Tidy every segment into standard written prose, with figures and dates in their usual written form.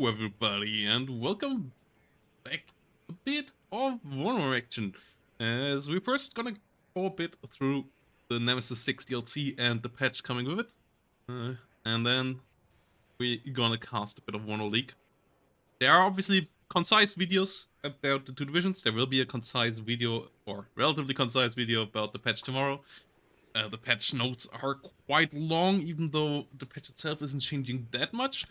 Hello everybody and welcome back. A bit of one more action as we're first gonna go a bit through the Nemesis 6 DLC and the patch coming with it, and then we're gonna cast a bit of Warner League. There are obviously concise videos about the two divisions. There will be a concise video, or relatively concise video, about the patch tomorrow. The patch notes are quite long, even though the patch itself isn't changing that much.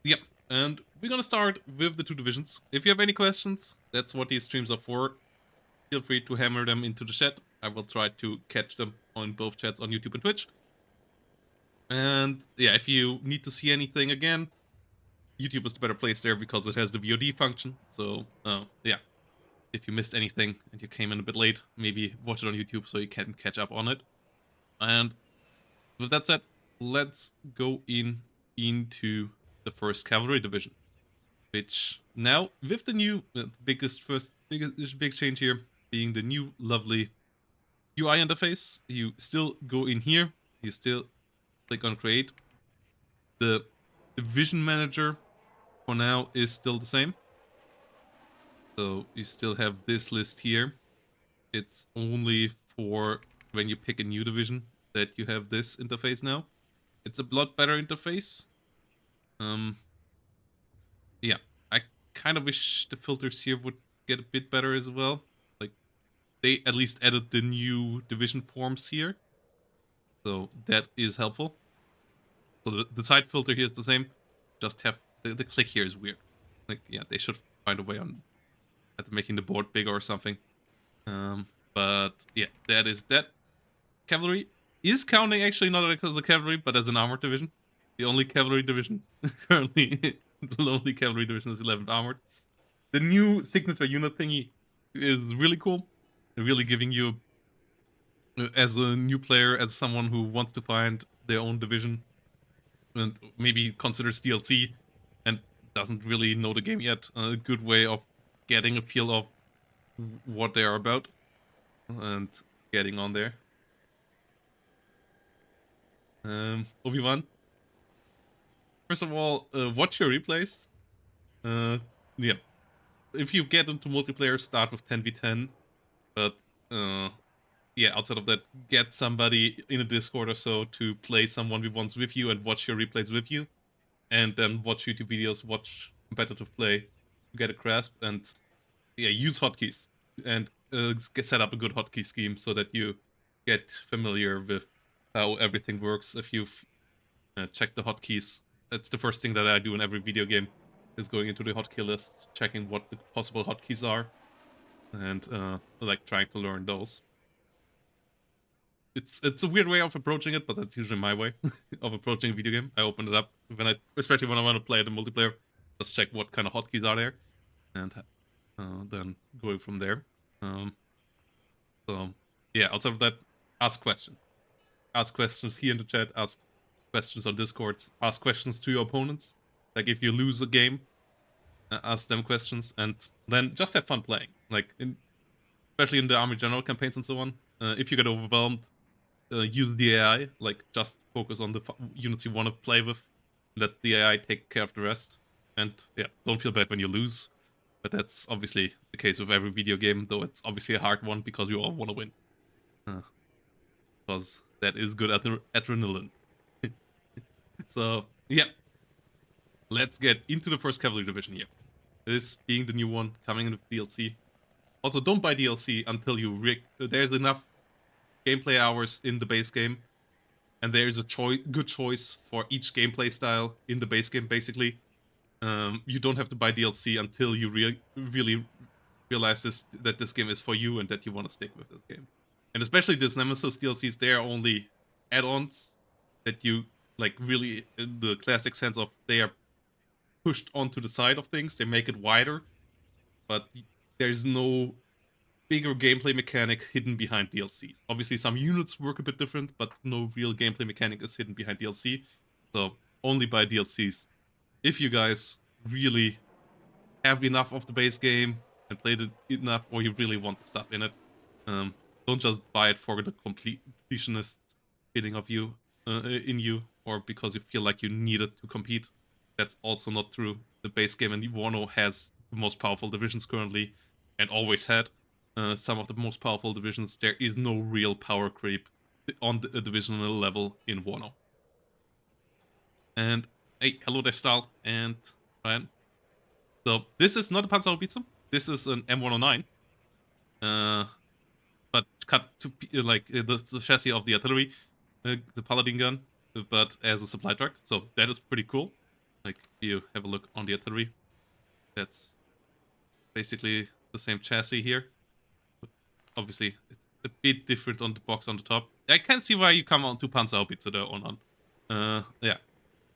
Yeah, and we're gonna start with the two divisions. If you have any questions, that's what these streams are for. Feel free to hammer them into the chat. I will try to catch them on both chats on YouTube and Twitch. And yeah, if you need to see anything again, YouTube is the better place there because it has the VOD function. So yeah, if you missed anything and you came in a bit late, maybe watch it on YouTube so you can catch up on it. And with that said, let's go into the first cavalry division, which now with the new big change here being the new lovely UI interface. You still go in here, you still click on create. The division manager for now is still the same, so you still have this list here. It's only for when you pick a new division that you have this interface now. It's a lot better interface. Yeah, I kind of wish the filters here would get a bit better as well. Like, they at least added the new division forms here, so that is helpful. So the side filter here is the same, just have the click here is weird. Like, yeah, they should find a way on making the board bigger or something. But yeah, that is that. Cavalry is counting actually not as a cavalry, but as an armored division. The only cavalry division currently. The only cavalry division is 11th armored. The new signature unit thingy is really cool. Really giving you, as a new player, as someone who wants to find their own division and maybe considers DLC and doesn't really know the game yet, a good way of getting a feel of what they are about and getting on there. Obi-Wan, first of all, watch your replays. Yeah, if you get into multiplayer, start with 10v10, but yeah, outside of that, get somebody in a Discord or so to play some 1v1s with you and watch your replays with you, and then watch YouTube videos, watch competitive play to get a grasp, and yeah, use hotkeys and set up a good hotkey scheme so that you get familiar with how everything works. If you've checked the hotkeys, that's the first thing that I do in every video game, is going into the hotkey list, checking what the possible hotkeys are, and like trying to learn those. It's a weird way of approaching it, but that's usually my way of approaching a video game. I open it up especially when I want to play the multiplayer, just check what kind of hotkeys are there, and then going from there. So yeah, outside of that, ask questions. Ask questions here in the chat, ask questions on Discord, ask questions to your opponents. Like, if you lose a game, ask them questions, and then just have fun playing. Like, especially in the Army General campaigns and so on. If you get overwhelmed, use the AI. Like, just focus on the units you want to play with. Let the AI take care of the rest. And yeah, don't feel bad when you lose. But that's obviously the case with every video game, though it's obviously a hard one because you all want to win. Because that is good adrenaline. So yeah, let's get into the first cavalry division here. This being the new one coming in with DLC. Also, don't buy DLC until there's enough gameplay hours in the base game, and there's a good choice for each gameplay style in the base game. Basically, you don't have to buy DLC until you really realize that this game is for you and that you want to stick with this game. And especially this Nemesis DLCs, they are only add-ons that you, like, really, in the classic sense of, they are pushed onto the side of things. They make it wider, but there's no bigger gameplay mechanic hidden behind DLCs. Obviously, some units work a bit different, but no real gameplay mechanic is hidden behind DLC. So only buy DLCs if you guys really have enough of the base game and played it enough, or you really want the stuff in it. Don't just buy it for the completionist feeling of you in you, or because you feel like you need it to compete. that's also not true. The base game in Wano has the most powerful divisions currently, and always had some of the most powerful divisions. There is no real power creep on the divisional level in Wano. And hey, hello there, Stahl and Ryan. So this is not a Panzerhaubitze. This is an M109. But cut to the chassis of the artillery, the Paladin gun, but as a supply truck. So that is pretty cool. Like, if you have a look on the artillery, that's basically the same chassis here. But obviously, it's a bit different on the box on the top. I can see why you come on to Panzerhaubitze there on. Yeah,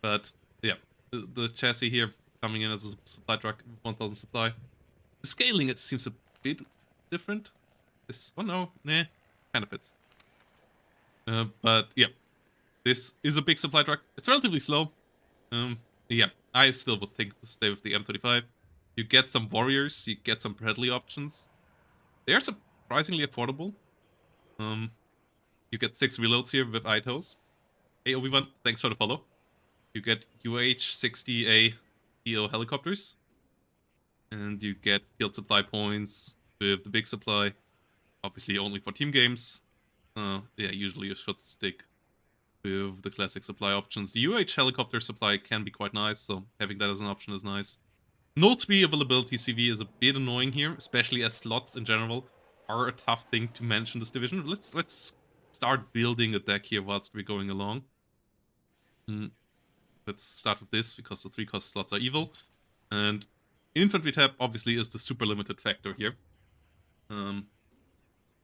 but yeah, the chassis here coming in as a supply truck, 1000 supply. The scaling, it seems a bit different. Oh no, nah, kind of fits. But yeah, this is a big supply truck. It's relatively slow. Yeah, I still would think to stay with the M35. You get some warriors, you get some Bradley options. They are surprisingly affordable. You get 6 reloads here with ITOs. Hey Obi-Wan, thanks for the follow. You get UH-60A EO helicopters. And you get field supply points with the big supply. Obviously only for team games. Yeah, usually you should stick with the classic supply options. The UH helicopter supply can be quite nice, so having that as an option is nice. No 3 availability CV is a bit annoying here, especially as slots in general are a tough thing to manage in this division. Let's start building a deck here whilst we're going along. Let's start with this, because the 3-cost slots are evil. And infantry tab obviously is the super limited factor here.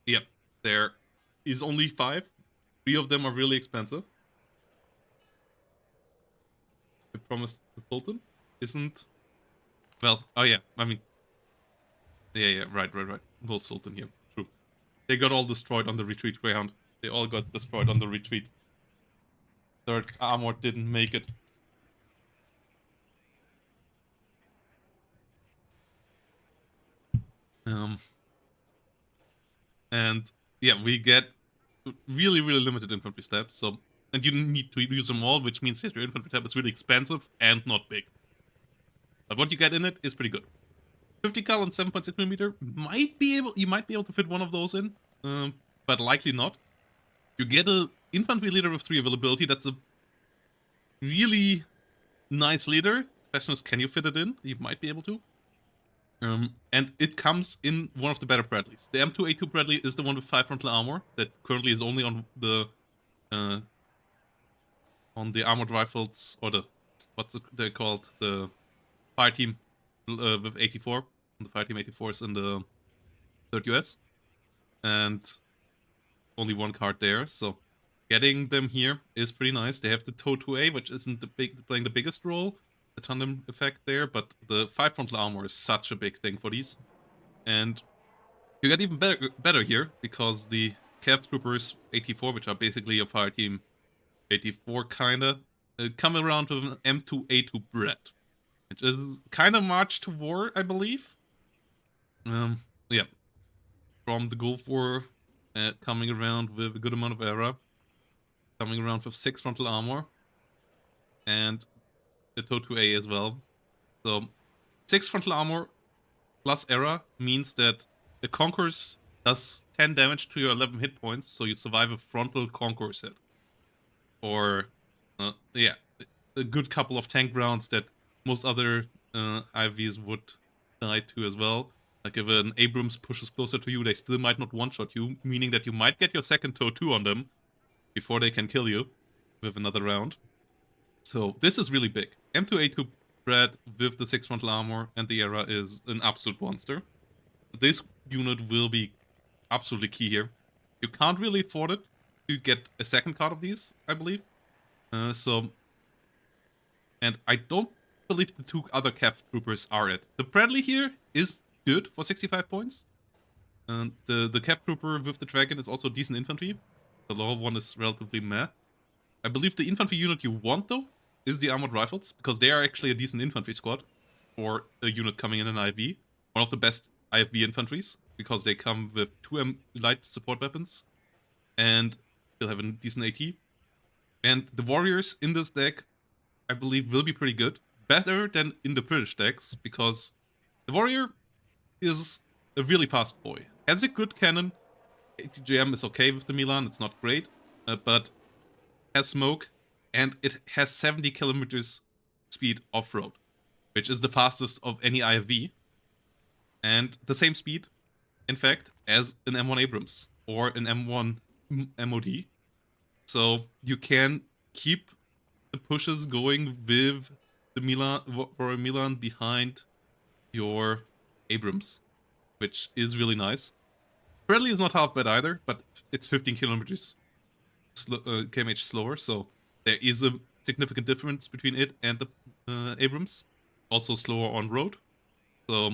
Yeah, there is only 5. 3 of them are really expensive. I promised the Sultan isn't... Well, oh yeah, I mean... Yeah, right. No Sultan here, true. They got all destroyed on the retreat ground. They all got destroyed on the retreat. 3rd armor didn't make it. And yeah, we get really limited infantry stabs. So, and you need to use them all, which means that your infantry tab is really expensive and not big. But what you get in it is pretty good. 50 cal and 7.6mm you might be able to fit one of those in, but likely not. You get an infantry leader with 3 availability. That's a really nice leader. Question is, can you fit it in? You might be able to. And it comes in one of the better Bradleys. The M2A2 Bradley is the one with 5 frontal armor that currently is only on the armored rifles, or they're called, the fire team with 84. The fire team 84s in the 3rd US, and only 1 card there. So getting them here is pretty nice. They have the TOW 2A, which isn't playing the biggest role. The tandem effect there, but the 5 frontal armor is such a big thing for these. And you get even better here, because the Cav Troopers 84, which are basically a fire team 84 kinda, come around with an M2A2 Brad, which is kinda march to war, I believe. Yeah. From the Gulf War, coming around with a good amount of era, coming around with 6 frontal armor, and the TOW 2A as well. So 6 frontal armor plus era means that the Conquerors does 10 damage to your 11 hit points, so you survive a frontal Conquerors hit. Or, yeah, a good couple of tank rounds that most other IVs would die to as well. Like if an Abrams pushes closer to you, they still might not one-shot you, meaning that you might get your second TOW 2 on them before they can kill you with another round. So this is really big. M2A2 Brad with the 6 frontal armor and the era is an absolute monster. This unit will be absolutely key here. You can't really afford it to get a second card of these, I believe. And I don't believe the 2 other Cav Troopers are it. The Bradley here is good for 65 points. And the Cav Trooper with the Dragon is also decent infantry. The lower one is relatively meh. I believe the infantry unit you want, though, is the Armored Rifles, because they are actually a decent infantry squad for a unit coming in an IV. One of the best IFV infantries, because they come with 2 light support weapons, and they'll have a decent AT. And the Warriors in this deck, I believe, will be pretty good, better than in the British decks, because the warrior is a really fast boy. Has a good cannon. ATGM is okay with the Milan, it's not great, but has smoke, and it has 70 kilometers speed off-road, which is the fastest of any IFV, and the same speed, in fact, as an M1 Abrams or an M1 MOD. So you can keep the pushes going with the Milan for a Milan behind your Abrams, which is really nice. Bradley is not half bad either, but it's 15 kilometers kmh slower, so there is a significant difference between it and the Abrams. Also slower on road. So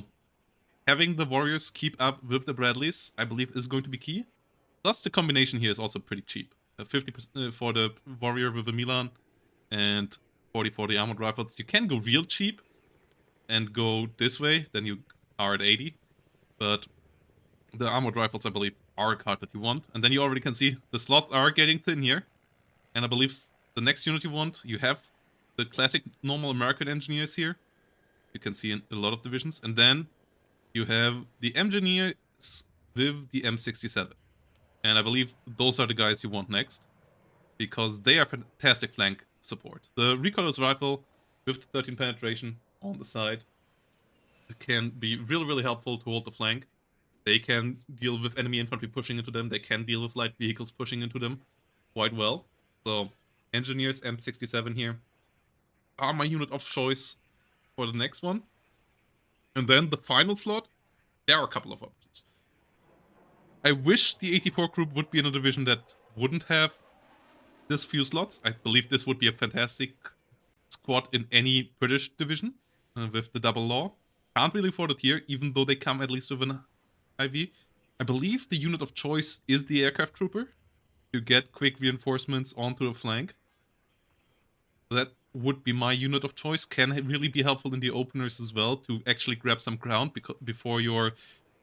having the Warriors keep up with the Bradleys, I believe, is going to be key. Plus, the combination here is also pretty cheap. 50% for the Warrior with the Milan and 40 for the Armored Rifles. You can go real cheap and go this way, then you are at 80. But the Armored Rifles, I believe, are a card that you want. And then you already can see the slots are getting thin here. And I believe the next unit you want, you have the classic normal American engineers here. You can see in a lot of divisions. And then you have the engineers with the M67. And I believe those are the guys you want next, because they are fantastic flank support. The recoilless rifle with 13 penetration on the side can be really, really helpful to hold the flank. They can deal with enemy infantry pushing into them. They can deal with light vehicles pushing into them quite well. So engineers M67 here are my unit of choice for the next one. And then the final slot, there are a couple of options. I wish the 84 group would be in a division that wouldn't have this few slots. I believe this would be a fantastic squad in any British division with the double law. Can't really afford it here, even though they come at least with an IV. I believe the unit of choice is the aircraft trooper to get quick reinforcements onto the flank. That would be my unit of choice. Can really be helpful in the openers as well to actually grab some ground before your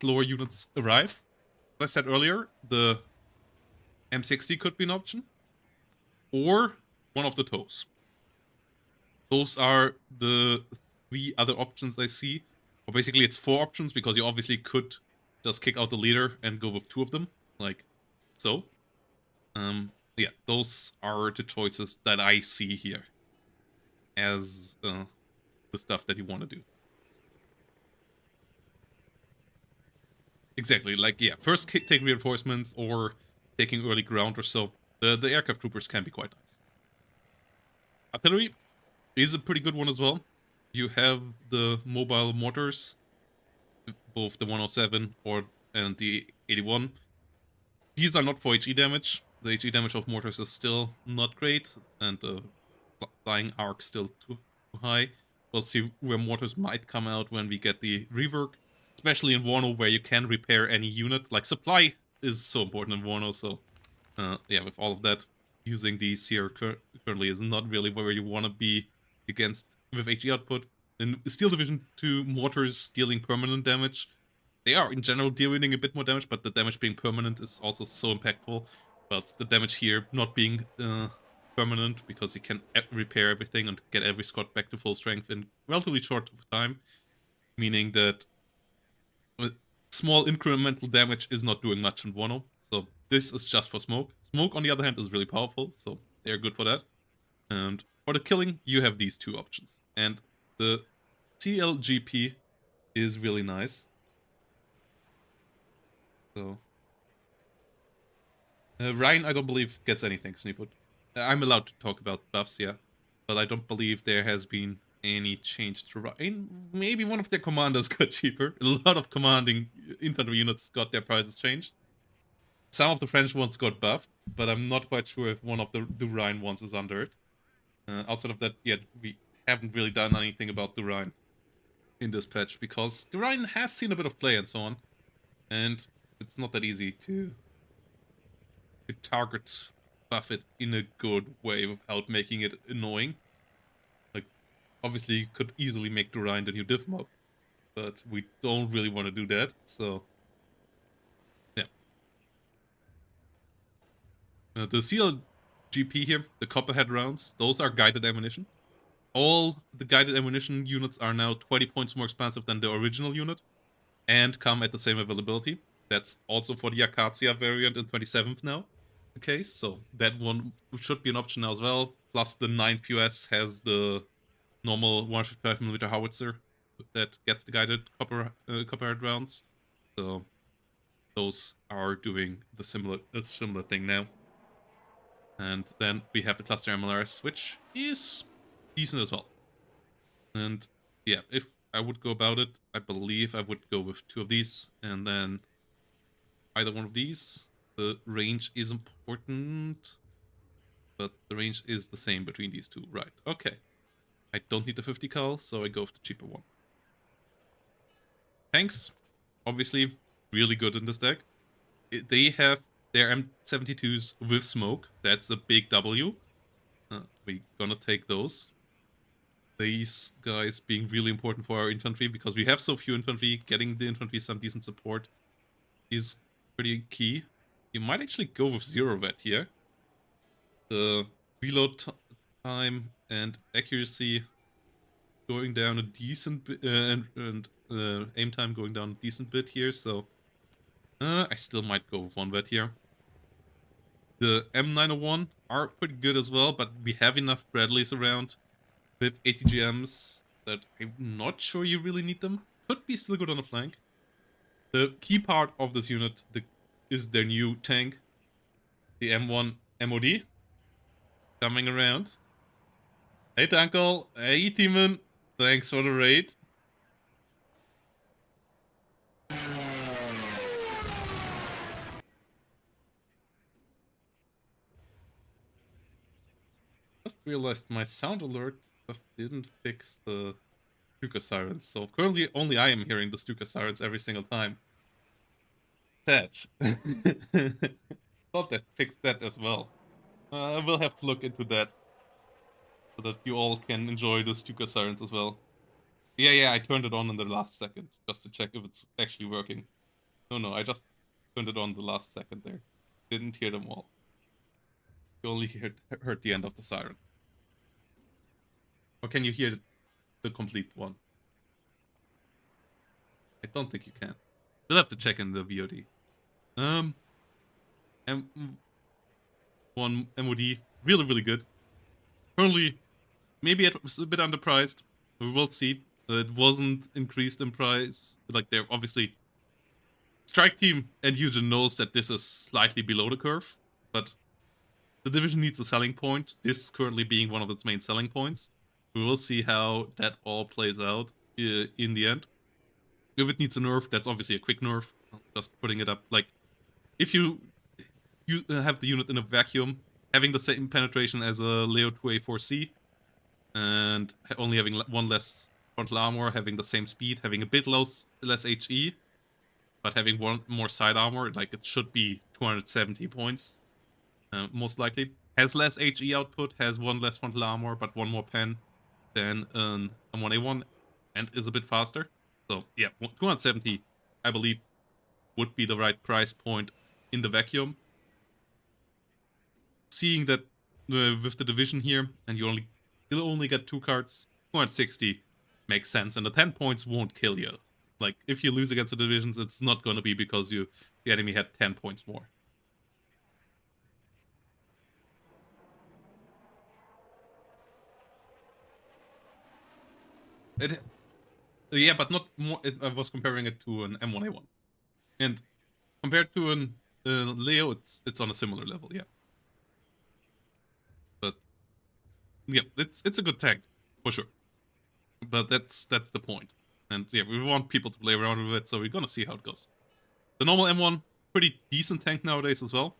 slower units arrive. As I said earlier, the M60 could be an option, or one of the toes. Those are the 3 other options I see. Or basically it's 4 options, because you obviously could just kick out the leader and go with 2 of them, like so. Yeah, those are the choices that I see here as the stuff that you want to do. Exactly, like, yeah, first take reinforcements or taking early ground or so. The aircraft troopers can be quite nice. Artillery is a pretty good one as well. You have the mobile mortars, both the 107 and the 81. These are not for HE damage. The HE damage of mortars is still not great, and the flying arc still too high. We'll see where mortars might come out when we get the rework, especially in Warno, where you can repair any unit. Like, supply is so important in Warno, so yeah, with all of that, using these here currently is not really where you want to be against with HE output. In Steel Division 2, mortars dealing permanent damage. They are in general dealing a bit more damage, but the damage being permanent is also so impactful. But the damage here not being permanent, because you can repair everything and get every squad back to full strength in relatively short time, meaning that small incremental damage is not doing much in Wano. So this is just for smoke. Smoke, on the other hand, is really powerful, so they're good for that. And for the killing, you have these 2 options. And the CLGP is really nice. So Ryan, I don't believe, gets anything, Sneakwood. I'm allowed to talk about buffs, yeah, but I don't believe there has been any change to Ryan. Maybe one of their commanders got cheaper. A lot of commanding infantry units got their prices changed. Some of the French ones got buffed, but I'm not quite sure if one of the Rhine ones is under it. Outside of that, yeah, we haven't really done anything about the Rhine in this patch, because the Rhine has seen a bit of play and so on, and it's not that easy to target buff it in a good way without making it annoying. Like, obviously you could easily make the Rhine the new div mob, but we don't really want to do that, so yeah. The CLGP here, the Copperhead rounds, those are guided ammunition. all the guided ammunition units are now 20 points more expensive than the original unit and come at the same availability. That's also for the Acacia variant in 27th now the case, so that one should be an option now as well. Plus the 9th US has the normal 155mm howitzer that gets the guided copperhead rounds. So those are doing the similar thing now. And then we have the cluster MLRS, which is decent as well. And yeah, if I would go about it, I believe I would go with 2 of these, and then either one of these. The range is important, but the range is the same between these two. Right, okay. I don't need the 50 cal, so I go with the cheaper one. Tanks, obviously, really good in this deck. They have their M72s with smoke. That's a big W. We're gonna take those. These guys being really important for our infantry, because we have so few infantry. Getting the infantry some decent support is pretty key. You might actually go with 0 vet here. The reload time and accuracy going down a decent bit, and aim time going down a decent bit here, so I still might go with 1 vet here. The M901 are pretty good as well, but we have enough Bradleys around with ATGMs that I'm not sure you really need them. Could be still good on the flank. The key part of this unit is their new tank, the M1 MOD, coming around. Hey Tankle, hey Timon, thanks for the raid. Just realized my sound alert stuff didn't fix the Stuka sirens, so currently only I am hearing the Stuka sirens every single time. Thatch. Thought that fixed that as well. I will have to look into that, so that you all can enjoy the Stuka sirens as well. Yeah, I turned it on in the last second, just to check if it's actually working. No, I just turned it on the last second there. Didn't hear them all. You only heard the end of the siren. Or can you hear the complete one? I don't think you can. We'll have to check in the VOD. M1 MOD, really good. Currently, maybe it was a bit underpriced. We will see. It wasn't increased in price. Like, they're obviously... Strike Team and Eugen knows that this is slightly below the curve, but the division needs a selling point, this currently being one of its main selling points. We will see how that all plays out in the end. If it needs a nerf, that's obviously a quick nerf. Just putting it up. Like, if you have the unit in a vacuum, having the same penetration as a Leo 2A4C, and only having 1 less frontal armor, having the same speed, having a bit less HE, but having 1 more side armor, like it should be 270 points, most likely. Has less HE output, has 1 less frontal armor, but 1 more pen than a 1A1, and is a bit faster. So yeah, 270, I believe, would be the right price point in the vacuum. Seeing that with the division here, and you'll only get 2 cards, 260 makes sense, and the 10 points won't kill you. Like, if you lose against the divisions, it's not gonna be because the enemy had 10 points more. Yeah, but not more. I was comparing it to an M1A1, and compared to an Leo, it's on a similar level, yeah. But yeah, it's a good tank for sure. But that's the point, and yeah, we want people to play around with it, so we're gonna see how it goes. The normal M1, pretty decent tank nowadays as well.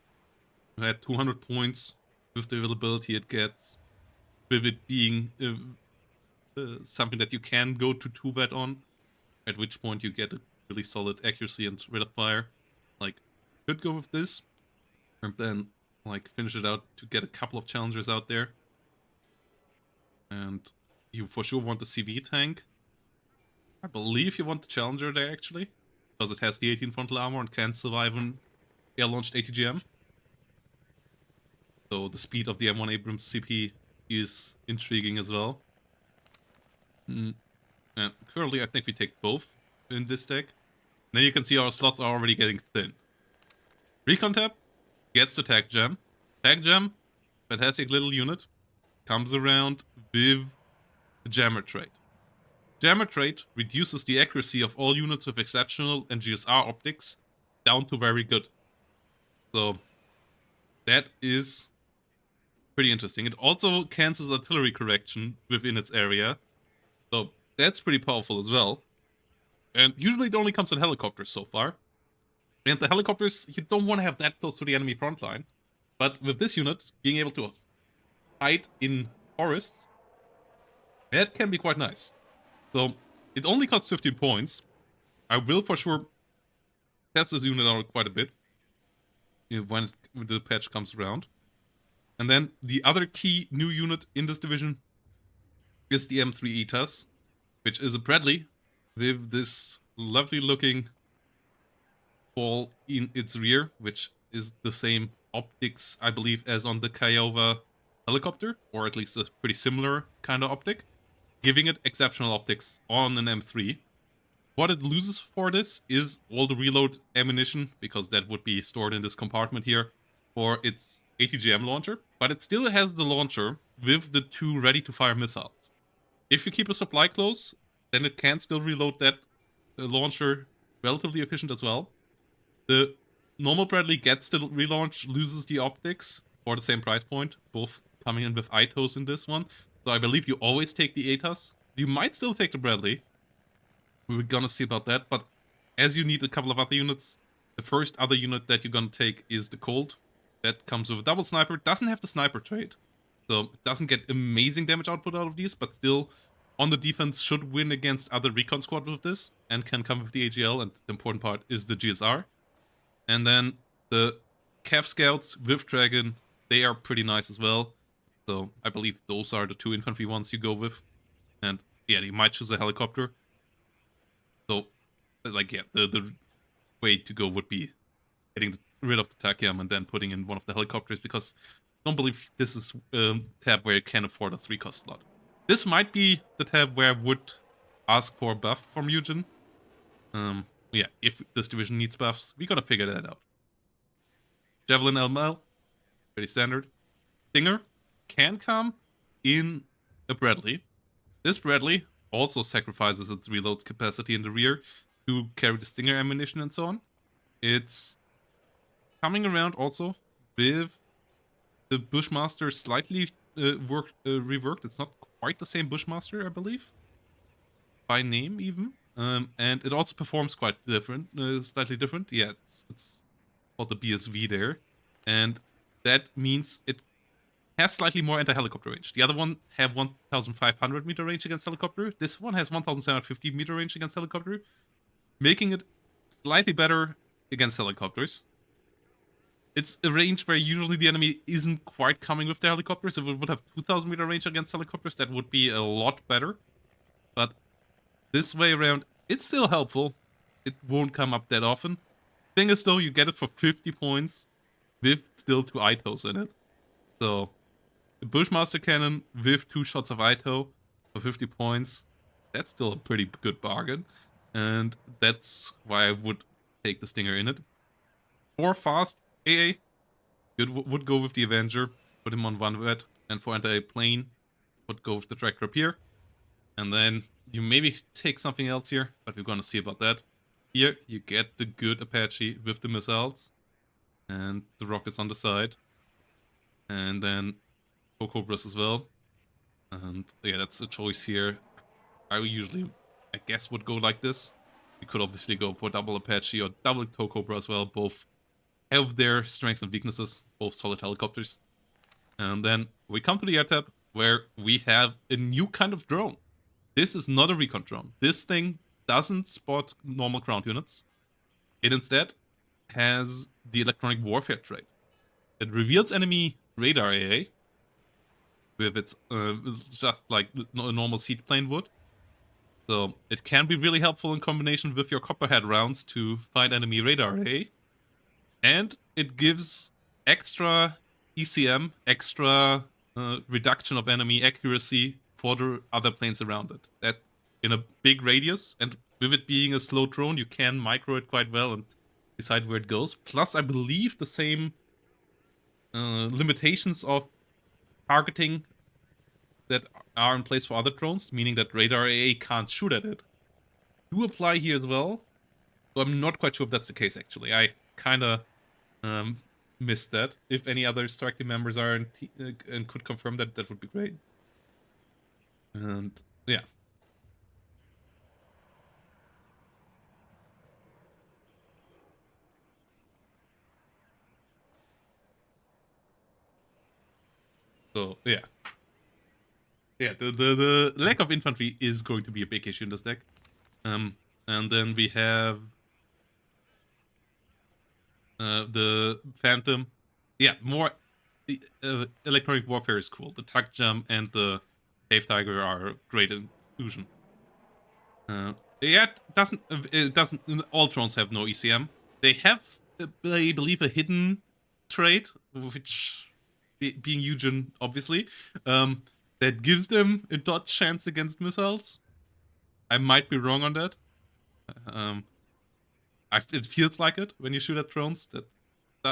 We had 200 points with the availability it gets, with it being something that you can go to 2 vet on, at which point you get a really solid accuracy and rate of fire. Like, could go with this, and then like finish it out to get a couple of challengers out there. And you for sure want the CV tank. I believe you want the challenger there actually, because it has the 18 frontal armor and can survive an air-launched ATGM. So the speed of the M1 Abrams CP is intriguing as well. Mm. And currently, I think we take both in this deck. Then you can see our slots are already getting thin. Recon tab gets the tag gem. Tag gem, fantastic little unit, comes around with the jammer trait. Jammer trait reduces the accuracy of all units with exceptional and GSR optics down to very good. So that is pretty interesting. It also cancels artillery correction within its area. So that's pretty powerful as well. And usually it only comes in helicopters so far. And the helicopters, you don't want to have that close to the enemy front line. But with this unit, being able to hide in forests, that can be quite nice. So it only costs 15 points. I will for sure test this unit out quite a bit when the patch comes around. And then the other key new unit in this division is the M3 ETAS, which is a Bradley with this lovely looking ball in its rear, which is the same optics, I believe, as on the Kiowa helicopter, or at least a pretty similar kind of optic, giving it exceptional optics on an M3. What it loses for this is all the reload ammunition, because that would be stored in this compartment here for its ATGM launcher, but it still has the launcher with the 2 ready-to-fire missiles. If you keep a supply close, then it can still reload that launcher relatively efficient as well. The normal Bradley gets the relaunch, loses the optics for the same price point, both coming in with ITOs in this one. So I believe you always take the ATAS. You might still take the Bradley. We're gonna see about that, but as you need a couple of other units, the first other unit that you're gonna take is the Colt. That comes with a double sniper, doesn't have the sniper trait, so it doesn't get amazing damage output out of these, but still on the defense should win against other recon squad with this, and can come with the AGL, and the important part is the GSR. And then the Cav Scouts with Dragon, they are pretty nice as well, so I believe those are the 2 infantry ones you go with. And yeah, you might choose a helicopter. So, like, yeah, the way to go would be getting rid of the Takiam and then putting in one of the helicopters, because I don't believe this is a tab where you can afford a 3-cost slot. This might be the tab where I would ask for a buff from Eugen. Yeah, if this division needs buffs, we gotta figure that out. Javelin LML, pretty standard. Stinger can come in a Bradley. This Bradley also sacrifices its reload capacity in the rear to carry the Stinger ammunition and so on. It's coming around also with the Bushmaster slightly reworked. It's not quite the same Bushmaster, I believe, by name even. And it also performs quite different, slightly different. Yeah, it's called the BSV there. And that means it has slightly more anti-helicopter range. The other one have 1,500 meter range against helicopter. This one has 1,750 meter range against helicopter, making it slightly better against helicopters. It's a range where usually the enemy isn't quite coming with the helicopters. If it would have 2,000 meter range against helicopters, that would be a lot better. But this way around, it's still helpful. It won't come up that often. Thing is though, you get it for 50 points with still 2 ITOs in it. So, the Bushmaster Cannon with 2 shots of ITO for 50 points, that's still a pretty good bargain. And that's why I would take the Stinger in it. For fast AA, would go with the Avenger, put him on 1 vet, and for anti-plane, would go with the Tractor Rapier. And then you maybe take something else here, but we're gonna see about that. Here, you get the good Apache with the missiles, and the rockets on the side. And then Cobras as well. And yeah, that's a choice here. I usually, I guess, would go like this. You could obviously go for double Apache or double Cobra as well. Both have their strengths and weaknesses, both solid helicopters. And then we come to the air tab, where we have a new kind of drone. This is not a recon drone. This thing doesn't spot normal ground units. It instead has the electronic warfare trait. It reveals enemy radar AA with its just like a normal seaplane would. So it can be really helpful in combination with your Copperhead rounds to find enemy radar AA. And it gives extra ECM, extra reduction of enemy accuracy for the other planes around it. That in a big radius, and with it being a slow drone, you can micro it quite well and decide where it goes. Plus, I believe the same limitations of targeting that are in place for other drones, meaning that radar AA can't shoot at it, do apply here as well. So I'm not quite sure if that's the case, actually. I kind of missed that. If any other strike team members are and could confirm that, that would be great. And yeah. So yeah. Yeah, the lack of infantry is going to be a big issue in this deck. And then we have the Phantom. Yeah, more electronic warfare is cool. The Tuck Jump and the Cave Tiger are a great inclusion. Yeah, it doesn't. All drones have no ECM. They have, I believe, a hidden trait, which being Eugen, obviously, that gives them a dodge chance against missiles. I might be wrong on that. It feels like it when you shoot at drones that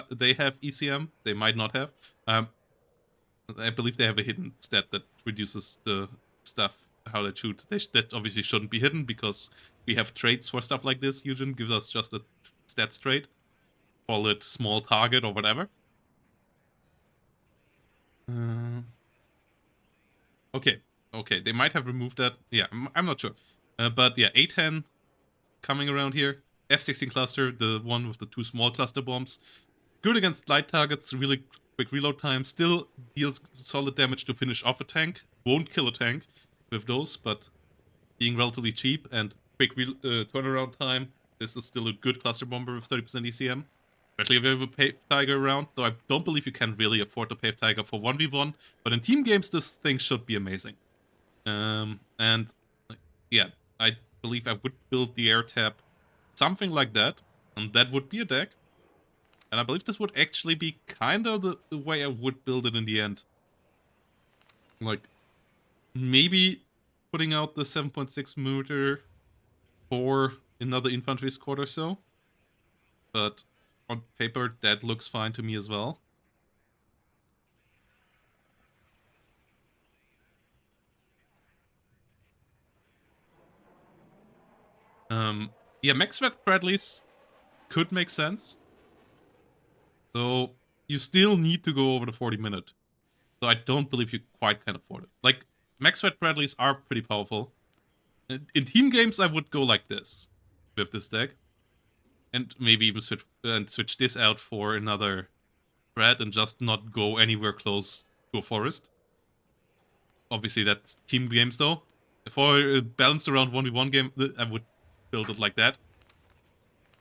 they have ECM. They might not have. I believe they have a hidden stat that reduces the stuff how they shoot. That obviously shouldn't be hidden because we have traits for stuff like this. Eugen gives us just a stats trait. Call it small target or whatever. Okay, they might have removed that. Yeah, I'm not sure. But yeah, A10 coming around here. F-16 cluster, the one with the 2 small cluster bombs. Good against light targets, really quick reload time. Still deals solid damage to finish off a tank. Won't kill a tank with those, but being relatively cheap and quick turnaround time, this is still a good cluster bomber with 30% ECM. Especially if you have a Pave Tiger around, though I don't believe you can really afford the Pave Tiger for 1v1, but in team games this thing should be amazing. And yeah, I believe I would build the air tap something like that, and that would be a deck. And I believe this would actually be kind of the way I would build it in the end. Like, maybe putting out the 7.6mm for another infantry squad or so. But on paper, that looks fine to me as well. Yeah, max red Bradleys could make sense. So you still need to go over the 40-minute. So I don't believe you quite can afford it. Like, max red Bradleys are pretty powerful. In team games, I would go like this with this deck. And maybe even switch this out for another Brad and just not go anywhere close to a forest. Obviously, that's team games, though. For a balanced around 1v1 game, I would build it like that.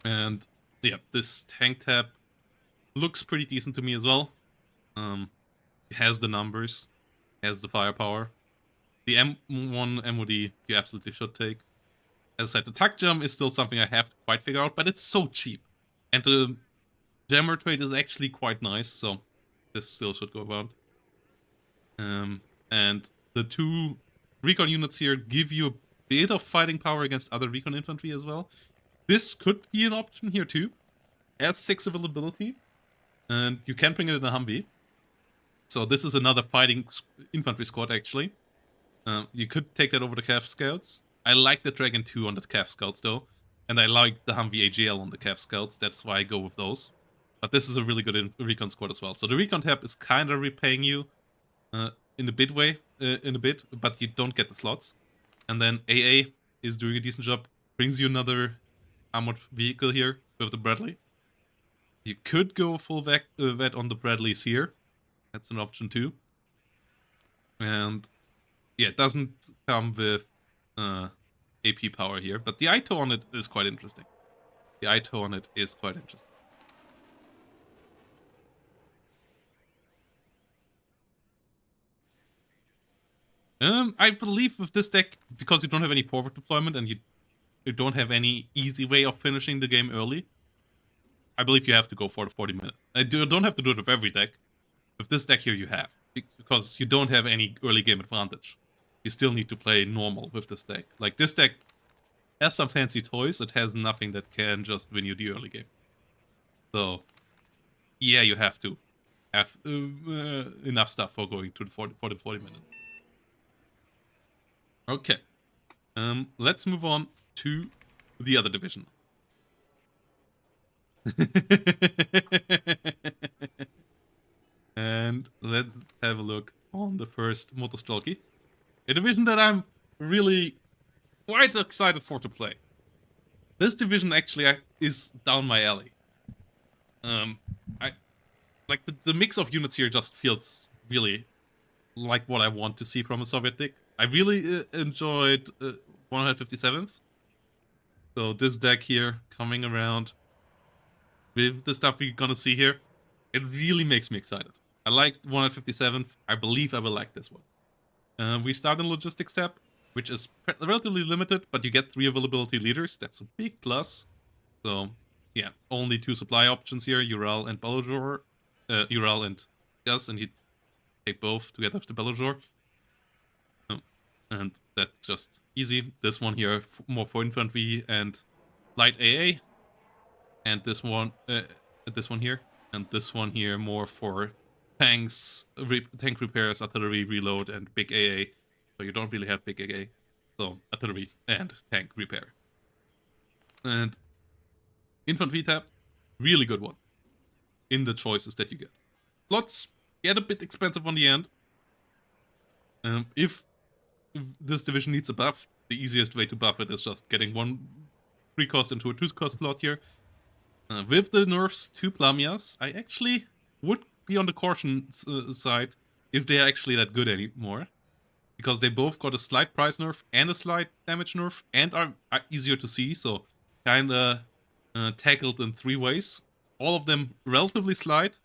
And yeah, this tank tap looks pretty decent to me as well. It has the numbers, has the firepower. The M1 MOD you absolutely should take. As I said, the tuck jump is still something I have to quite figure out, but it's so cheap. And the jammer trade is actually quite nice, so this still should go around. And the 2 recon units here give you a bit of fighting power against other recon infantry as well. This could be an option here too. It has 6 availability, and you can bring it in a Humvee. So this is another fighting infantry squad actually. You could take that over the Cav Scouts. I like the Dragon 2 on the Cav Scouts though, and I like the Humvee AGL on the Cav Scouts, that's why I go with those. But this is a really good recon squad as well. So the recon tab is kind of repaying you in a bit, but you don't get the slots. And then AA is doing a decent job, brings you another armored vehicle here with the Bradley. You could go full vet on the Bradleys here. That's an option too. And yeah, it doesn't come with AP power here, but the ITO on it is quite interesting. I believe with this deck, because you don't have any forward deployment and you don't have any easy way of finishing the game early, I believe you have to go for the 40-minute. You don't have to do it with every deck. With this deck here, you have, because you don't have any early game advantage. you still need to play normal with this deck. Like, this deck has some fancy toys, it has nothing that can just win you the early game. So, yeah, you have to have enough stuff for going to the 40 minutes. Okay. Let's move on to the other division. And let's have a look on the first Motostralky. A division that I'm really quite excited for to play. This division actually is down my alley. I like the mix of units here just feels really like what I want to see from a Soviet deck. I really enjoyed 157th. So this deck here coming around with the stuff we're gonna see here, it really makes me excited. I like 157th. I believe I will like this one. We start in Logistics tab, which is relatively limited, but you get 3 availability leaders. That's a big plus. So yeah, only 2 supply options here, Ural and Balajor. Ural and Gus, and you take both together with the Balajor. And that's just easy. This one here, more for infantry and light AA. And this one here. And this one here, more for tanks, tank repairs, artillery, reload, and big AA. So you don't really have big AA. So artillery and tank repair. And infantry tab, really good one in the choices that you get. Slots get a bit expensive on the end. If this division needs a buff, the easiest way to buff it is just getting 1 3 cost into a 2 cost slot here. With the nerfs to Plamias, I actually would be on the caution side if they're actually that good anymore. Because they both got a slight price nerf and a slight damage nerf and are easier to see, so kinda tackled in 3 ways. All of them relatively slight.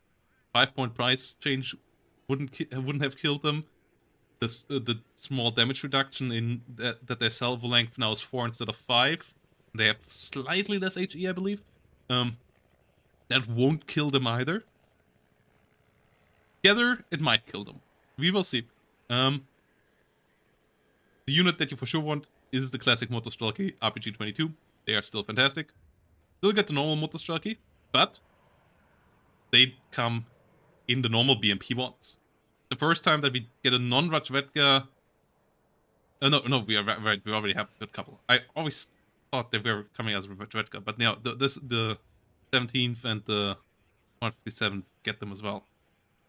5-point price change wouldn't have killed them. The small damage reduction in that their salvo length now is 4 instead of 5. They have slightly less HE, I believe. That won't kill them either. Together, it might kill them. We will see. The unit that you for sure want is the classic Motostralky RPG-22. They are still fantastic. Still get the normal Motostralky, but they come in the normal BMP ones. The first time that we get a non-Rajvetka... no, we are right. We already have a good couple. I always thought they were coming as Rajvetka, but now the 17th and the 157th get them as well.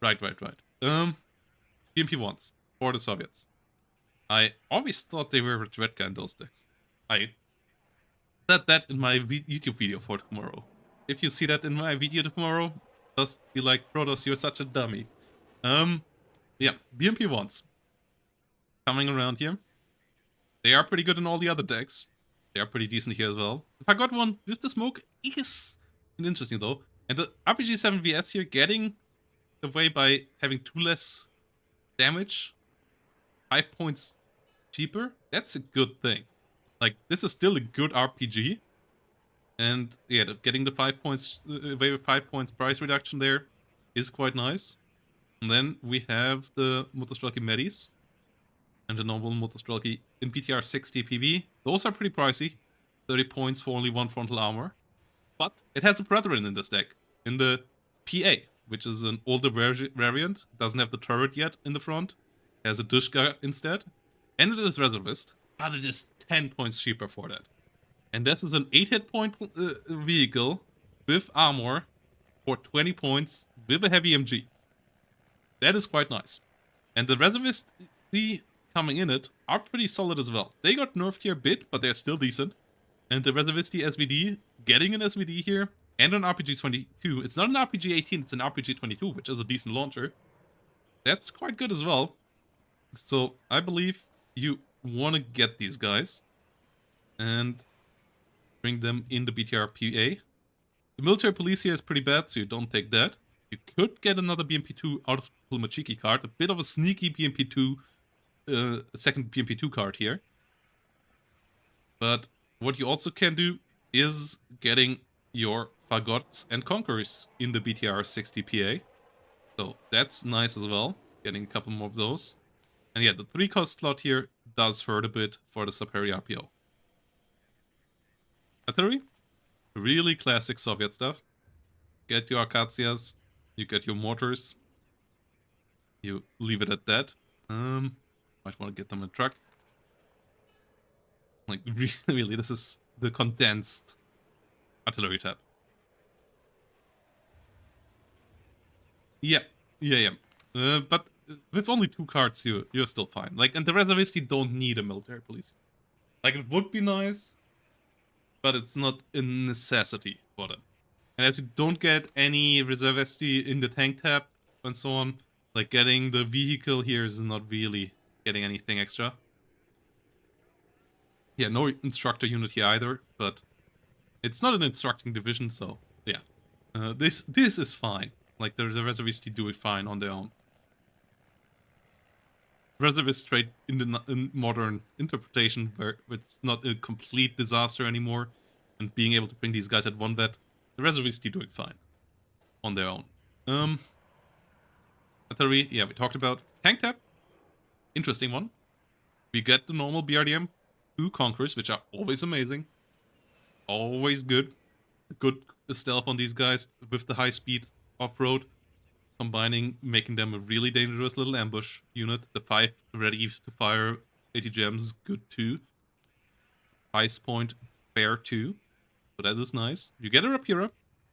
Right. BMP ones for the Soviets. I always thought they were Rajvetka in those decks. I said that in my YouTube video for tomorrow. If you see that in my video tomorrow, just be like, Protoss, you're such a dummy. Yeah, BMP ones. Coming around here. They are pretty good in all the other decks. They are pretty decent here as well. If I got one with the smoke, is interesting though. And the RPG 7 VS here getting away by having 2 less damage. 5 points cheaper. That's a good thing. Like, this is still a good RPG. And yeah, getting the 5 points away with 5 points price reduction there is quite nice. And then we have the Motostralky Medis and the normal Motostralky in PTR 60 PV. Those are pretty pricey. 30 points for only 1 frontal armor. But it has a brethren in this deck. In the PA, which is an older variant. Doesn't have the turret yet in the front. It has a Dushka instead. And it is reservist. But it is 10 points cheaper for that. And this is an 8 hit point vehicle with armor for 20 points with a heavy MG. That is quite nice. And the reservist coming in it are pretty solid as well. They got nerfed here a bit, but they're still decent. And the reservisti SVD, getting an SVD here, and an RPG-22. It's not an RPG-18, it's an RPG-22, which is a decent launcher. That's quite good as well. So I believe you want to get these guys and bring them in the BTR PA. The military police here is pretty bad, so you don't take that. You could get another BMP2 out of the Machiki card. A bit of a sneaky BMP2, second BMP2 card here. But what you also can do is getting your Fagots and Conquerors in the BTR 60 PA. So that's nice as well. Getting a couple more of those. And yeah, the 3 cost slot here does hurt a bit for the superior RPO. Artillery, really classic Soviet stuff. Get your Akatsias, you get your mortars, you leave it at that. Might want to get them a truck. Like, really, this is the condensed artillery tab. Yeah. But with only 2 cards, you're still fine. Like, and the Reservisti don't need a military police. Like, it would be nice, but it's not a necessity for them. And as you don't get any Reservisti in the tank tab and so on, like, getting the vehicle here is not really getting anything extra. Yeah, no instructor unit here either, but it's not an instructing division, so yeah. This is fine. Like, the Reservisti do it fine on their own. Reservist trade in modern interpretation, where it's not a complete disaster anymore, and being able to bring these guys at 1 vet, the Reservisti doing fine on their own. Artillery, yeah, we talked about. Tank tab, interesting one. We get the normal BRDM 2 Conquerors, which are always amazing. Always good. Good stealth on these guys with the high speed off-road. Combining, making them a really dangerous little ambush unit. The 5 ready to fire ATGMs is good too. Price point, fair too. So that is nice. You get a Rapira,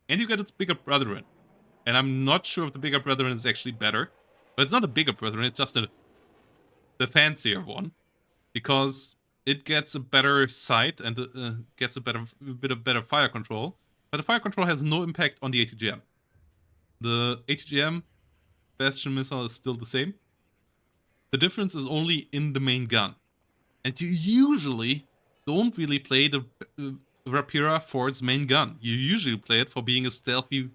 and you get its bigger brethren. And I'm not sure if the bigger brethren is actually better. But it's not a bigger brethren, it's just the fancier one. Because it gets a better sight and gets a bit of better fire control. But the fire control has no impact on the ATGM. The ATGM Bastion missile is still the same. The difference is only in the main gun. And you usually don't really play the Rapira for its main gun. You usually play it for being a stealthy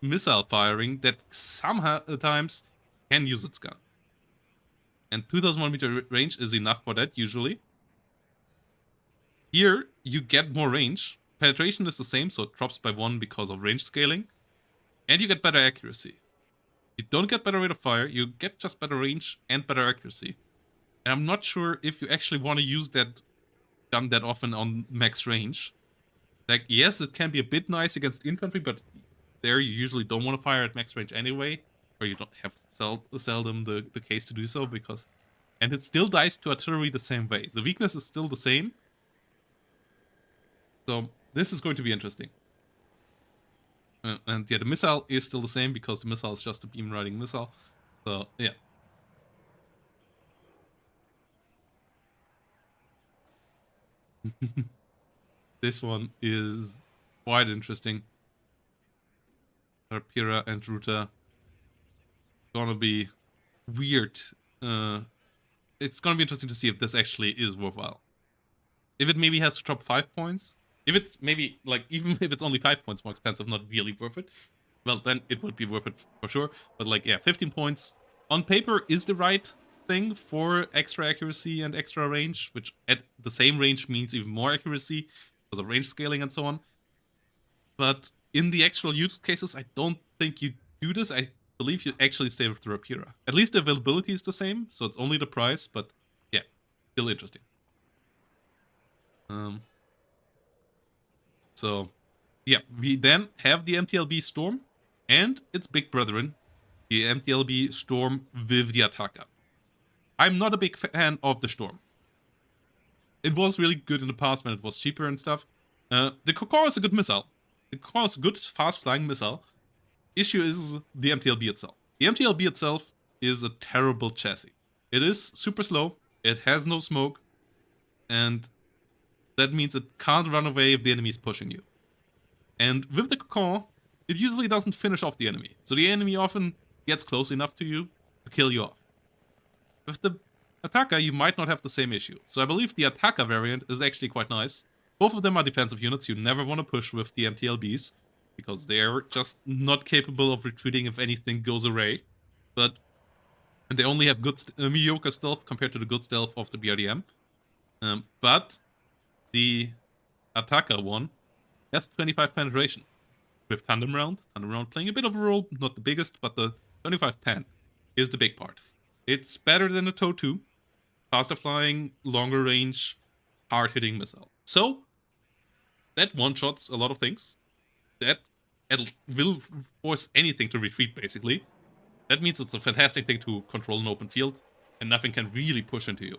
missile firing that sometimes can use its gun. And 2001 meter range is enough for that usually. Here you get more range. Penetration is the same, so it drops by 1 because of range scaling. And you get better accuracy. You don't get better rate of fire, you get just better range and better accuracy. And I'm not sure if you actually want to use that gun that often on max range. Like, yes, it can be a bit nice against infantry, but there you usually don't want to fire at max range anyway. Or you don't have seldom the case to do so, because... And it still dies to artillery the same way. The weakness is still the same. So, this is going to be interesting. And yeah, the missile is still the same because the missile is just a beam riding missile. So, yeah. This one is quite interesting. Rapira and Ruta. Gonna be weird. It's gonna be interesting to see if this actually is worthwhile. If it maybe has to drop 5 points. If it's maybe, like, even if it's only 5 points more expensive, not really worth it, well, then it would be worth it for sure. But, like, yeah, 15 points on paper is the right thing for extra accuracy and extra range, which at the same range means even more accuracy because of range scaling and so on. But in the actual use cases, I don't think you do this. I believe you actually stay with the Rapira. At least the availability is the same, so it's only the price, but yeah, still interesting. So, yeah, we then have the MTLB Storm and its big brethren, the MTLB Storm with the Attacker. I'm not a big fan of the Storm. It was really good in the past when it was cheaper and stuff. The Kokoro is a good missile. The Kokoro is a good, fast-flying missile. Issue is the MTLB itself. The MTLB itself is a terrible chassis. It is super slow, it has no smoke, and that means it can't run away if the enemy is pushing you. And with the Kokon, it usually doesn't finish off the enemy. So the enemy often gets close enough to you to kill you off. With the Attacker, you might not have the same issue. So I believe the Attacker variant is actually quite nice. Both of them are defensive units you never want to push with the MTLBs, because they're just not capable of retreating if anything goes awry. And they only have good mediocre stealth compared to the good stealth of the BRDM. But the Attacker one has 25 penetration with Tandem Round. Tandem Round playing a bit of a role, not the biggest, but the 25 pen is the big part. It's better than the TOW 2. faster flying, longer range, hard-hitting missile. So, that one-shots a lot of things. That will force anything to retreat, basically. That means it's a fantastic thing to control an open field, and nothing can really push into you.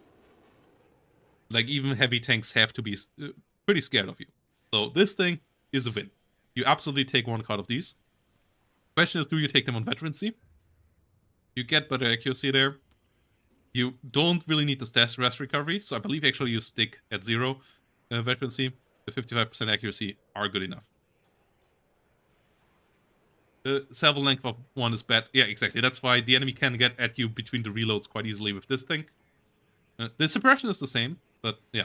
Like, even heavy tanks have to be pretty scared of you. So this thing is a win. You absolutely take one card of these. Question is, do you take them on veterancy? You get better accuracy there. You don't really need the stats rest recovery, so I believe actually you stick at 0 veterancy. The 55% accuracy are good enough. The salvo length of 1 is bad. Yeah, exactly. That's why the enemy can get at you between the reloads quite easily with this thing. The suppression is the same, but yeah.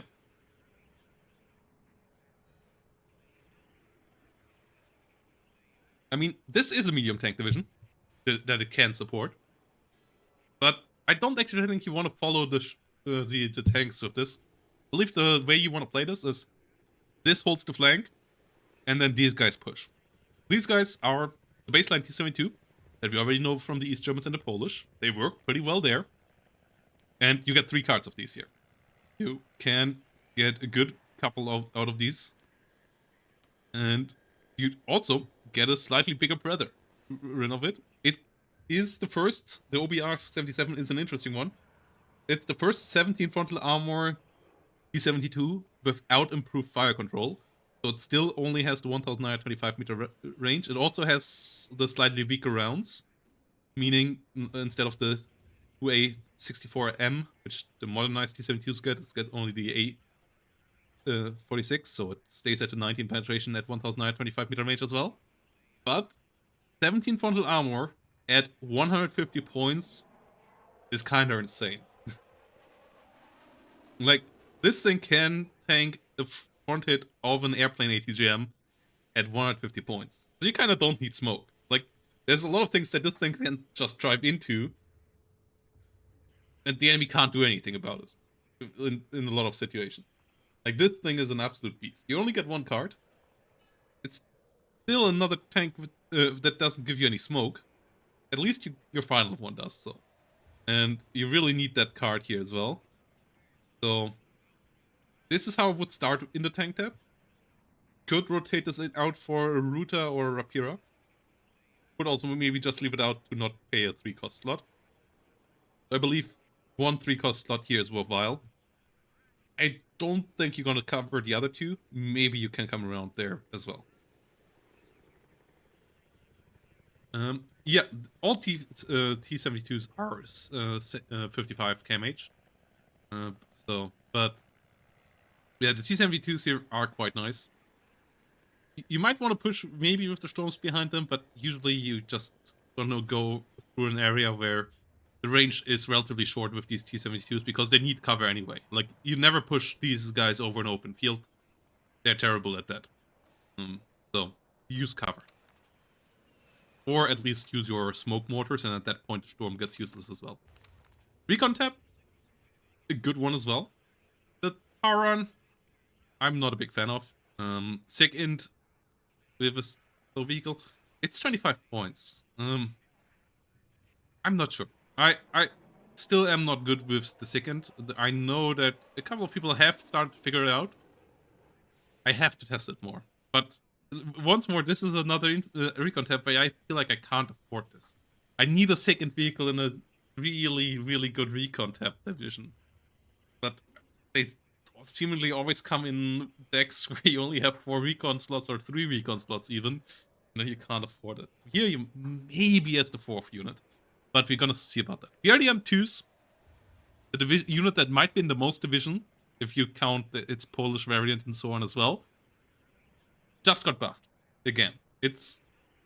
I mean, this is a medium tank division that it can support. But I don't actually think you want to follow the tanks of this. I believe the way you want to play this is this holds the flank, and then these guys push. These guys are the baseline T-72 that we already know from the East Germans and the Polish. They work pretty well there. And you get 3 cards of these here. You can get a good couple out of these. And you also get a slightly bigger brother of it. It is the first, the OBR-77 is an interesting one. It's the first 17 frontal armor T-72 without improved fire control. So it still only has the 1,925 meter range. It also has the slightly weaker rounds, meaning instead of the 2A64M, which the modernized T-72s get, it gets only the A46, so it stays at a 19 penetration at 1,925 meter range as well. But 17 frontal armor at 150 points is kind of insane. Like, this thing can tank the front hit of an airplane ATGM at 150 points. So you kind of don't need smoke. Like, there's a lot of things that this thing can just drive into, and the enemy can't do anything about it in a lot of situations. Like, this thing is an absolute beast. You only get 1 card. It's still another tank with, that doesn't give you any smoke. At least your final one does, so. And you really need that card here as well. So, this is how it would start in the tank tab. Could rotate this out for a Ruta or a Rapira. Could also maybe just leave it out to not pay a 3-cost slot. I believe 1 3-cost slot here is worthwhile. I don't think you're going to cover the other 2. Maybe you can come around there as well. Yeah, all T-72s are 55 kmh. But yeah, the T-72s here are quite nice. You might want to push maybe with the storms behind them, but usually you just want to go through an area where the range is relatively short with these T-72s because they need cover anyway. Like, you never push these guys over an open field. They're terrible at that. So, use cover. Or at least use your smoke mortars, and at that point the storm gets useless as well. Recon tab, a good one as well. The power run, I'm not a big fan of. Sig int with a vehicle, it's 25 points. I'm not sure. I still am not good with the Sig int. I know that a couple of people have started to figure it out. I have to test it more. But once more, this is another recon tab where I feel like I can't afford this. I need a Sig int vehicle in a really, really good recon tab division. But they seemingly always come in decks where you only have 4 recon slots or 3 recon slots even. And then you can't afford it. Here you maybe as the 4th unit. But we're gonna see about that. The RDM2s, the unit that might be in the most division, if you count its Polish variant and so on as well, just got buffed. Again, it's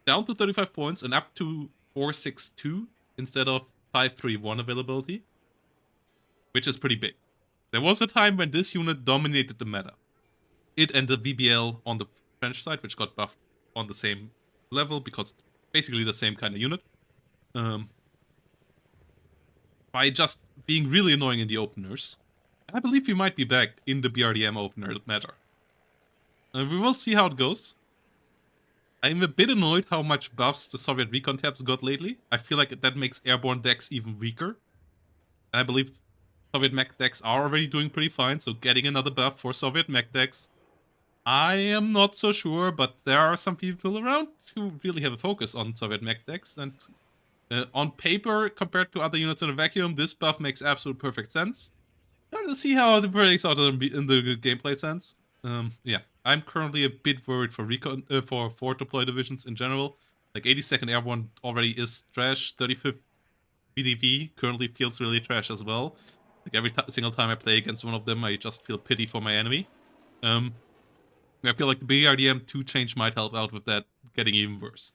down to 35 points and up to 462 instead of 531 availability, which is pretty big. There was a time when this unit dominated the meta. It and the VBL on the French side, which got buffed on the same level because it's basically the same kind of unit. By just being really annoying in the openers. I believe we might be back in the BRDM opener meta. We will see how it goes. I'm a bit annoyed how much buffs the Soviet recon tabs got lately. I feel like that makes airborne decks even weaker. I believe Soviet mech decks are already doing pretty fine, so getting another buff for Soviet mech decks, I am not so sure, but there are some people around who really have a focus on Soviet mech decks, and on paper, compared to other units in a vacuum, this buff makes absolute perfect sense. Gotta see how it breaks out in the gameplay sense. Yeah, I'm currently a bit worried for recon for forward deploy divisions in general. Like 82nd Airborne already is trash. 35th BDV currently feels really trash as well. Like every single time I play against one of them, I just feel pity for my enemy. I feel like the BRDM 2 change might help out with that getting even worse.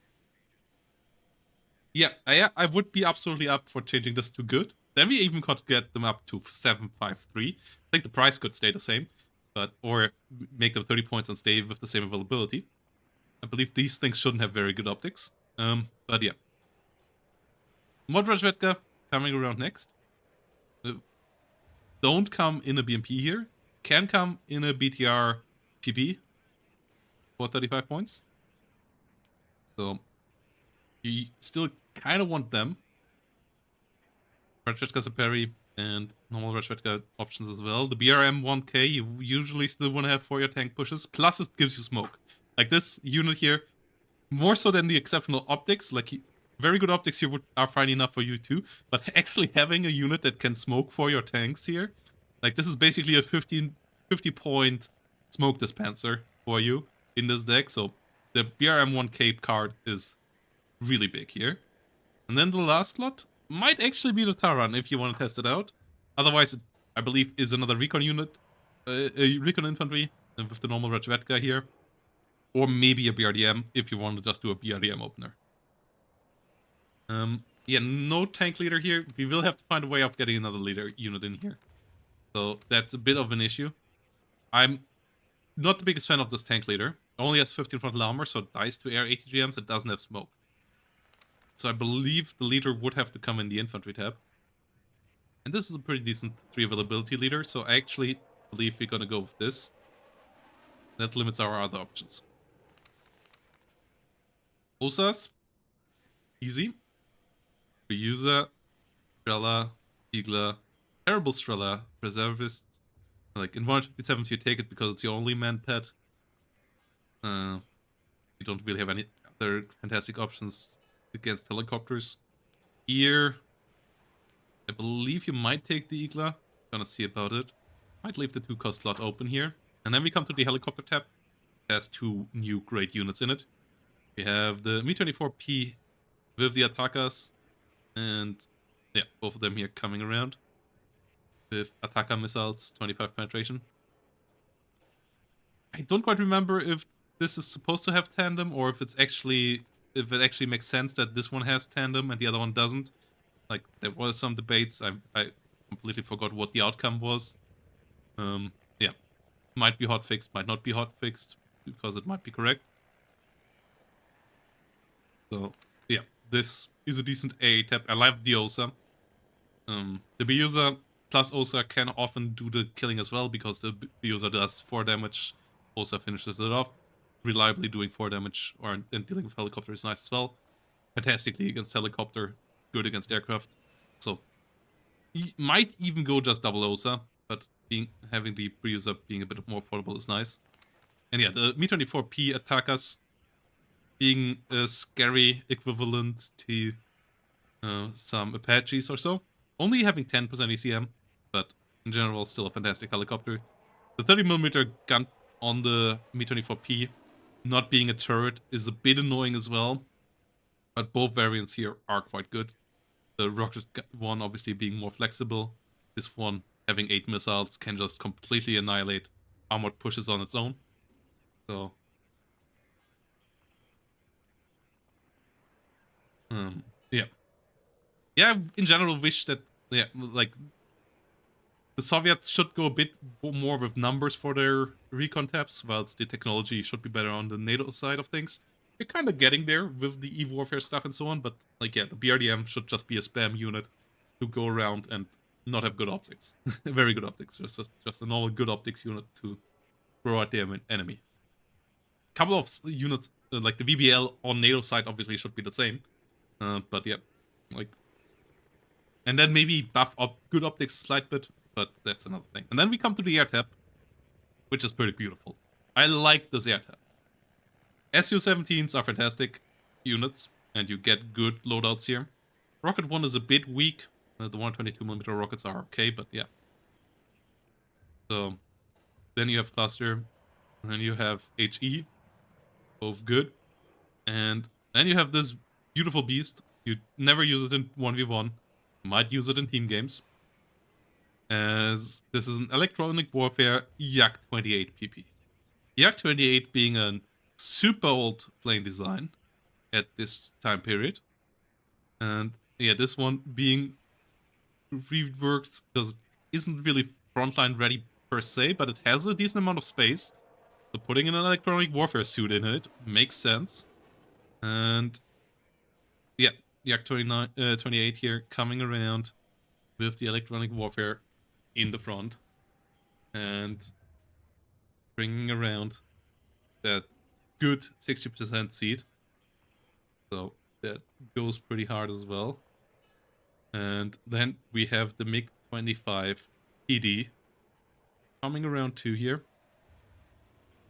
Yeah, I would be absolutely up for changing this to good. Then we even could get them up to 753. I think the price could stay the same, or make them 30 points and stay with the same availability. I believe these things shouldn't have very good optics. But yeah. Mod coming around next. Don't come in a BMP here. Can come in a BTR PP for 35 points. So you still kind of want them. Rajvetka parry and normal Rajvetka options as well. The BRM 1k you usually still want to have for your tank pushes. Plus it gives you smoke. Like this unit here, more so than the exceptional optics. Like very good optics here are fine enough for you too. But actually having a unit that can smoke for your tanks here, like this is basically a 50 point smoke dispenser for you in this deck. So the BRM 1k card is really big here. And then the last slot might actually be the Taran if you want to test it out. Otherwise, it, I believe, is another recon unit, a recon infantry with the normal Rajvetka here. Or maybe a BRDM if you want to just do a BRDM opener. Yeah, no tank leader here. We will have to find a way of getting another leader unit in here. So that's a bit of an issue. I'm not the biggest fan of this tank leader. Only has 15 frontal armor, so it dies to air ATGMs. It doesn't have smoke. So I believe the leader would have to come in the infantry tab. And this is a pretty decent 3 availability leader, so I actually believe we're gonna go with this. That limits our other options. Osas. Easy. Reuser, Strela, Eagler, Terrible Strela, Preservist. Like in 157 you take it because it's your only man pet. You don't really have any other fantastic options against helicopters. Here, I believe you might take the Eagler. Gonna see about it. Might leave the 2-cost slot open here. And then we come to the helicopter tab. It has 2 new great units in it. We have the Mi-24P with the attackers. And yeah, both of them here coming around. With attacker missiles, 25 penetration. I don't quite remember if this is supposed to have tandem or if it actually makes sense that this one has tandem and the other one doesn't. Like there was some debates. I completely forgot what the outcome was. Yeah, might be hot fixed, might not be hot fixed because it might be correct. So yeah, this is a decent A tab. I love the OSA. The Beusa plus OSA can often do the killing as well because the Beusa does 4 damage. OSA finishes it off. Reliably doing 4 damage and dealing with helicopter is nice as well. Fantastically against helicopter, good against aircraft. So he might even go just double OSA, but having the Beusa being a bit more affordable is nice. And yeah, the Mi-24P attackers being a scary equivalent to some Apaches or so. Only having 10% ECM, but in general still a fantastic helicopter. The 30mm gun on the Mi-24P not being a turret is a bit annoying as well, but both variants here are quite good. The rocket one obviously being more flexible. This one having 8 missiles can just completely annihilate armored pushes on its own. So yeah, in general wish that, yeah, like the Soviets should go a bit more with numbers for their recon tabs, whilst the technology should be better on the NATO side of things. You're kind of getting there with the E-Warfare stuff and so on, but like, yeah, the BRDM should just be a spam unit to go around and not have good optics. Very good optics, just a normal good optics unit to throw at the enemy. Couple of units, like the VBL on NATO side obviously should be the same, but yeah, like, and then maybe buff up good optics a slight bit. but that's another thing. And then we come to the air tap, which is pretty beautiful. I like this air tap. Su-17s are fantastic units, and you get good loadouts here. Rocket 1 is a bit weak. The 122mm rockets are okay, but yeah. So, then you have Cluster, and then you have HE, both good. And then you have this beautiful beast. You never use it in 1v1. You might use it in team games. As this is an electronic warfare Yak 28 PP. Yak 28 being a super old plane design at this time period. And yeah, this one being reworked because it isn't really frontline ready per se, but it has a decent amount of space. So putting an electronic warfare suit in it makes sense. And yeah, Yak 28 here coming around with the electronic warfare in the front and bringing around that good 60% seat. So that goes pretty hard as well. And then we have the MiG-25 PD coming around too here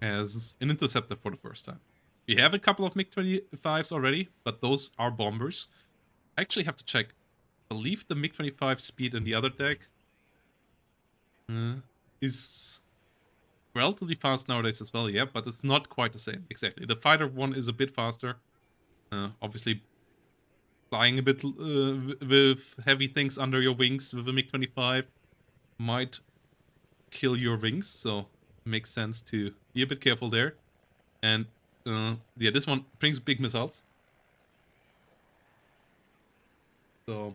as an interceptor for the first time. We have a couple of MiG-25s already, but those are bombers. I actually have to check. I believe the MiG-25 speed in the other deck is relatively fast nowadays as well, yeah, but it's not quite the same. Exactly. The fighter one is a bit faster. Obviously, flying a bit with heavy things under your wings with a MiG-25 might kill your wings, so it makes sense to be a bit careful there. And yeah, this one brings big missiles. So,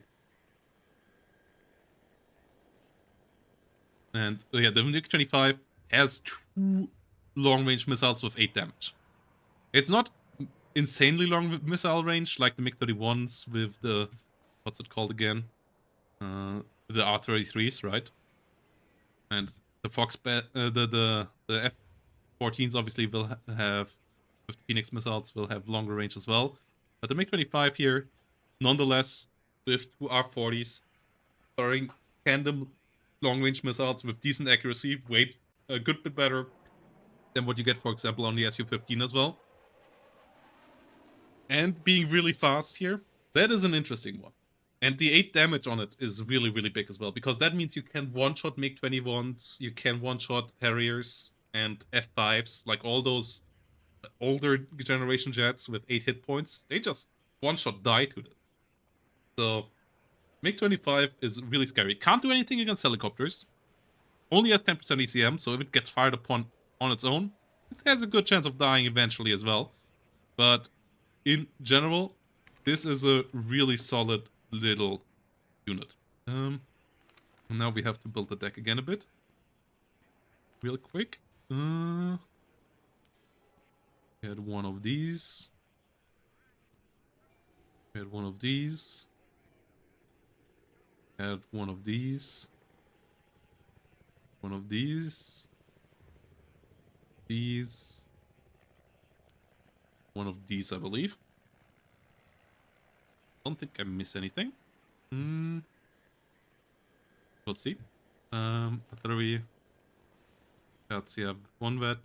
and yeah, the MiG-25 has 2 long-range missiles with 8 damage. It's not insanely long missile range like the MiG-31s with the, what's it called again? The R-33s, right? And the the F-14s obviously will have, with the Phoenix missiles, will have longer range as well. But the MiG-25 here, nonetheless, with 2 R-40s, firing tandem long-range missiles with decent accuracy, weight a good bit better than what you get, for example, on the Su-15 as well. And being really fast here, that is an interesting one. And the 8 damage on it is really, really big as well, because that means you can one-shot MiG-21s, you can one-shot Harriers and F-5s, like all those older generation jets with 8 hit points, they just one-shot die to this. So, MiG-25 is really scary. Can't do anything against helicopters. Only has 10% ECM, so if it gets fired upon on its own, it has a good chance of dying eventually as well. But in general, this is a really solid little unit. Now we have to build the deck again a bit. Real quick. Add one of these. Add one of these. Add one of these. One of these. These. One of these, I believe. Don't think I miss anything. We'll see. Artillery. Let's see, I have one vet.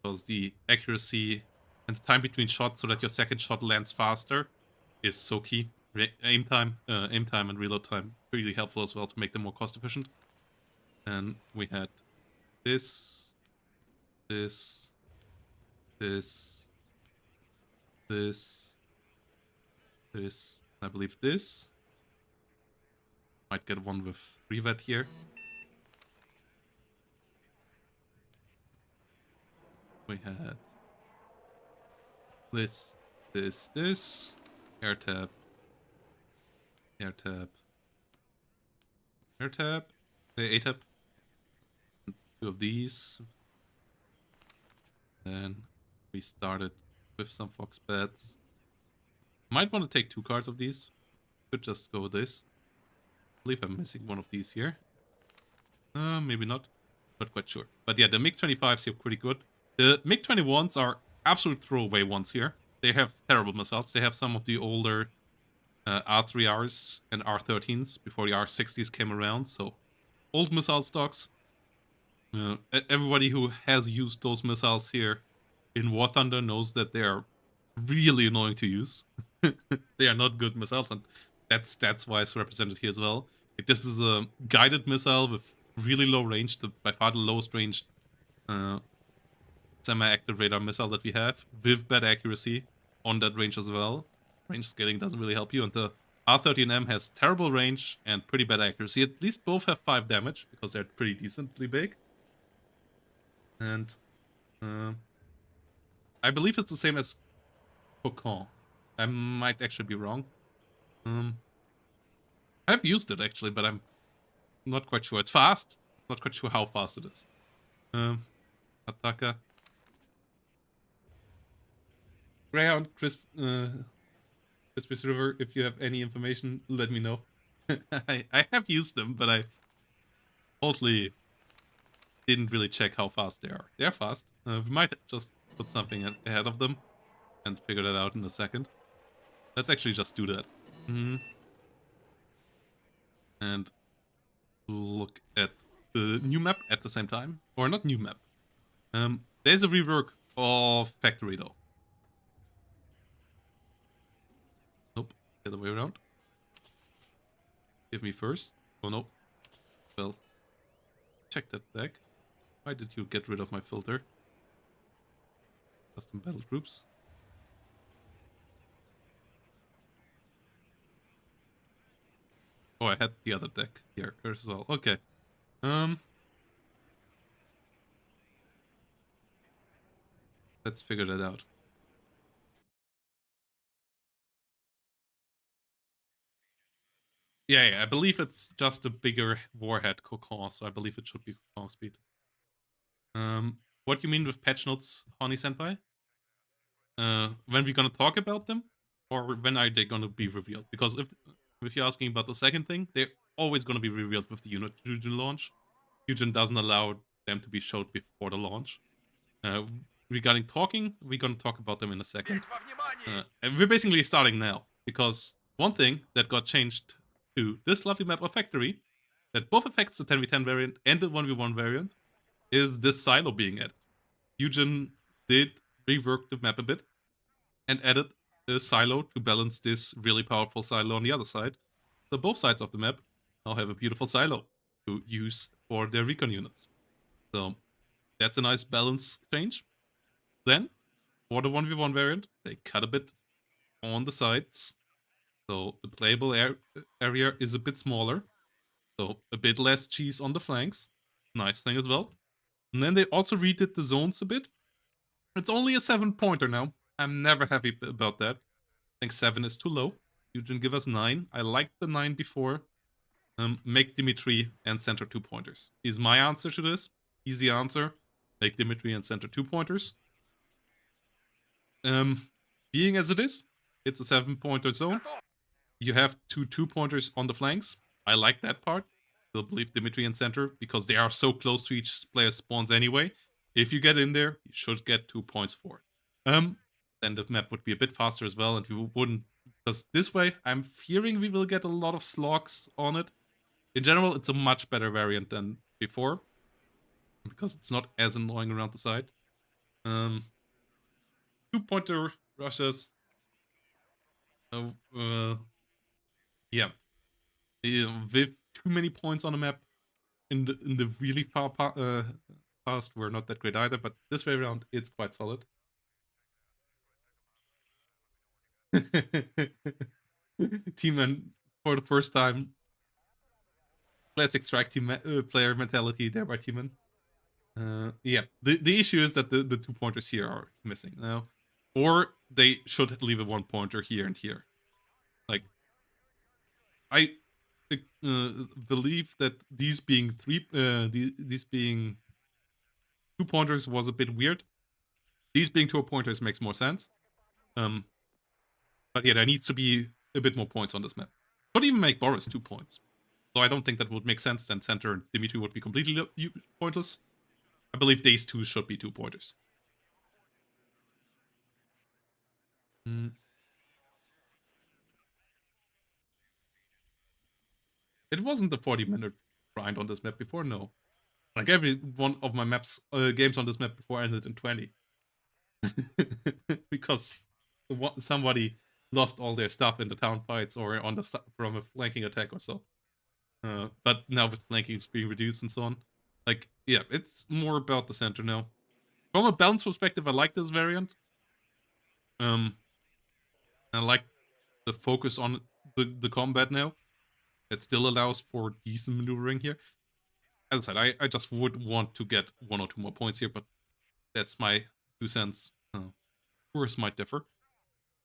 Because the accuracy and the time between shots so that your second shot lands faster is so key. Aim time and reload time really helpful as well to make them more cost efficient. And we had this, this, I believe this. Might get one with 3 vet here. We had this, air tap, air tap, air tap, A tap, 2 of these. Then we started with some fox bats. Might want to take 2 cards of these. Could just go with this. I believe I'm missing one of these here. Maybe not. Not quite sure. But yeah, the MiG-25s here pretty good. The MiG-21s are absolute throwaway ones here. They have terrible missiles. They have some of the older R3Rs and R13s before the R60s came around. So old missile stocks. Everybody who has used those missiles here in War Thunder knows that they are really annoying to use. They are not good missiles, and that's why it's represented here as well. Like, this is a guided missile with really low range, by far the lowest ranged uh, semi-active radar missile that we have, with bad accuracy on that range as well. Range scaling doesn't really help you, and the R13M has terrible range and pretty bad accuracy. At least both have 5 damage, because they're pretty decently big. And I believe it's the same as Cocon. I might actually be wrong. I've used it actually, but I'm not quite sure. It's fast. Not quite sure how fast it is. Attacker. Greyhound, Crispy River, if you have any information, let me know. I have used them, but I totally didn't really check how fast they are. They're fast. We might just put something ahead of them and figure that out in a second. Let's actually just do that. And look at the new map at the same time. Or not new map. There's a rework of Factory though. Nope, the other way around. Give me first. Oh no. Well, check that deck. Why did you get rid of my filter? Custom battle groups. Oh, I had the other deck here as well. Okay. Let's figure that out. Yeah, I believe it's just a bigger warhead Cocon, so I believe it should be Cocon speed. What do you mean with patch notes, Honey Senpai? When we're gonna talk about them, or when are they gonna be revealed? Because if you're asking about the second thing, they're always gonna be revealed with the unit launch. Eugen doesn't allow them to be showed before the launch. Regarding talking, we're gonna talk about them in a second. And we're basically starting now, because one thing that got changed to this lovely map of Factory, that both affects the 10v10 variant and the 1v1 variant, is this silo being added. Eugen did rework the map a bit and added a silo to balance this really powerful silo on the other side. So both sides of the map now have a beautiful silo to use for their recon units. So that's a nice balance change. Then, for the 1v1 variant, they cut a bit on the sides. So the playable area is a bit smaller. So a bit less cheese on the flanks. Nice thing as well. And then they also redid the zones a bit. It's only a 7-pointer now. I'm never happy about that. I think 7 is too low. You can give us 9. I liked the 9 before. Make Dimitri and center 2-pointers. Is my answer to this. Easy answer. Make Dimitri and center 2-pointers. Being as it is, it's a 7-pointer zone. You have 2-2-pointers on the flanks. I like that part. Still believe Dimitri and center, because they are so close to each player's spawns anyway. If you get in there, you should get 2 points for it. Then the map would be a bit faster as well, and we wouldn't, because this way, I'm fearing we will get a lot of slogs on it. In general, it's a much better variant than before, because it's not as annoying around the side. 2-pointer rushes. Yeah. With too many points on the map in the really far past were not that great either, but this way around it's quite solid. Teamman for the first time. Classic strike team player mentality there by Teamman. Yeah, the issue is that the 2-pointers here are missing now, or they should leave a 1-pointer here and here. Like, I believe that these being these being 2-pointers was a bit weird. These being 2-pointers makes more sense. But yeah, there needs to be a bit more points on this map. Could even make Boris 2 points. So I don't think that would make sense. Then center and Dimitri would be completely pointless. I believe these two should be 2-pointers. It wasn't the 40-minute grind on this map before? No. Like every one of my games on this map before ended in 20. Because somebody lost all their stuff in the town fights or from a flanking attack or so. But now with flanking it's being reduced and so on. Like, yeah, it's more about the center now. From a balance perspective, I like this variant. I like the focus on the combat now. It still allows for decent maneuvering here. As I said, I just would want to get 1 or 2 more points here, but that's my 2 cents. Course might differ.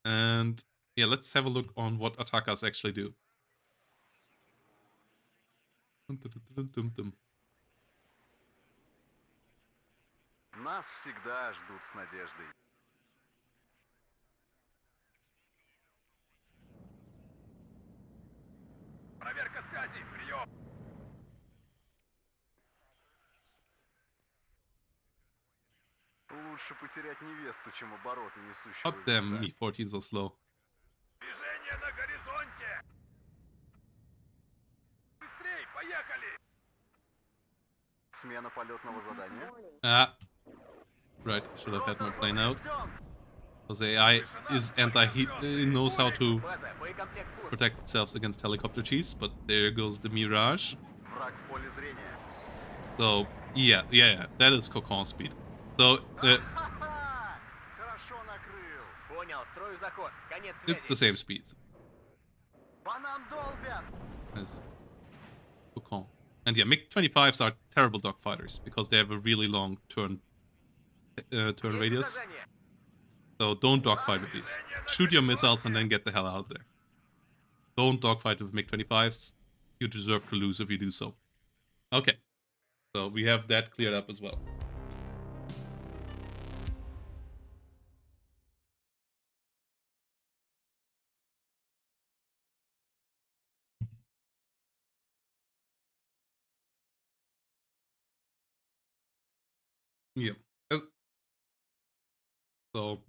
And yeah, let's have a look on what attackers actually do. Нас всегда ждут с надеждой. Проверка связи, прием. Лучше потерять невесту, чем обороты несущего. God damn me, 14 so slow. Движение на горизонте. Быстрей, поехали. Смена полетного задания. Right, should have had my plane out. Because the AI is it knows how to protect itself against helicopter cheese, but there goes the Mirage. Враг в поле зрения. So, yeah, that is Cocon speed. So, Хорошо накрыл. Понял, строю заход. Конец связи. it's the same speed По нам долбят. as Cocon. And yeah, MiG-25s are terrible dogfighters because they have a really long turn radius. So don't dogfight with these. Shoot your missiles and then get the hell out of there. Don't dogfight with MiG-25s. You deserve to lose if you do so. Okay. So we have that cleared up as well. Yeah. So,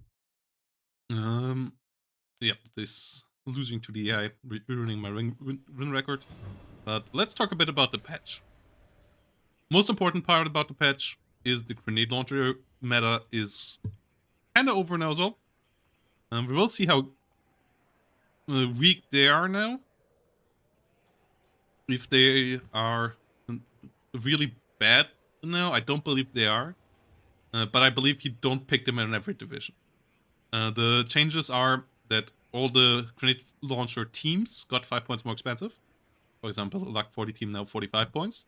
yeah, this losing to the AI, ruining my win record. But let's talk a bit about the patch. Most important part about the patch is the grenade launcher meta is kind of over now as well. We will see how weak they are now. If they are really bad now, I don't believe they are. But I believe you don't pick them in every division. The changes are that all the grenade launcher teams got 5 points more expensive. For example, the Luck 40 team now 45 points.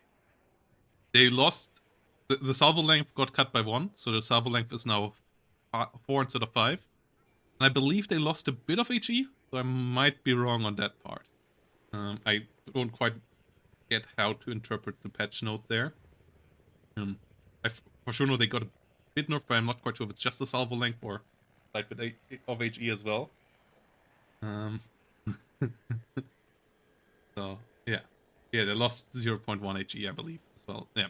They lost... The salvo length got cut by 1, so the salvo length is now 4 instead of 5. And I believe they lost a bit of HE, so I might be wrong on that part. I don't quite get how to interpret the patch note there. I for sure know they got a bit nerfed, but I'm not quite sure if it's just the salvo length or slight bit of HE as well. So yeah, they lost 0.1 HE, I believe, as well. Yeah.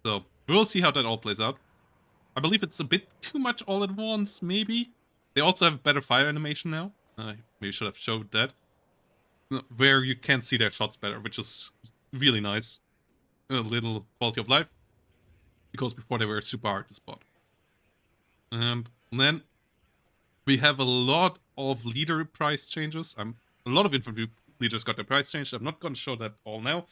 So we'll see how that all plays out. I believe it's a bit too much all at once, maybe. They also have better fire animation now. Maybe should have showed that. Where you can see their shots better, which is really nice. A little quality of life. Because before they were super hard to spot. And then we have a lot of leader price changes. A lot of infantry leaders got their price changed. I'm not going to show that all now.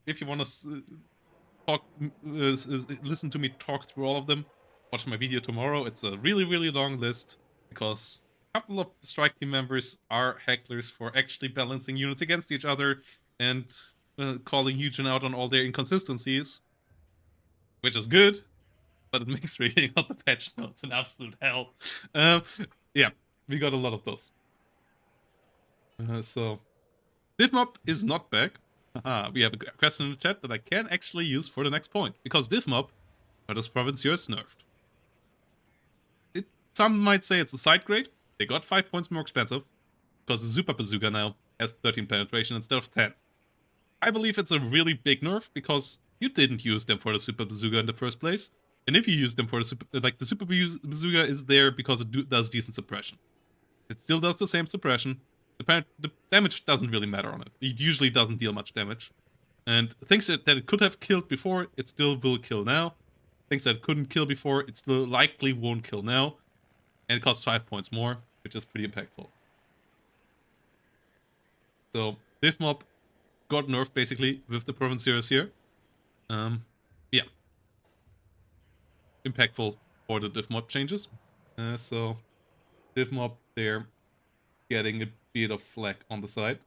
If you want to listen to me talk through all of them, watch my video tomorrow. It's a really, really long list because a couple of strike team members are hecklers for actually balancing units against each other and calling Eugen out on all their inconsistencies, which is good, but it makes reading out the patch notes an absolute hell. Yeah, we got a lot of those. So, DivMob is not back. We have a question in the chat that I can actually use for the next point, because DivMob, Curtis Province, is nerfed. Some might say it's a side grade. They got 5 points more expensive, because the Super Bazooka now has 13 penetration instead of 10. I believe it's a really big nerf, because you didn't use them for the Super Bazooka in the first place. And if you use them for the Super Bazooka is there because it does decent suppression. It still does the same suppression. The damage doesn't really matter on it. It usually doesn't deal much damage. And things that it could have killed before, it still will kill now. Things that it couldn't kill before, it still likely won't kill now. And it costs 5 points more, which is pretty impactful. So, Div Mob got nerfed basically with the Provinciers here. Yeah. Impactful for the Div Mob changes. So, Div Mob there getting a bit of flack on the side.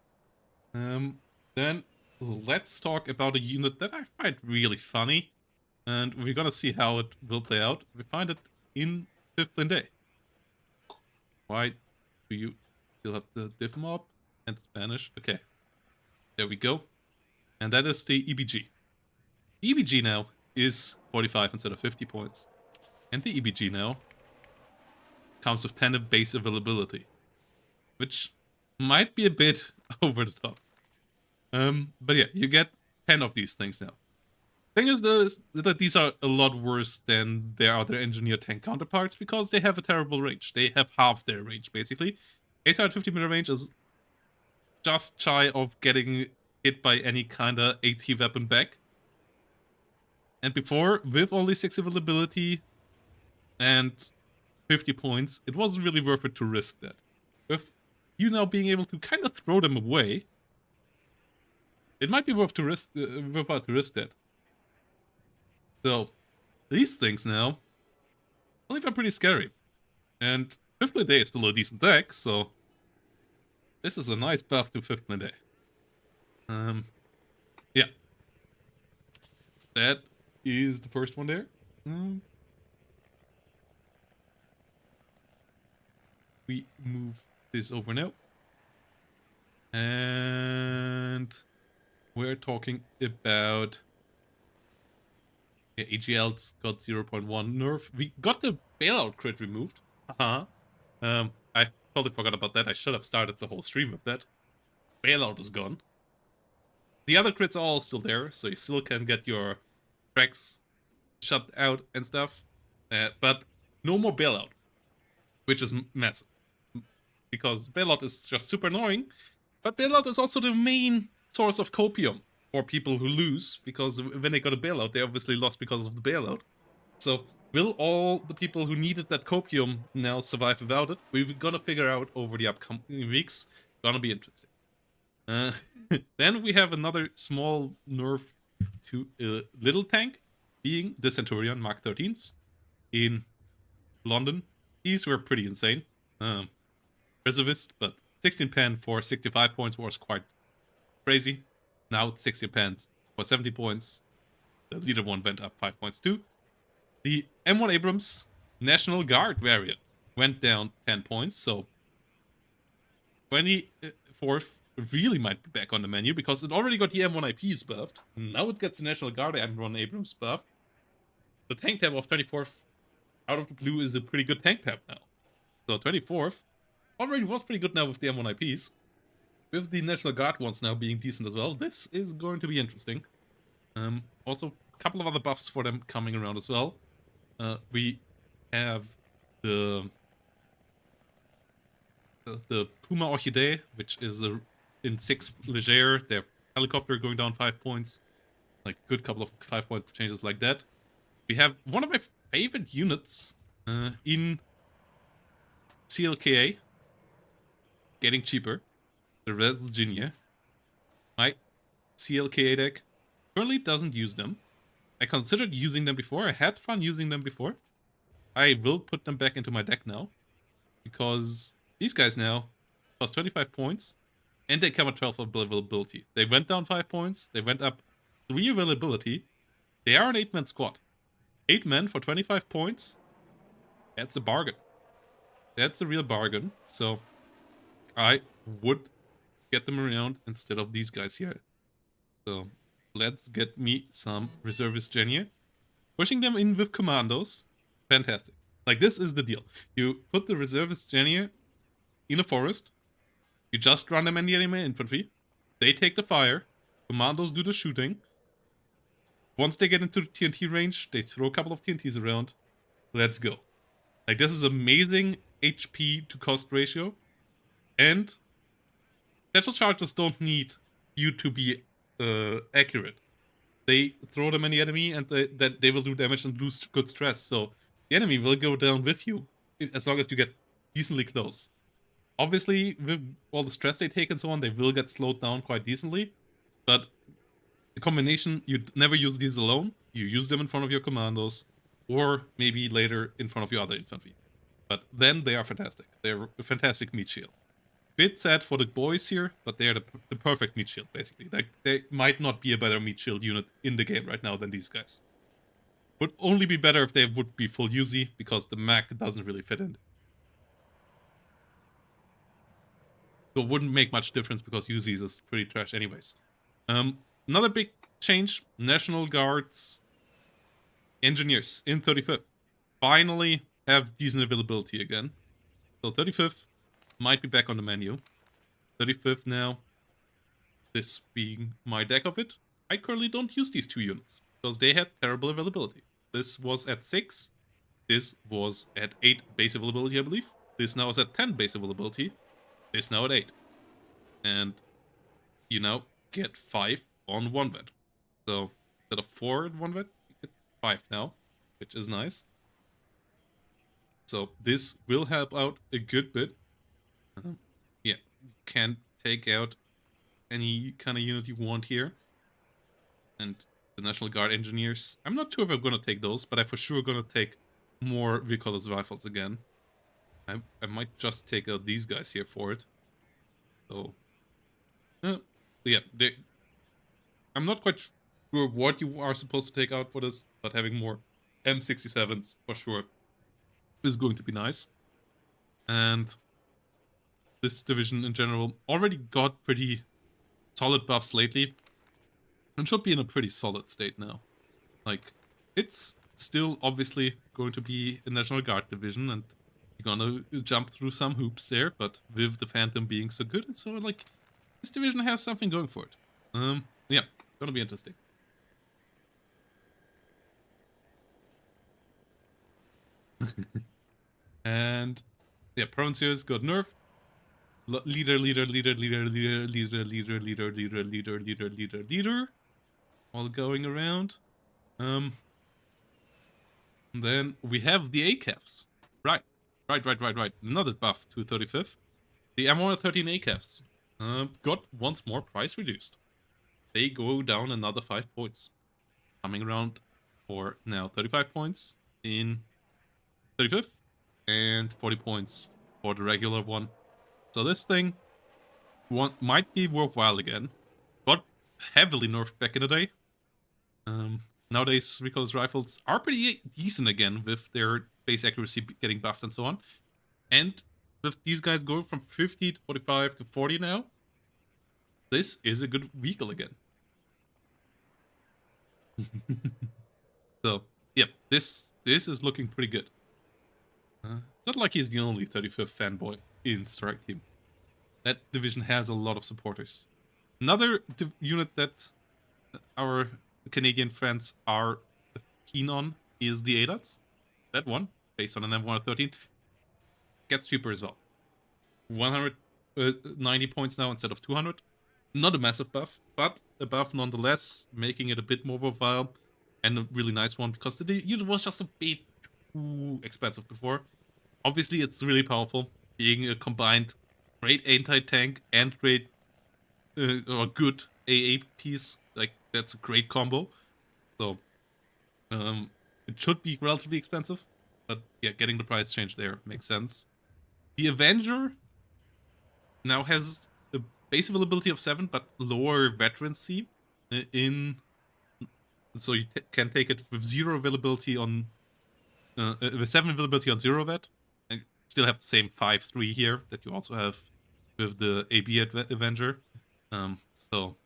Then let's talk about a unit that I find really funny. And we're gonna see how it will play out. We find it in 5th Blinde. Why do you still have the Div Mob and Spanish? Okay. There we go. And that is the EBG. EBG now is 45 instead of 50 points. And the EBG now comes with 10 of base availability. Which might be a bit over the top. But yeah, you get 10 of these things now. Thing is that these are a lot worse than their other engineer tank counterparts because they have a terrible range. They have half their range, basically. 850 meter range is just shy of getting hit by any kind of AT weapon back. And before, with only 6 availability and 50 points, it wasn't really worth it to risk that. With you now being able to kind of throw them away, it might be worthwhile to risk that. So, these things now, I think are pretty scary. And 5th Blinde is still a decent deck, so this is a nice buff to 5th Blinde. Yeah. That is the first one there. We move this over now. And we're talking about... Yeah, AGL's got 0.1 nerf. We got the bailout crit removed. I totally forgot about that. I should have started the whole stream with that. Bailout is gone. The other crits are all still there, so you still can get your tracks shut out and stuff. But no more bailout, which is massive. Because bailout is just super annoying. But bailout is also the main source of copium for people who lose, because when they got a bailout, they obviously lost because of the bailout. So, will all the people who needed that copium now survive without it? We're gonna figure out over the upcoming weeks. Gonna be interesting. Then we have another small nerf to a little tank, being the Centurion Mark 13s in London. These were pretty insane. Reservist, but 16 pen for 65 points was quite crazy. Now it's 16 pens for 70 points. The leader one went up 5 points too. The M1 Abrams National Guard variant went down 10 points, so 24th really might be back on the menu because it already got the M1 IPs buffed. Now it gets the National Guard M1 Abrams buffed. The tank tab of 24th out of the blue is a pretty good tank tab now. So 24th already was pretty good now with the M1 IPs. With the National Guard ones now being decent as well, this is going to be interesting. Also, a couple of other buffs for them coming around as well. We have the Puma Orchidee, which is in 6 Leger. Their helicopter going down 5 points. Like, good couple of 5-point changes like that. We have one of my favorite units in CLKA getting cheaper. The Res Virginia. My CLKA deck currently doesn't use them. I considered using them before. I had fun using them before. I will put them back into my deck now. Because these guys now cost 25 points. And they come at 12 availability. They went down 5 points. They went up 3 availability. They are an 8-man squad. 8 men for 25 points. That's a bargain. That's a real bargain. So I would get them around instead of these guys here. So let's get me some reservist Genia. Pushing them in with commandos. Fantastic. Like, this is the deal. You put the reservist Genia in a forest. You just run them in the enemy infantry. They take the fire. Commandos do the shooting. Once they get into the TNT range, they throw a couple of TNTs around. Let's go. Like, this is amazing HP to cost ratio. And special charges don't need you to be accurate. They throw them at the enemy and they will do damage and do good stress. So the enemy will go down with you as long as you get decently close. Obviously, with all the stress they take and so on, they will get slowed down quite decently. But the combination, you never use these alone. You use them in front of your commandos, or maybe later in front of your other infantry. But then they are fantastic. They're a fantastic meat shield. Bit sad for the boys here, but they're the perfect meat shield, basically. Like, they might not be a better meat shield unit in the game right now than these guys. Would only be better if they would be full Uzi, because the Mac doesn't really fit in. So it wouldn't make much difference because Uzi's is pretty trash anyways. Another big change, National Guard's engineers in 35th finally have decent availability again. So 35th might be back on the menu. 35th now, this being my deck of it. I currently don't use these two units because they had terrible availability. This was at 6. This was at 8 base availability, I believe. This now is at 10 base availability. This now at 8. And you now get 5 on 1 vet. So instead of 4 in 1 vet, you get 5 now, which is nice. So this will help out a good bit. Yeah, you can take out any kind of unit you want here. And the National Guard engineers, I'm not sure if I'm going to take those, but I'm for sure going to take more vehicles rifles again. I might just take out these guys here for it. So, yeah, I'm not quite sure what you are supposed to take out for this, but having more M67s for sure is going to be nice. And this division in general already got pretty solid buffs lately and should be in a pretty solid state now. Like, it's still obviously going to be a National Guard division and you're gonna jump through some hoops there, but with the Phantom being so good, and so like this division has something going for it. Yeah, gonna be interesting. And yeah, Provinciers got nerfed. Leader. All going around. And then we have the ACAFs. Right. Another buff to 35th. The M113 ACAFs got once more price reduced. They go down another 5 points. Coming around for now 35 points in 35th and 40 points for the regular one. So this thing might be worthwhile again. Got heavily nerfed back in the day. Nowadays, recoilless rifles are pretty decent again with their base accuracy getting buffed and so on. And with these guys going from 50 to 45 to 40 now, this is a good vehicle again. So, yeah, this is looking pretty good. It's not like he's the only 35th fanboy in Strike Team. That division has a lot of supporters. Another unit that our Canadian friends are keen on is the ADATs. That one, based on an M113, gets cheaper as well. 190 points now instead of 200. Not a massive buff, but a buff nonetheless, making it a bit more worthwhile and a really nice one because the unit was just a bit too expensive before. Obviously, it's really powerful, being a combined great anti-tank and great or good AA piece. Like, that's a great combo. So, it should be relatively expensive, but yeah, getting the price change there makes sense. The Avenger now has a base availability of 7, but lower veterancy so you can take it with 0 availability on with 7 availability on 0 vet, and still have the same 5-3 here that you also have with the AB Avenger. So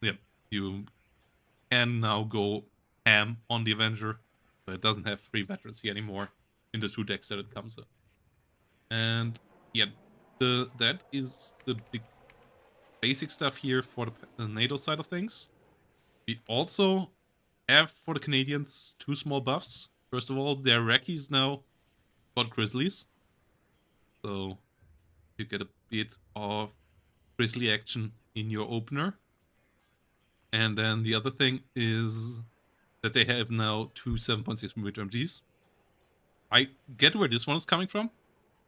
yeah, you can now go ham on the Avenger, but it doesn't have free veterancy anymore in the 2 decks that it comes with. And yeah, that is the big basic stuff here for the NATO side of things. We also have for the Canadians 2 small buffs. First of all, the Iraqis now got Grizzlies, so you get a bit of Grizzly action in your opener. And then the other thing is that they have now two 7.6mm MGs. I get where this one is coming from.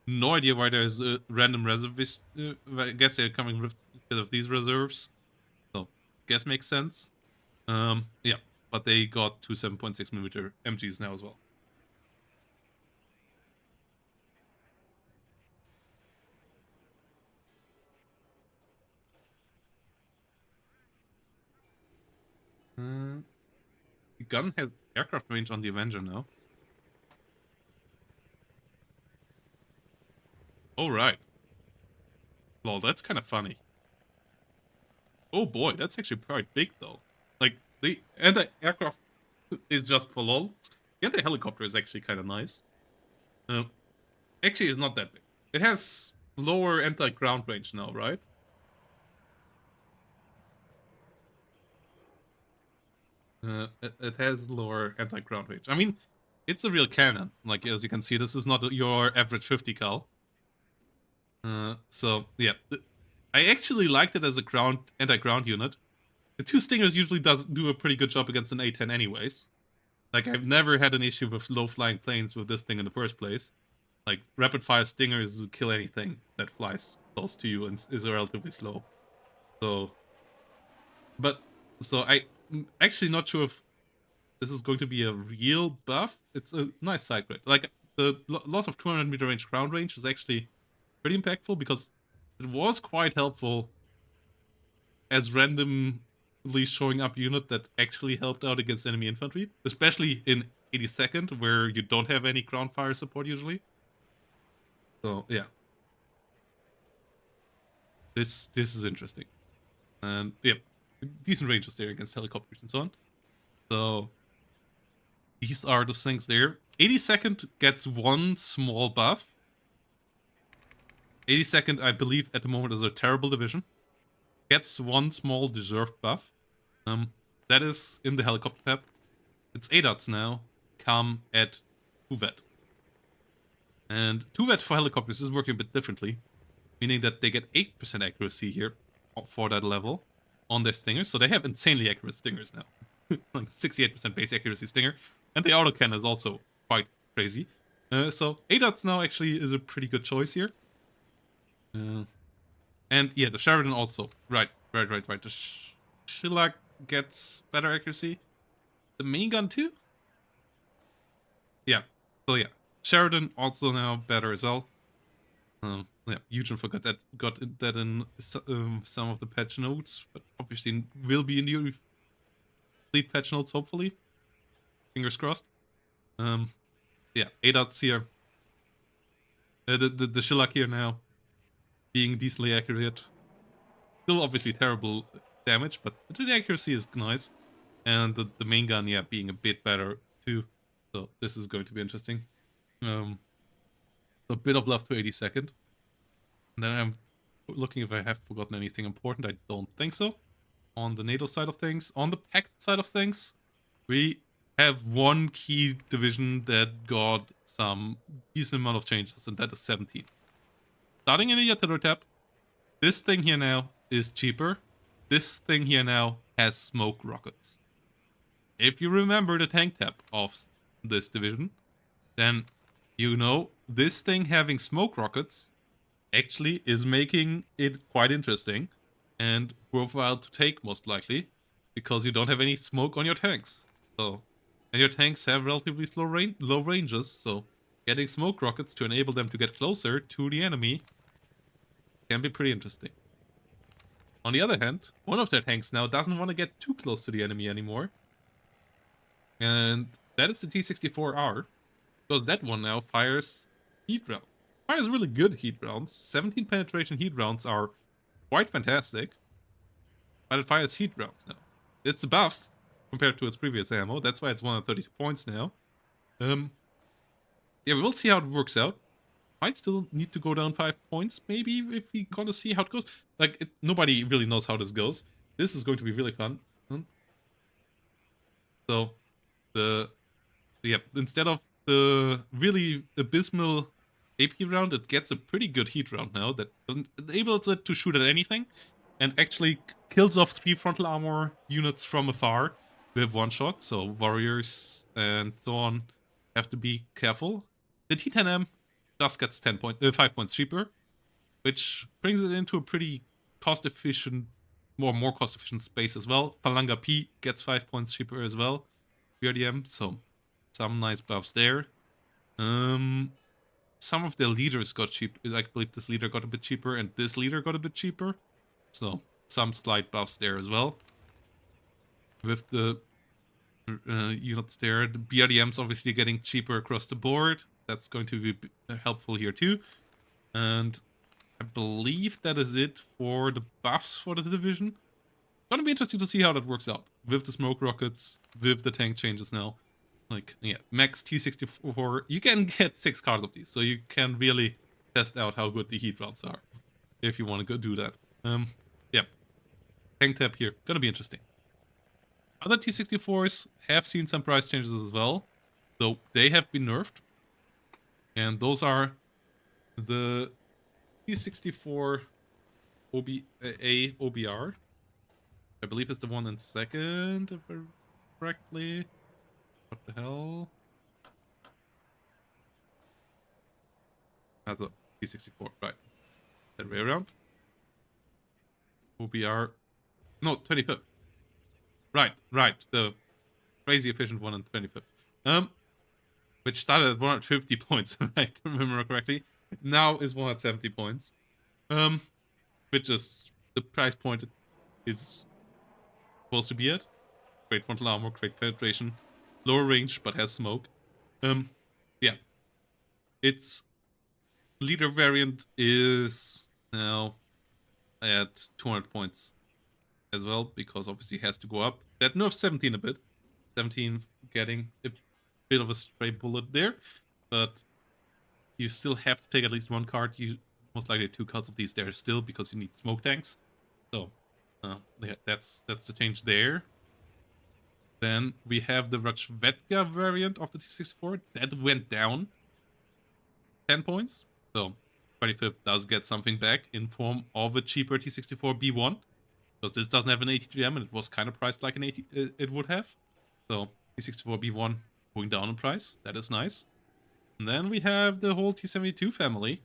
No idea why there's a random reservist. I guess they're coming with because of these reserves. So, guess makes sense. Yeah, but they got two 7.6mm MGs now as well. The gun has aircraft range on the Avenger now. Oh, right. Lol, that's kind of funny. Oh boy, that's actually quite big though. Like, the anti-aircraft is just for lol. The anti-helicopter is actually kind of nice. Actually, it's not that big. It has lower anti-ground range now, right? It has lower anti-ground range. I mean, it's a real cannon. Like, as you can see, this is not your average 50 cal. So, yeah. I actually liked it as a anti-ground unit. The two Stingers usually do a pretty good job against an A-10 anyways. Like, I've never had an issue with low-flying planes with this thing in the first place. Like, rapid-fire Stingers kill anything that flies close to you and is relatively slow. So... But... So, I'm actually not sure if this is going to be a real buff. It's a nice side grade. Like, the loss of 200-meter range ground range is actually pretty impactful because it was quite helpful as randomly showing up unit that actually helped out against enemy infantry, especially in 82nd, where you don't have any ground fire support usually. So yeah, this is interesting, and yeah, decent ranges there against helicopters and so on. So these are the things there. 82nd gets one small buff. 82nd, I believe, at the moment is a terrible division. Gets one small deserved buff. That is in the helicopter tab. Its ADOTs now come at 2-vet. And 2-vet for helicopters is working a bit differently, meaning that they get 8% accuracy here for that level on their stingers. So they have insanely accurate stingers now. Like 68% base accuracy stinger. And the autocannon is also quite crazy. So ADOTs now actually is a pretty good choice here. And yeah, the Sheridan also. Right. The Shellac gets better accuracy. The main gun too? Yeah. So yeah, Sheridan also now better as well. Yeah, Eugen forgot that got that in some of the patch notes, but obviously will be in the fleet patch notes hopefully. Fingers crossed. Yeah, ADOTs here. The Shellac here now being decently accurate. Still obviously terrible damage, but the accuracy is nice. And the main gun, yeah, being a bit better too. So this is going to be interesting. A bit of love to 82nd. And then I'm looking if I have forgotten anything important. I don't think so. On the NATO side of things. On the Pact side of things, we have one key division that got some decent amount of changes, and that is 17. Starting in the artillery tab, this thing here now is cheaper. This thing here now has smoke rockets. If you remember the tank tab of this division, then you know this thing having smoke rockets actually is making it quite interesting and worthwhile to take most likely, because you don't have any smoke on your tanks. So, and your tanks have relatively low ranges, so getting smoke rockets to enable them to get closer to the enemy can be pretty interesting. On the other hand, one of their tanks now doesn't want to get too close to the enemy anymore. And that is the T-64R, because that one now fires heat rounds. Fires really good heat rounds. 17 penetration heat rounds are quite fantastic. But it fires heat rounds now. It's a buff compared to its previous ammo. That's why it's 132 points now. Yeah, we will see how it works out. Might still need to go down 5 points, maybe, if we gonna see how it goes. Like, nobody really knows how this goes. This is going to be really fun. So, yeah, instead of the really abysmal AP round, it gets a pretty good heat round now that enables it to shoot at anything and actually kills off 3 frontal armor units from afar with one shot. So warriors and so on have to be careful. The T10M just gets 5 points cheaper, which brings it into a pretty cost-efficient, more cost-efficient space as well. Falanga P gets 5 points cheaper as well, BRDM, so some nice buffs there. Some of the leaders got cheap. I believe this leader got a bit cheaper, and this leader got a bit cheaper. So some slight buffs there as well. With the units there, the BRDM's obviously getting cheaper across the board. That's going to be helpful here too. And I believe that is it for the buffs for the division. Gonna be interesting to see how that works out with the smoke rockets, with the tank changes now. Like, yeah, max T64. You can get 6 cards of these, so you can really test out how good the heat rounds are if you want to go do that. Yeah, tank tab here, gonna be interesting. Other T64s have seen some price changes as well, though they have been nerfed. And those are the T64 OBR. I believe is the one in second, if I remember correctly. What the hell? That's a T64, right. That way around. OBR. No, 25th. Right. The crazy efficient one in 25th. Which started at 150 points, if I can remember correctly. Now is 170 points. Which is the price point it is supposed to be at. Great frontal armor, great penetration. Lower range, but has smoke. Yeah. Its leader variant is now at 200 points as well, because obviously it has to go up. That nerfs 17 a bit. 17 getting a bit of a stray bullet there, but you still have to take at least one card. You most likely 2 cards of these there still, because you need smoke tanks. So yeah, that's the change there. Then we have the Rajvedka variant of the T64. That went down 10 points. So 25th does get something back in form of a cheaper T64 B1. Because this doesn't have an ATGM and it was kind of priced like an AT it would have. So T64 B1 going down in price. That is nice. And then we have the whole T72 family.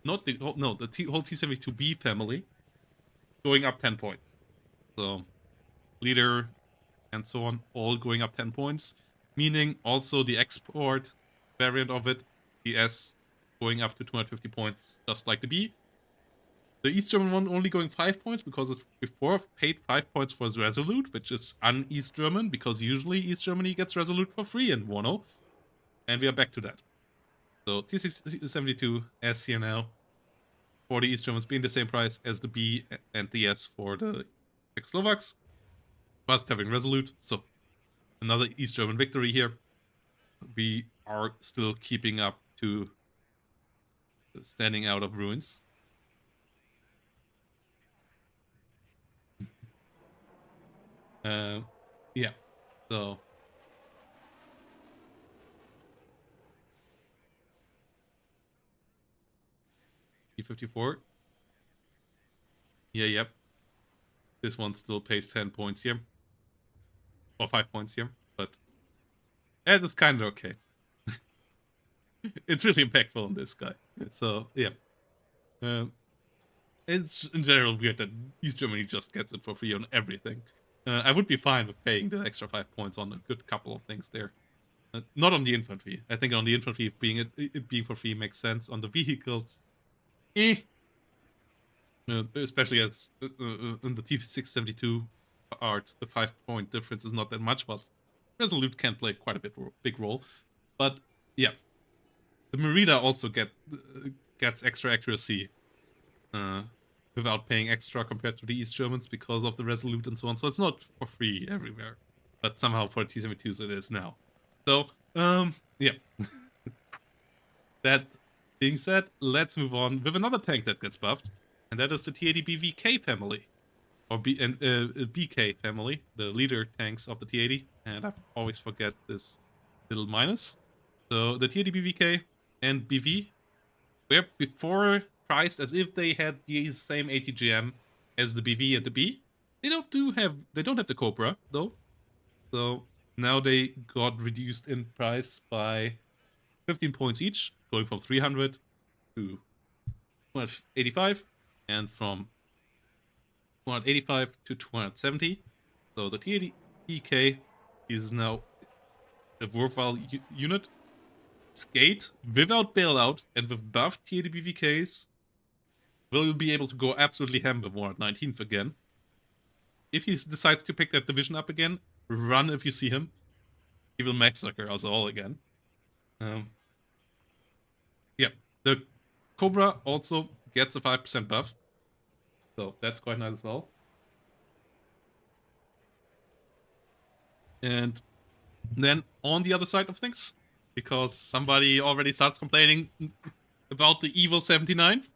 Not the whole T72B family going up 10 points. So leader and so on, all going up 10 points, meaning also the export variant of it, the S, going up to 250 points, just like the B. The East German one only going 5 points, because it before paid 5 points for Resolute, which is un-East German, because usually East Germany gets Resolute for free in 1.0. And we are back to that. So T72 S here now, for the East Germans being the same price as the B and the S for the Czechoslovaks. But having Resolute, so another East German victory here. We are still keeping up to standing out of ruins. Yeah, so E54. Yeah, yep. This one still pays 10 points here. Or 5 points here, but it is kind of okay. It's really impactful on this guy. So, yeah. It's in general weird that East Germany just gets it for free on everything. I would be fine with paying the extra 5 points on a good couple of things there. Not on the infantry. I think on the infantry, it being for free makes sense. On the vehicles, especially as in the T672 art, the 5-point difference is not that much, but Resolute can play quite a big role. But yeah, the Merida also gets extra accuracy without paying extra compared to the East Germans because of the Resolute and so on. So it's not for free everywhere, but somehow for T72s it is now. So yeah. That being said, let's move on with another tank that gets buffed, and that is the T80 BVK family, or BK family, the leader tanks of the T80. And I always forget this little minus. So the T80 BVK and BV were before priced as if they had the same ATGM as the BV and the B. They don't have the Cobra though. So now they got reduced in price by 15 points each, going from 300 to 285 and from 285 to 270. So the TK is now a worthwhile unit. Skate without bailout and with buffed TADBVKs will be able to go absolutely ham with 119th again. If he decides to pick that division up again, run if you see him. He will massacre us all again. Yeah, the Cobra also gets a 5% buff. So that's quite nice as well. And then on the other side of things, because somebody already starts complaining about the evil 79th.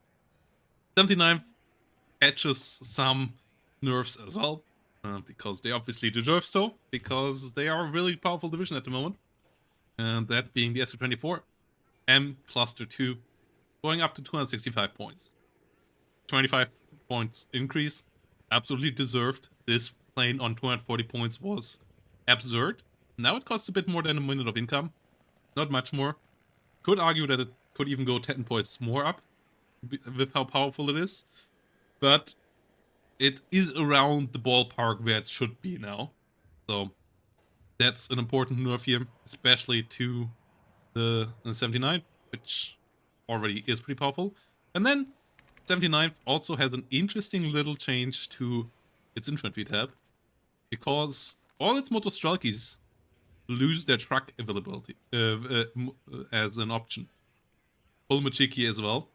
79th catches some nerfs as well, because they obviously deserve so, because they are a really powerful division at the moment. And that being the SU-24, M Cluster 2, going up to 265 points. 25 points increase, absolutely deserved. This plane on 240 points was absurd. Now it costs a bit more than a minute of income. Not much more. Could argue that it could even go 10 points more up with how powerful it is. But it is around the ballpark where it should be now. So that's an important nerf here, especially to the 79th, which already is pretty powerful. And then 79th also has an interesting little change to its infantry tab, because all its Motostrelkis lose their truck availability as an option. Full Machiki as well.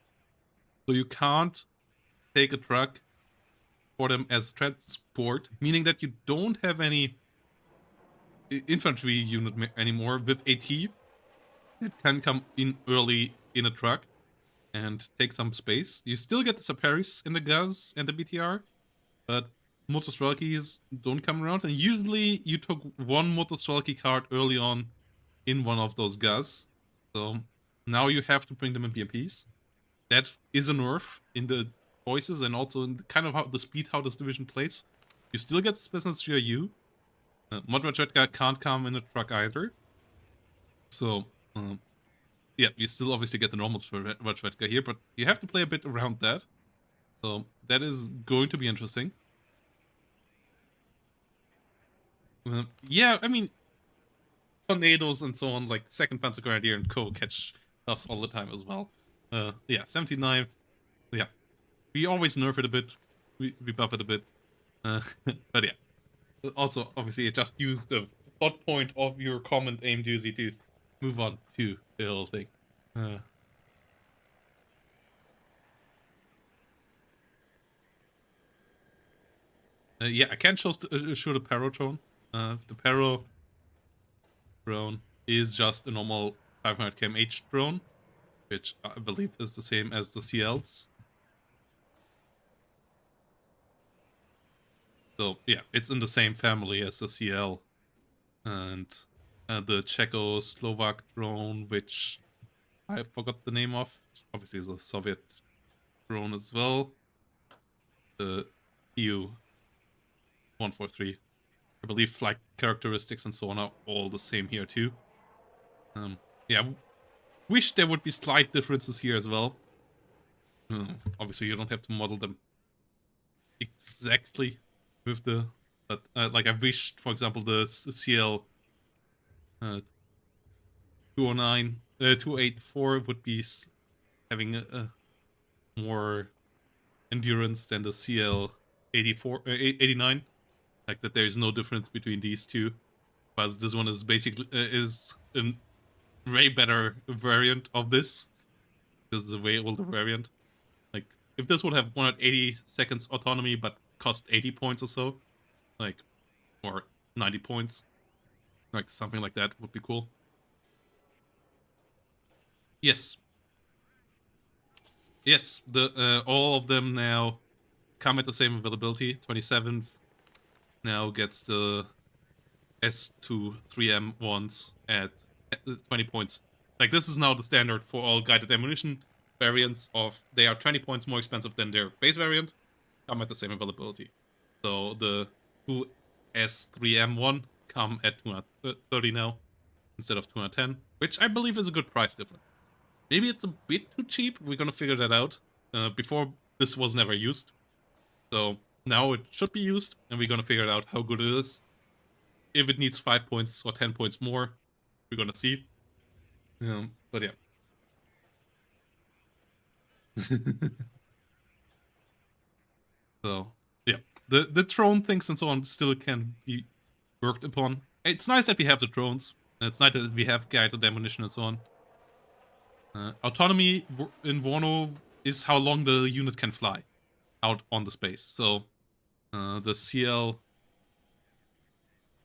So you can't take a truck for them as transport, meaning that you don't have any infantry unit anymore with AT that can come in early in a truck and take some space. You still get the Saparis in the Gaz and the BTR, but Motostrelkis don't come around, and usually you took one Motostrelki card early on in one of those Gaz, so now you have to bring them in BMPs. That is a nerf in the choices and also in kind of how the speed how this division plays. You still get Business GRU. Modradjetka can't come in a truck either. So, yeah, you still obviously get the normal Modradjetka here, but you have to play a bit around that. So, that is going to be interesting. Yeah, I mean, tornadoes and so on, like 2nd Panzer Grenadier and Co. catch us all the time as well. Yeah, 79th. Yeah, we always nerf it a bit. We buff it a bit. But yeah. Also, obviously, I just used the plot point of your comment, aim juicy to move on to the whole thing. Yeah, I can't show the Paro drone. The Paro drone is just a normal 500 kmh drone, which I believe is the same as the CLs. So yeah, it's in the same family as the CL, and the Czechoslovak drone, which I forgot the name of. Obviously, is a Soviet drone as well. The EU-143. I believe flight characteristics and so on are all the same here too. Yeah, wish there would be slight differences here as well. Obviously, you don't have to model them exactly with the, but like I wished, for example, the CL 284 would be having a more endurance than the CL 89. Like that, there's no difference between these two, but this one is basically is a way better variant of this. This is a way older variant. Like if this would have 180 seconds autonomy but cost 80 points or so, like, or 90 points, like something like that would be cool. Yes, the all of them now come at the same availability. 27th now gets the S2 3M ones at 20 points. Like this is now the standard for all guided ammunition. variants of they are 20 points more expensive than their base variant come at the same availability. So the 2S3M1 come at 230 now instead of 210, which I believe is a good price difference. Maybe it's a bit too cheap. We're gonna figure that out. Before, this was never used. So now it should be used, and we're gonna figure out how good it is. If it needs 5 points or 10 points more, we're gonna see. But yeah. So yeah, the drone things and so on still can be worked upon. It's nice that we have the drones. It's nice that we have guided ammunition and so on. Autonomy in Warno is how long the unit can fly out on the space. So the CL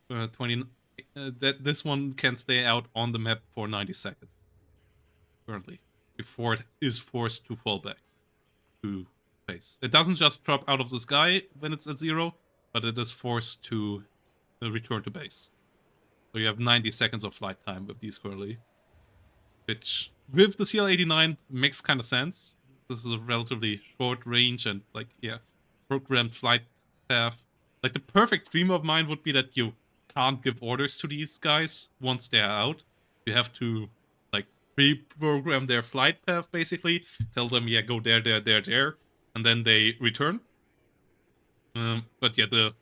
20 that this one can stay out on the map for 90 seconds currently before it is forced to fall back to base. It doesn't just drop out of the sky when it's at 0, but it is forced to return to base. So you have 90 seconds of flight time with these currently, which with the CL-89 makes kind of sense. This is a relatively short range and like, yeah, programmed flight path. Like the perfect dream of mine would be that you can't give orders to these guys once they're out. You have to like pre-program their flight path basically, tell them, yeah, go there, there, there, there, and then they return. But yeah, the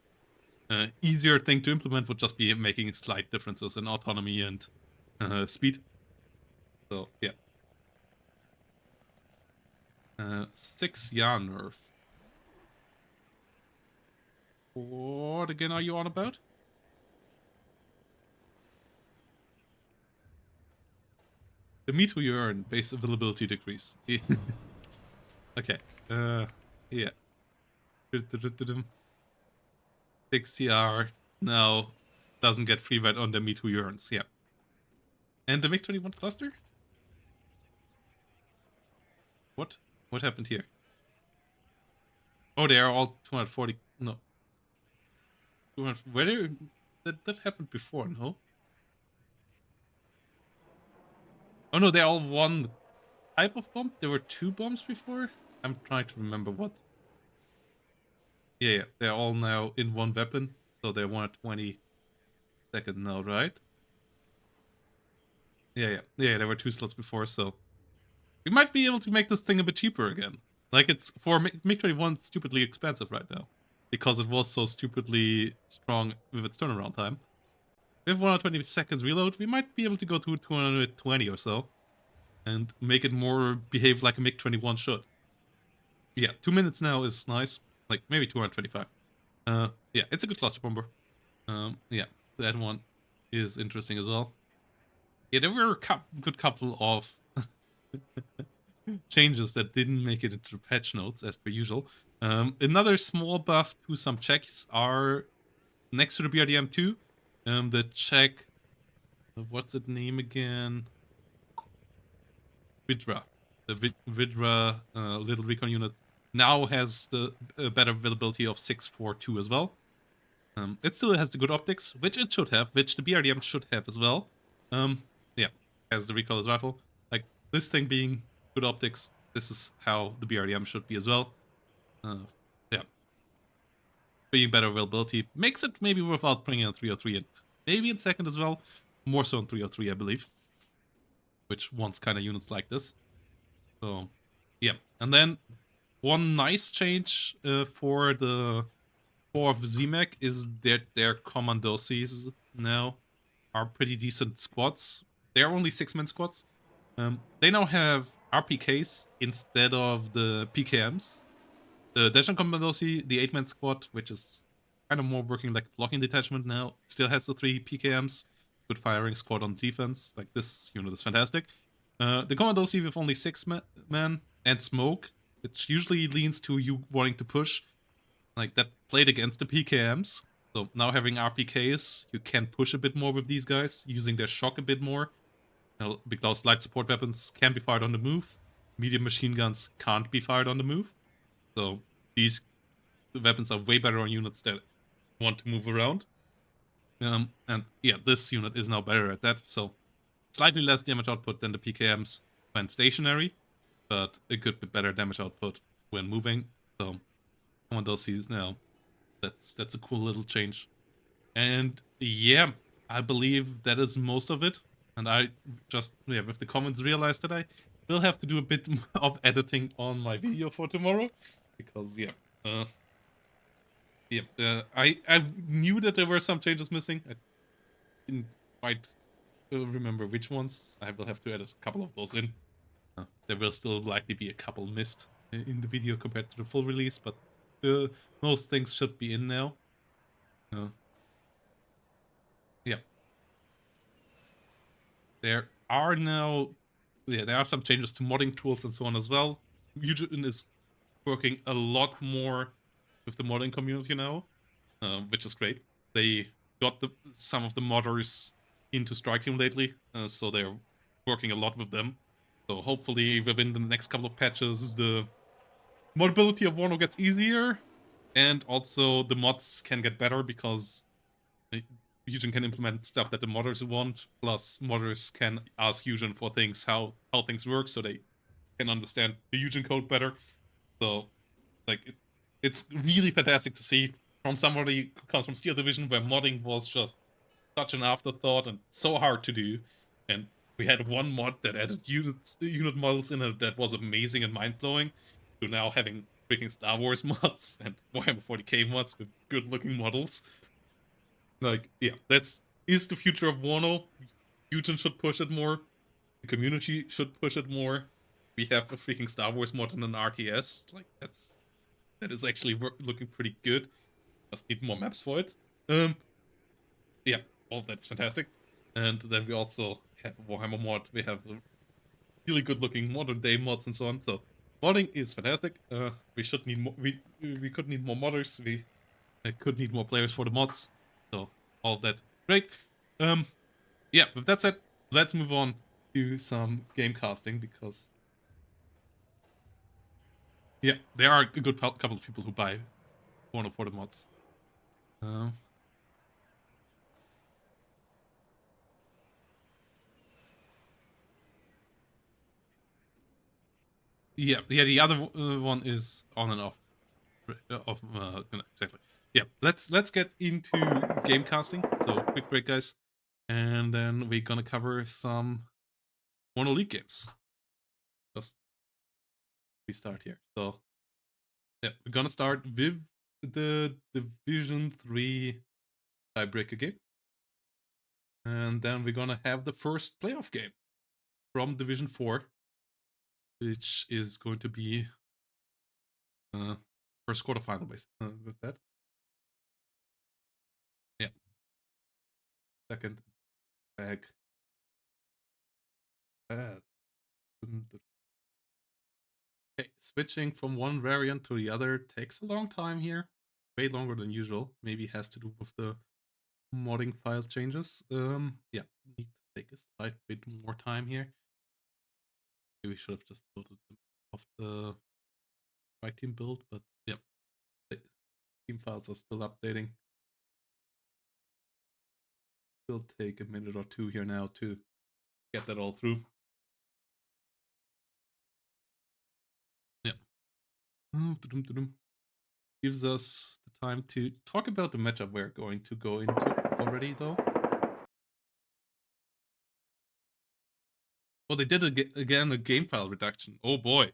easier thing to implement would just be making slight differences in autonomy and speed. So yeah. 6 yaw nerf. What again are you on about? The meat we earn, base availability decrease. Okay. Yeah. 6CR now doesn't get free red on the meat we earns. Yeah. And the MiG-21 cluster? What? What happened here? Oh, they are all 240. No. 200. Where that happened before, no? Oh no, they're all one type of bomb? There were 2 bombs before? I'm trying to remember what. Yeah, they're all now in one weapon, so they're 120-second now, right? Yeah, there were 2 slots before, so we might be able to make this thing a bit cheaper again. Like, it's for MiG-21 stupidly expensive right now, because it was so stupidly strong with its turnaround time. With 120 seconds reload, we might be able to go to 220 or so, and make it more behave like a MiG-21 should. Yeah, 2 minutes now is nice. Like, maybe 225. Yeah, it's a good cluster bomber. Yeah, that one is interesting as well. Yeah, there were a good couple of changes that didn't make it into patch notes, as per usual. Another small buff to some checks are next to the BRDM2. The check... What's its name again? Vidra. The Vidra little recon unit now has the better availability of 642 as well. It still has the good optics, which it should have, which the BRDM should have as well. Yeah, has the recoilless rifle. Like, this thing being good optics, this is how the BRDM should be as well. Yeah. Being better availability makes it maybe worthwhile bringing in 303 and maybe in second as well. More so in 303, I believe. Which wants kind of units like this. So, yeah. And then one nice change for the 4th ZMAC is that their commandosis now are pretty decent squads. They're only 6-man squads. They now have RPKs instead of the PKMs. The Dacian Commandosi, the 8-man squad, which is kind of more working like a blocking detachment now, still has the 3 PKMs. Good firing squad on defense. Like, this unit is fantastic. The Commandosi with only 6 men and smoke, which usually leans to you wanting to push. Like, that played against the PKMs. So now having RPKs, you can push a bit more with these guys, using their shock a bit more. Because light support weapons can be fired on the move. Medium machine guns can't be fired on the move. So these weapons are way better on units that want to move around. And yeah, this unit is now better at that. So slightly less damage output than the PKMs when stationary. but it could be better damage output when moving. So one of those sees now. That's a cool little change. And yeah, I believe that is most of it. And I just, yeah, with the comments realized that I will have to do a bit of editing on my video for tomorrow. Because, I knew that there were some changes missing. I didn't quite remember which ones. I will have to edit a couple of those in. There will still likely be a couple missed in the video compared to the full release, but most things should be in now. Uh, yeah. There are now, there are some changes to modding tools and so on as well. Eugene is working a lot more with the modding community now, which is great. They got some of the modders into Strike Team lately, so they're working a lot with them. So hopefully within the next couple of patches, the modability of Wano gets easier, and also the mods can get better because Eugen can implement stuff that the modders want, plus modders can ask Eugen for things, how things work, so they can understand the Eugen code better. So, like, it's really fantastic to see from somebody who comes from Steel Division, where modding was just such an afterthought and so hard to do. And we had one mod that added unit models in it that was amazing and mind-blowing, to now having freaking Star Wars mods and Warhammer 40k mods with good-looking models. Like, yeah, that's is the future of Wano. Eugen should push it more. The community should push it more. We have a freaking Star Wars mod in an RTS. Like, that is actually looking pretty good. Just need more maps for it. Yeah, all that's fantastic. And then we also have a Warhammer mod. We have really good looking modern day mods and so on. So modding is fantastic. We should need more. We could need more modders. We could need more players for the mods. So all that great. Yeah, with that said, let's move on to some game casting, because yeah, there are a good couple of people who buy one for the mods. Yeah, the other one is on and off. Exactly. Yeah, let's get into game casting. So quick break, guys, and then we're gonna cover some Mono League games. Just we start here. So yeah, we're gonna start with the Division 3 Tiebreaker game, and then we're gonna have the first playoff game from Division 4, which is going to be first quarterfinal base with that. Yeah, second bag. Okay, switching from one variant to the other takes a long time here. Way longer than usual. Maybe has to do with the modding file changes. Yeah, need to take a slight bit more time here. Maybe we should have just loaded them off the right team build, but yeah, the team files are still updating. Will take a minute or two here now to get that all through. Yeah. Gives us the time to talk about the matchup we're going to go into already, though. Oh, they did again a game file reduction. Oh boy.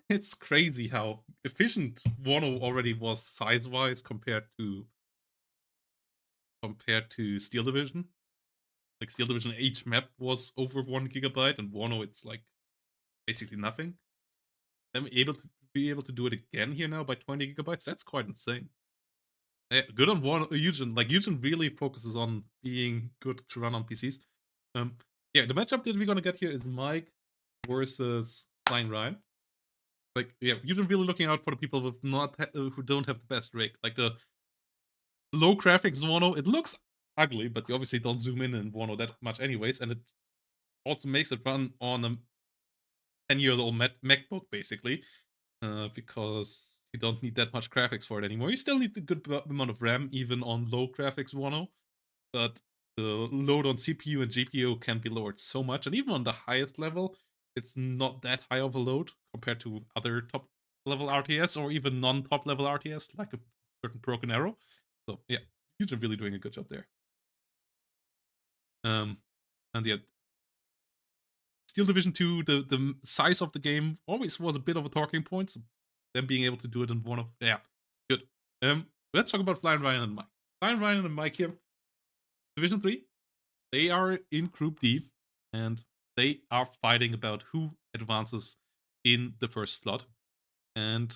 It's crazy how efficient Wano already was size-wise compared to Steel Division. Like Steel Division, each map was over 1 gigabyte, and Wano it's like basically nothing. I'm able to do it again here now by 20 gigabytes. That's quite insane. Yeah, good on Eugen. Like Eugen really focuses on being good to run on PCs. Yeah, the matchup that we're gonna get here is Mike versus Flying Ryan. Like, yeah, Eugen really looking out for the people with who don't have the best rig. Like the low graphics Wano, it looks ugly, but you obviously don't zoom in Wano that much anyways, and it also makes it run on a 10-year-old MacBook basically, because you don't need that much graphics for it anymore. You still need a good amount of RAM even on low graphics Wano, but the load on CPU and GPU can be lowered so much, and even on the highest level, it's not that high of a load compared to other top level RTS or even non-top level RTS, like a certain Broken Arrow. So yeah, you're really doing a good job there. And yeah, Steel Division 2, the size of the game always was a bit of a talking point. So them being able to do it in one of good. Let's talk about Flying Ryan and Mike. Flying Ryan and Mike here, Division 3. They are in Group D, and they are fighting about who advances in the first slot. And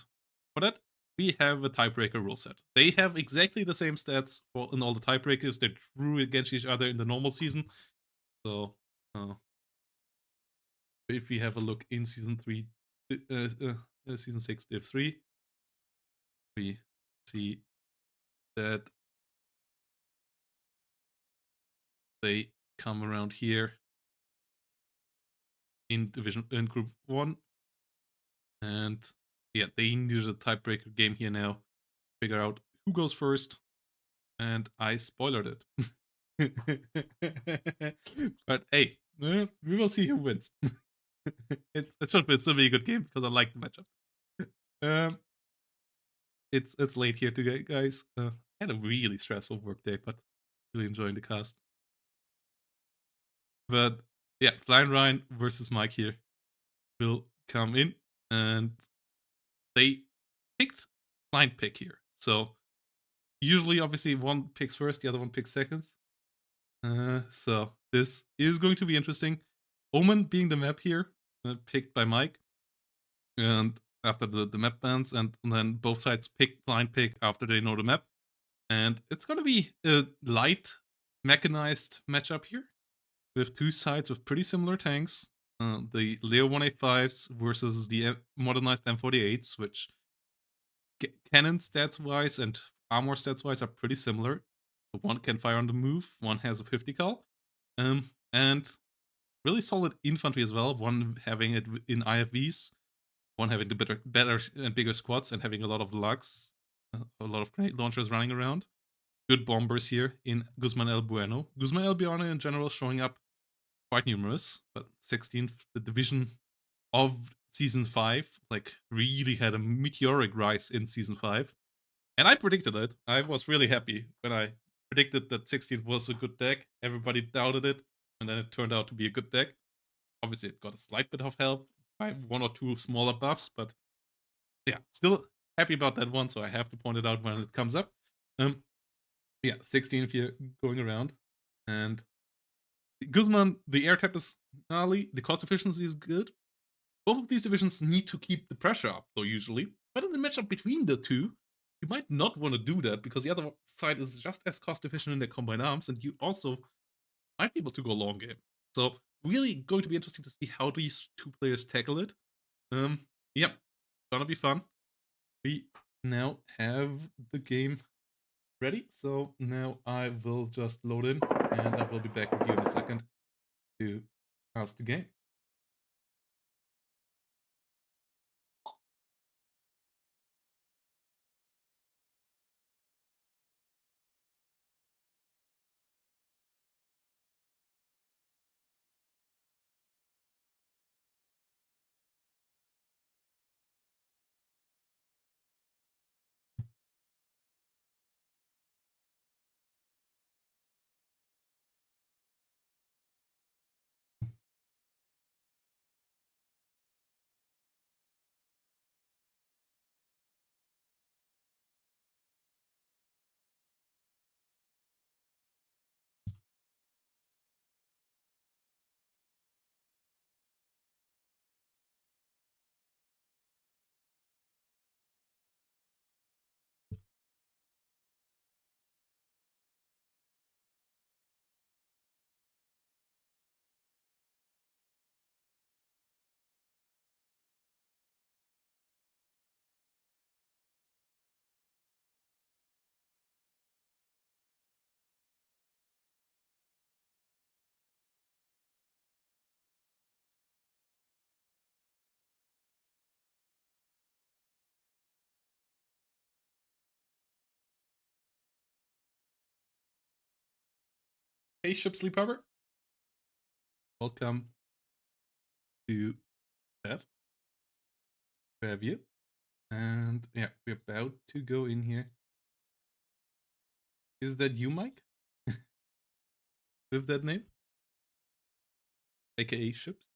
for that, we have a tiebreaker rule set. They have exactly the same stats in all the tiebreakers. They drew against each other in the normal season. So if we have a look in season 3, season 6, div 3, we see that they come around here in group 1, and yeah, they needed a tiebreaker game here now, figure out who goes first, and I spoiled it. But hey, we will see who wins. It should still be a good game because I like the matchup. It's late here today, guys. Had a really stressful work day, but really enjoying the cast. But yeah, Flying Ryan versus Mike here will come in, and they picked blind pick here. So usually, obviously, one picks first, the other one picks seconds. So this is going to be interesting. Omen being the map here, picked by Mike, and after the map bans, and then both sides pick blind pick after they know the map. And it's going to be a light mechanized matchup here with two sides with pretty similar tanks. The Leo 185s versus the modernized M48s, which cannon stats wise and armor stats wise are pretty similar. One can fire on the move, one has a 50 cal. And really solid infantry as well, one having it in IFVs, one having the better and bigger squads and having a lot of lugs, a lot of grenade launchers running around. Good bombers here in Guzman El Bueno. Guzman El Bueno in general showing up quite numerous, but 16th, the division of season 5, like really had a meteoric rise in season 5. And I predicted it. I was really happy when I predicted that 16th was a good deck. Everybody doubted it, and then it turned out to be a good deck. Obviously, it got a slight bit of help by one or two smaller buffs, but yeah, still happy about that one, so I have to point it out when it comes up. Yeah, 16th here going around. And Guzman, the air tap is gnarly, the cost efficiency is good. Both of these divisions need to keep the pressure up, though, usually. But in the matchup between the two, you might not want to do that because the other side is just as cost efficient in their combined arms, and you also might be able to go long game. So, really going to be interesting to see how these two players tackle it. Yeah, gonna be fun. We now have the game ready, so now I will just load in, and I will be back with you in a second to cast the game. Hey, Ship Sleep Harbor. Welcome to that. Grab you. And yeah, we're about to go in here. Is that you, Mike? With that name? AKA Ships?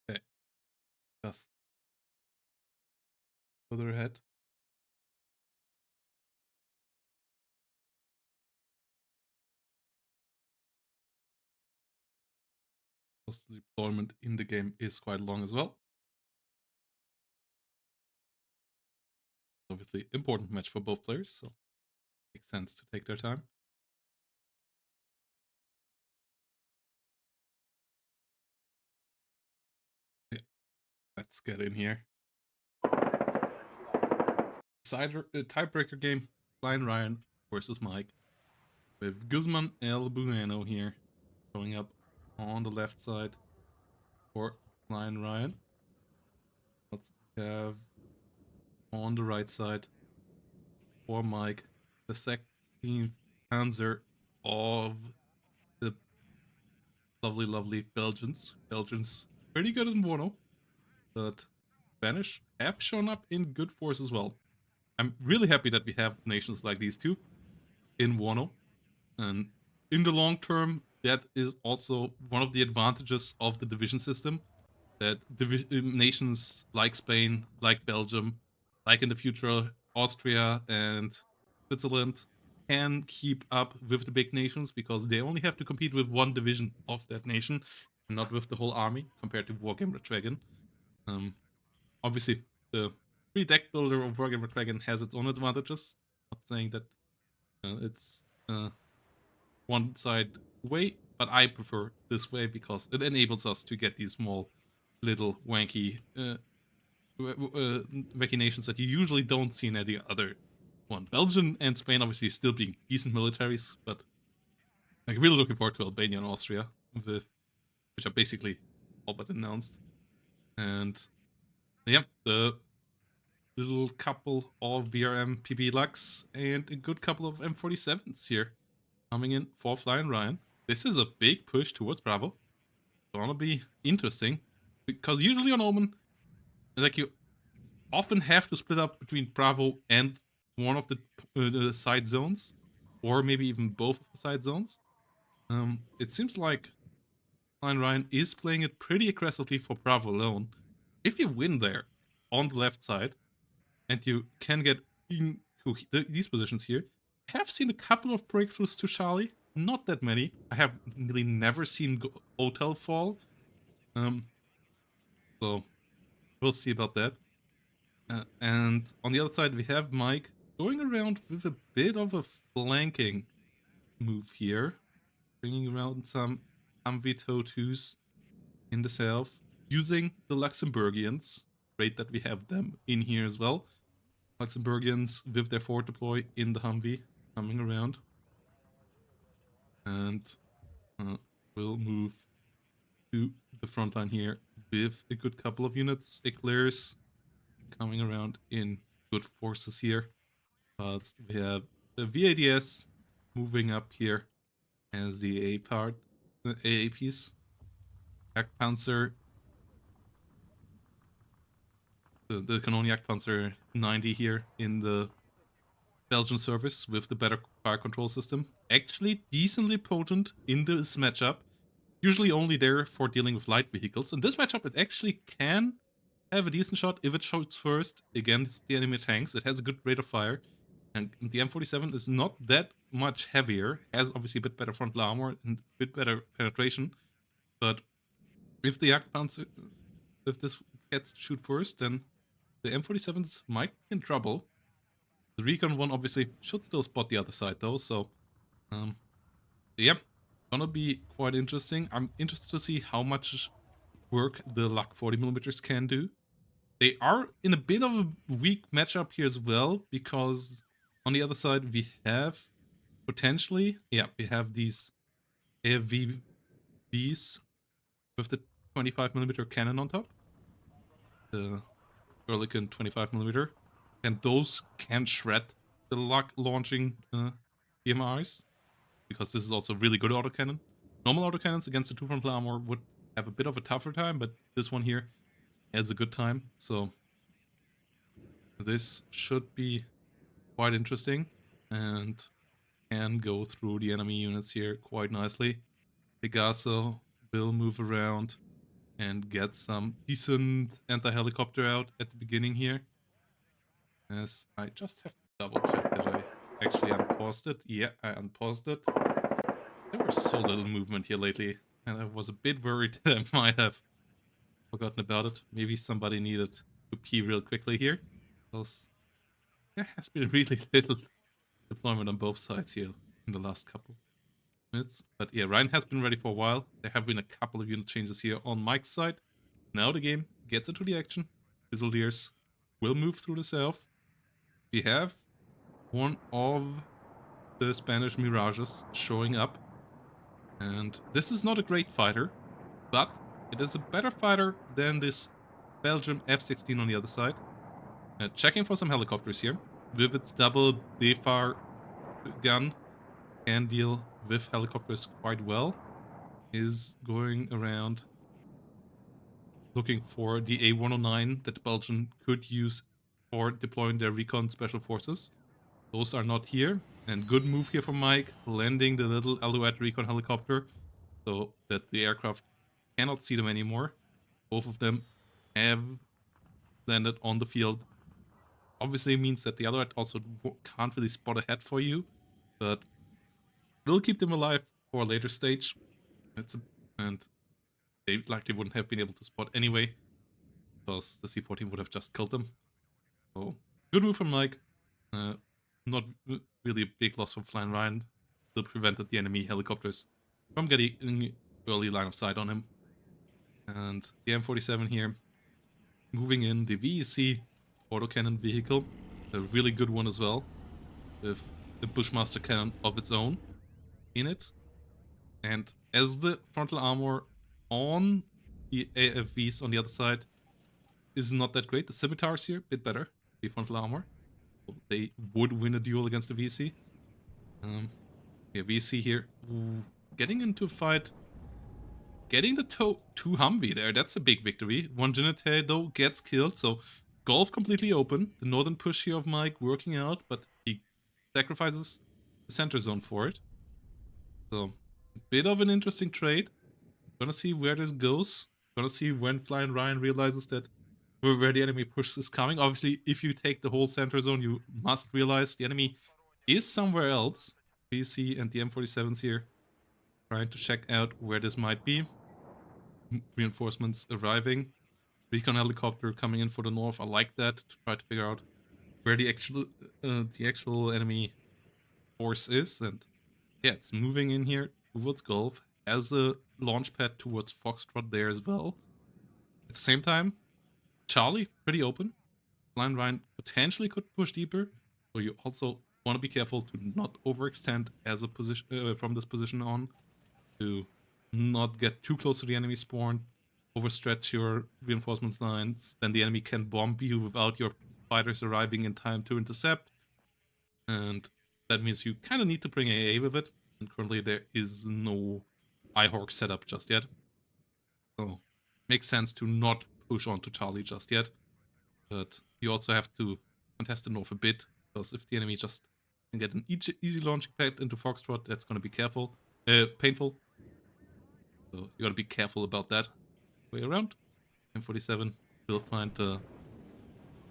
Okay, just further ahead. Because the deployment in the game is quite long as well. Obviously, important match for both players, so makes sense to take their time. Yeah, let's get in here. Tiebreaker game, Blind Ryan versus Mike. With Guzman El Bueno here showing up on the left side for Blind Ryan. Let's have on the right side for Mike the 16th Panzer of the lovely Belgians. Belgians pretty good in Buono, but Spanish have shown up in good force as well. I'm really happy that we have nations like these two in Buono, and in the long term, that is also one of the advantages of the division system. That nations like Spain, like Belgium, like in the future Austria and Switzerland can keep up with the big nations because they only have to compete with one division of that nation and not with the whole army compared to Wargammer Dragon. Obviously, the free deck builder of Wargammer Dragon has its own advantages. Not saying that it's one side way, but I prefer this way because it enables us to get these small, little wanky wacky nations that you usually don't see in any other one. Belgium and Spain obviously still being decent militaries, but like really looking forward to Albania and Austria, which are basically all but announced. And yeah, the little couple of BRM PB Lux and a good couple of M47s here coming in for Flying Ryan. This is a big push towards Bravo. It's gonna be interesting because usually on Omen, like you often have to split up between Bravo and one of the side zones, or maybe even both of the side zones. It seems like Flying Ryan is playing it pretty aggressively for Bravo alone. If you win there on the left side, and you can get into these positions here, I have seen a couple of breakthroughs to Charlie. Not that many. I have really never seen Hotel fall. So we'll see about that. And on the other side, we have Mike going around with a bit of a flanking move here, bringing around some Amvito 2s in the south, using the Luxembourgians. Great that we have them in here as well. Luxembourgians with their forward deploy in the Humvee coming around. And we'll move to the front line here with a good couple of units. Eclairs coming around in good forces here. But we have the VADS moving up here as the A part, the AAPs. Jagdpanzer, the Cannon Jagdpanzer 90 here in the Belgian service with the better fire control system. Actually decently potent in this matchup. Usually only there for dealing with light vehicles. In this matchup, it actually can have a decent shot if it shoots first against the enemy tanks. It has a good rate of fire. And the M47 is not that much heavier. Has obviously a bit better frontal armor and a bit better penetration. But if the Jagdpanzer, if this gets to shoot first, then the M47s might be in trouble. The Recon one obviously should still spot the other side though, so yeah, gonna be quite interesting. I'm interested to see how much work the Luck 40mm can do. They are in a bit of a weak matchup here as well, because on the other side we have potentially, yeah, we have these AVVs with the 25mm cannon on top. The Ehrlichen 25mm. And those can shred the launching EMRs, because this is also really good autocannon. Normal autocannons against the 2 frontal armor would have a bit of a tougher time, but this one here has a good time. So this should be quite interesting and can go through the enemy units here quite nicely. Pegaso will move around and get some decent anti-helicopter out at the beginning here. As I just have to double check that I actually unpaused it. Yeah, I unpaused it. There was so little movement here lately, and I was a bit worried that I might have forgotten about it. Maybe somebody needed to pee real quickly here, because there has been really little deployment on both sides here in the last couple minutes. But yeah, Ryan has been ready for a while. There have been a couple of unit changes here on Mike's side. Now the game gets into the action. Fusiliers will move through the south. We have one of the Spanish Mirages showing up. And this is not a great fighter, but it is a better fighter than this Belgium F-16 on the other side. Checking for some helicopters here. With its double DEFAR gun, can deal with helicopters quite well. Is going around looking for the A109 that Belgium could use for deploying their recon special forces. Those are not here. And good move here from Mike, landing the little Alouette recon helicopter so that the aircraft cannot see them anymore. Both of them have landed on the field. Obviously means that the Alouette also can't really spot ahead for you, but will keep them alive for a later stage. And they likely wouldn't have been able to spot anyway, because the C-14 would have just killed them. So good move from Mike. Not really a big loss from Flying Ryan. Still prevented the enemy helicopters from getting early line of sight on him. And the M47 here, moving in, the VEC autocannon vehicle, a really good one as well, with the Bushmaster cannon of its own in it. And as the frontal armor on the AFVs on the other side is not that great, the Scimitars here, a bit better, the frontal armor. So they would win a duel against the VC. Yeah, VC here, getting into a fight, getting the 2 Humvee there, that's a big victory. One Genitae though gets killed, so Golf completely open. The northern push here of Mike working out, but he sacrifices the center zone for it. So, a bit of an interesting trade. Gonna see where this goes. Gonna see when Flying Ryan realizes that where the enemy push is coming. Obviously, if you take the whole center zone, you must realize the enemy is somewhere else. BC and the M47s here trying to check out where this might be. Reinforcements arriving. Recon helicopter coming in for the north. I like that, to try to figure out where the actual enemy force is. And yeah, it's moving in here towards Gulf. Has a launch pad towards Foxtrot there as well. At the same time, Charlie, pretty open. Flying Ryan potentially could push deeper. So you also want to be careful to not overextend as a position from this position on, to not get too close to the enemy spawn, overstretch your reinforcement lines, then the enemy can bomb you without your fighters arriving in time to intercept. And that means you kind of need to bring AA with it. And currently there is no iHawk setup just yet. So makes sense to not push onto Charlie just yet. But you also have to contest the north a bit, because if the enemy just can get an easy launching pad into Foxtrot, that's going to be painful. So you got to be careful about that. Way around. M47 will find the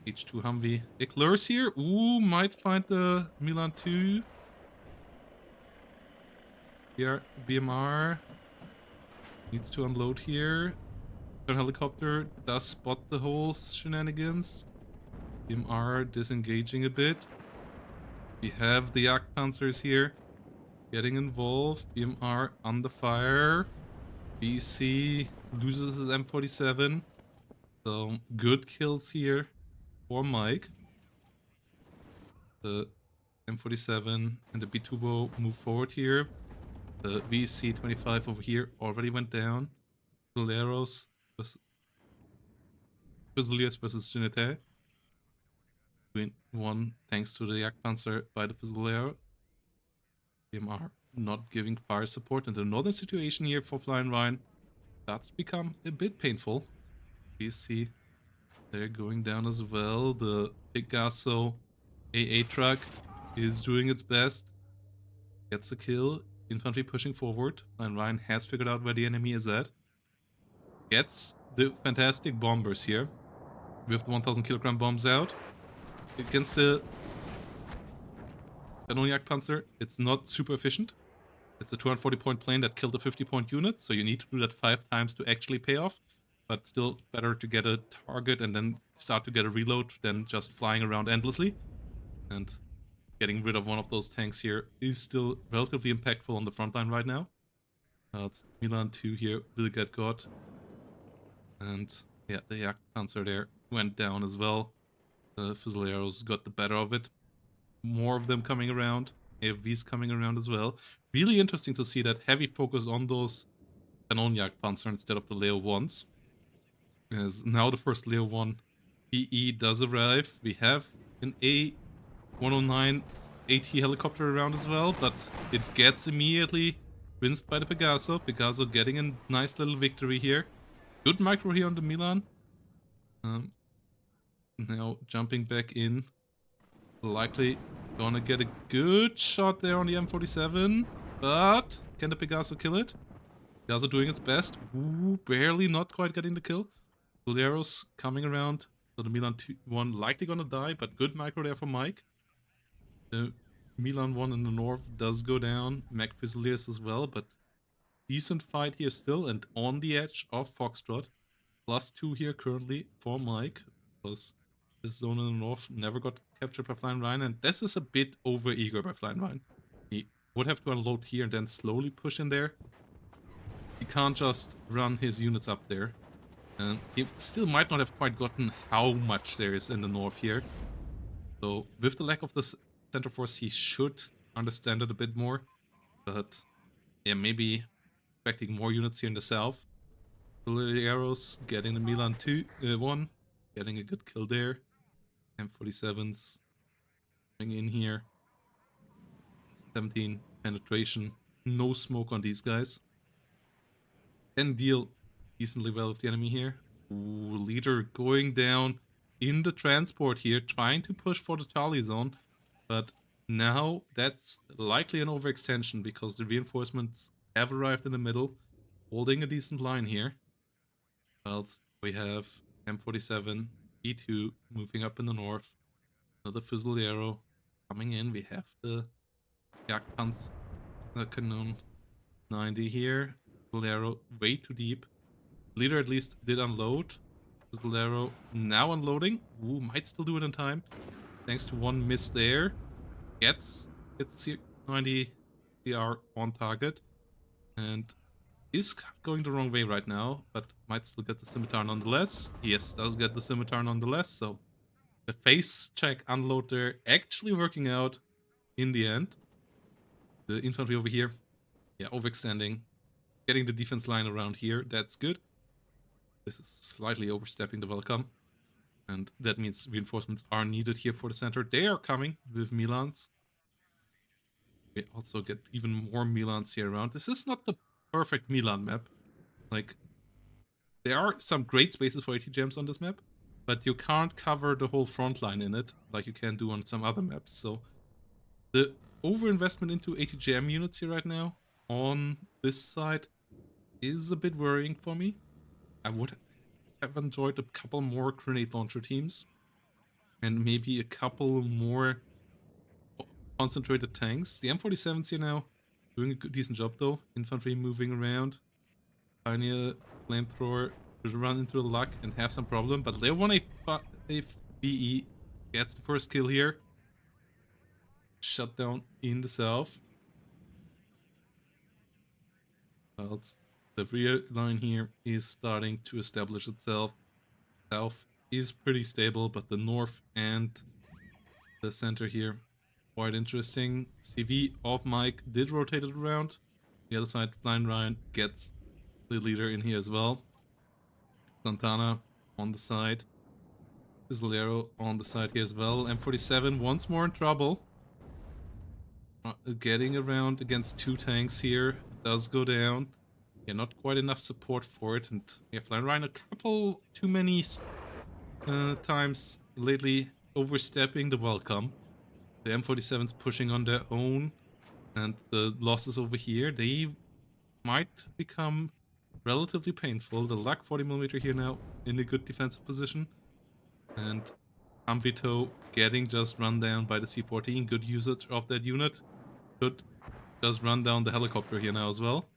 H2 Humvee. Eclairs here. Ooh, might find the Milan 2. Here, BMR needs to unload here. Turn helicopter does spot the whole shenanigans. BMR disengaging a bit. We have the Jagdpanzers here getting involved. BMR under fire. BC loses his M47. So good kills here for Mike. The M47 and the B2bo move forward here. The VC25 over here already went down. Fusileros versus Fusiliers versus Trinité. Win one thanks to the Jagdpanzer by the Fusilero. are not giving fire support, and another situation here for Flying Rhine starts to become a bit painful. We see they're going down as well. The Picasso AA truck is doing its best. Gets a kill. Infantry pushing forward. And Ryan has figured out where the enemy is at. Gets the fantastic bombers here. With the 1000 kilogram bombs out. Against the Tourney Panzer, it's not super efficient. It's a 240 point plane that killed a 50 point unit, so you need to do that 5 times to actually pay off. But still better to get a target and then start to get a reload than just flying around endlessly. And getting rid of one of those tanks here is still relatively impactful on the front line right now. It's Milan 2 here will get got. And yeah, the Jagdpanzer there went down as well. The Fusileros got the better of it. More of them coming around. AFVs coming around as well. Really interesting to see that heavy focus on those Canon Jagdpanzer instead of the Leo 1s. As now the first Leo 1 PE does arrive. We have an A109 AT helicopter around as well, but it gets immediately rinsed by the Pegaso. Pegaso getting a nice little victory here. Good micro here on the Milan. Now jumping back in. Likely gonna get a good shot there on the M47, but can the Pegaso kill it? Pegaso doing its best. Ooh, barely not quite getting the kill. Fusileros coming around. So the Milan 1 likely gonna die, but good micro there for Mike. The Milan 1 in the north does go down. Mac Fusiliers as well, but decent fight here still, and on the edge of Foxtrot. +2 here currently for Mike, because this zone in the north never got captured by Flying Rhine, and this is a bit over eager by Flying Rhine. He would have to unload here and then slowly push in there. He can't just run his units up there. And he still might not have quite gotten how much there is in the north here. So with the lack of the center force, he should understand it a bit more. But yeah, maybe expecting more units here in the south. The arrows getting the Milan 1, getting a good kill there. M47s coming in here. 17 penetration. No smoke on these guys. Can deal decently well with the enemy here. Ooh, leader going down in the transport here, trying to push for the Charlie zone. But now that's likely an overextension because the reinforcements have arrived in the middle, holding a decent line here. Else we have M47, E2 moving up in the north. Another Fusiliero coming in. We have the Jagdpanzer Canon 90 here. Fusiliero way too deep. Leader at least did unload. Fusiliero now unloading. Ooh, might still do it in time. Thanks to one miss there. Gets its 90 CR on target. And is going the wrong way right now, but might still get the scimitar nonetheless. Yes, does get the scimitar nonetheless, so the face check unload there actually working out in the end. The infantry over here, yeah, overextending. Getting the defense line around here, that's good. This is slightly overstepping the welcome. And that means reinforcements are needed here for the center. They are coming with Milans. We also get even more Milans here around. This is not the perfect Milan map. Like, there are some great spaces for ATGMs on this map, but you can't cover the whole front line in it like you can do on some other maps. So the overinvestment into ATGM units here right now on this side is a bit worrying for me. I would have enjoyed a couple more grenade launcher teams and maybe a couple more concentrated tanks. The M47s here now doing a good, decent job though. Infantry moving around. Pioneer flamethrower should run into the luck and have some problem, but Leo 1 BE gets the first kill here. Shut down in the south. Whilst the rear line here is starting to establish itself. South is pretty stable, but the north and the center here quite interesting. CV of Mike did rotate it around. The other side, Flying Ryan gets the leader in here as well. Santana on the side. Pistolero on the side here as well. M47 once more in trouble. Getting around against 2 tanks here. Does go down. Yeah, not quite enough support for it. And yeah, Flying Ryan a couple too many times lately overstepping the welcome. The M47's pushing on their own. And the losses over here, they might become relatively painful. The Luck 40mm here now in a good defensive position. And Amvito getting just run down by the C-14. Good usage of that unit. Should just run down the helicopter here now as well.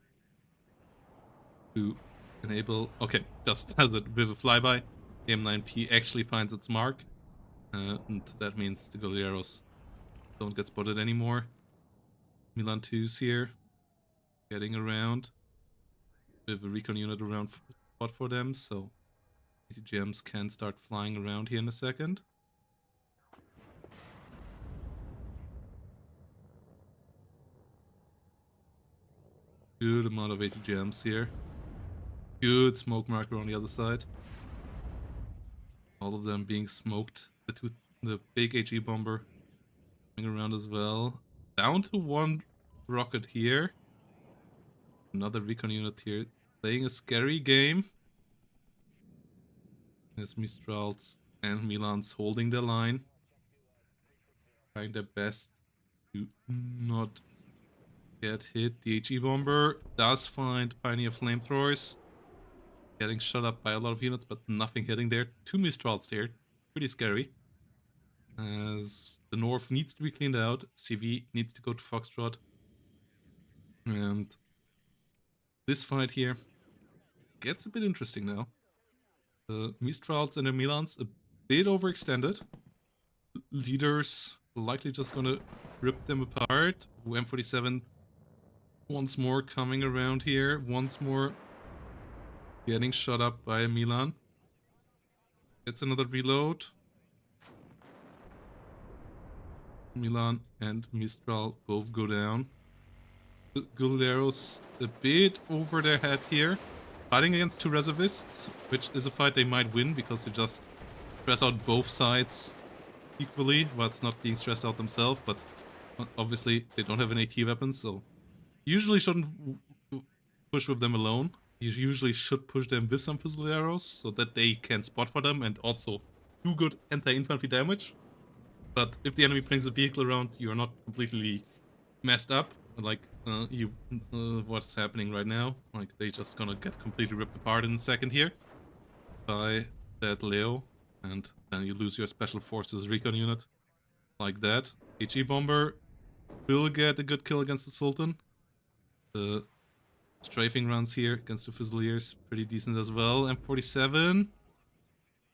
To enable... Okay, just does it with a flyby. The M9P actually finds its mark. And that means the Goleros don't get spotted anymore. Milan 2's here. Getting around. With a recon unit around spot for them, so ATGMs can start flying around here in a second. Good amount of ATGMs here. Good smoke marker on the other side. All of them being smoked. The big HE bomber coming around as well. Down to 1 rocket here. Another recon unit here. Playing a scary game. There's Mistrals and Milans holding their line. Trying their best to not get hit. The HE bomber does find Pioneer flamethrowers. Getting shot up by a lot of units, but nothing hitting there. 2 Mistrals there. Pretty scary. As the north needs to be cleaned out. CV needs to go to Foxtrot. And this fight here gets a bit interesting now. The Mistrals and the Milans a bit overextended. Leaders likely just gonna rip them apart. M47 once more coming around here. Once more getting shot up by a Milan. Gets another reload. Milan and Mistral both go down. Guleros a bit over their head here. Fighting against 2 reservists, which is a fight they might win because they just stress out both sides equally while it's not being stressed out themselves, but obviously they don't have an AT weapon, so usually shouldn't push with them alone. You usually should push them with some Fusileros so that they can spot for them and also do good anti-infantry damage. But if the enemy brings a vehicle around, you're not completely messed up. Like, what's happening right now. Like, they just gonna get completely ripped apart in a second here by that Leo. And then you lose your special forces recon unit. Like that. HE bomber will get a good kill against the Sultan. The strafing runs here against the Fusiliers, pretty decent as well. M47,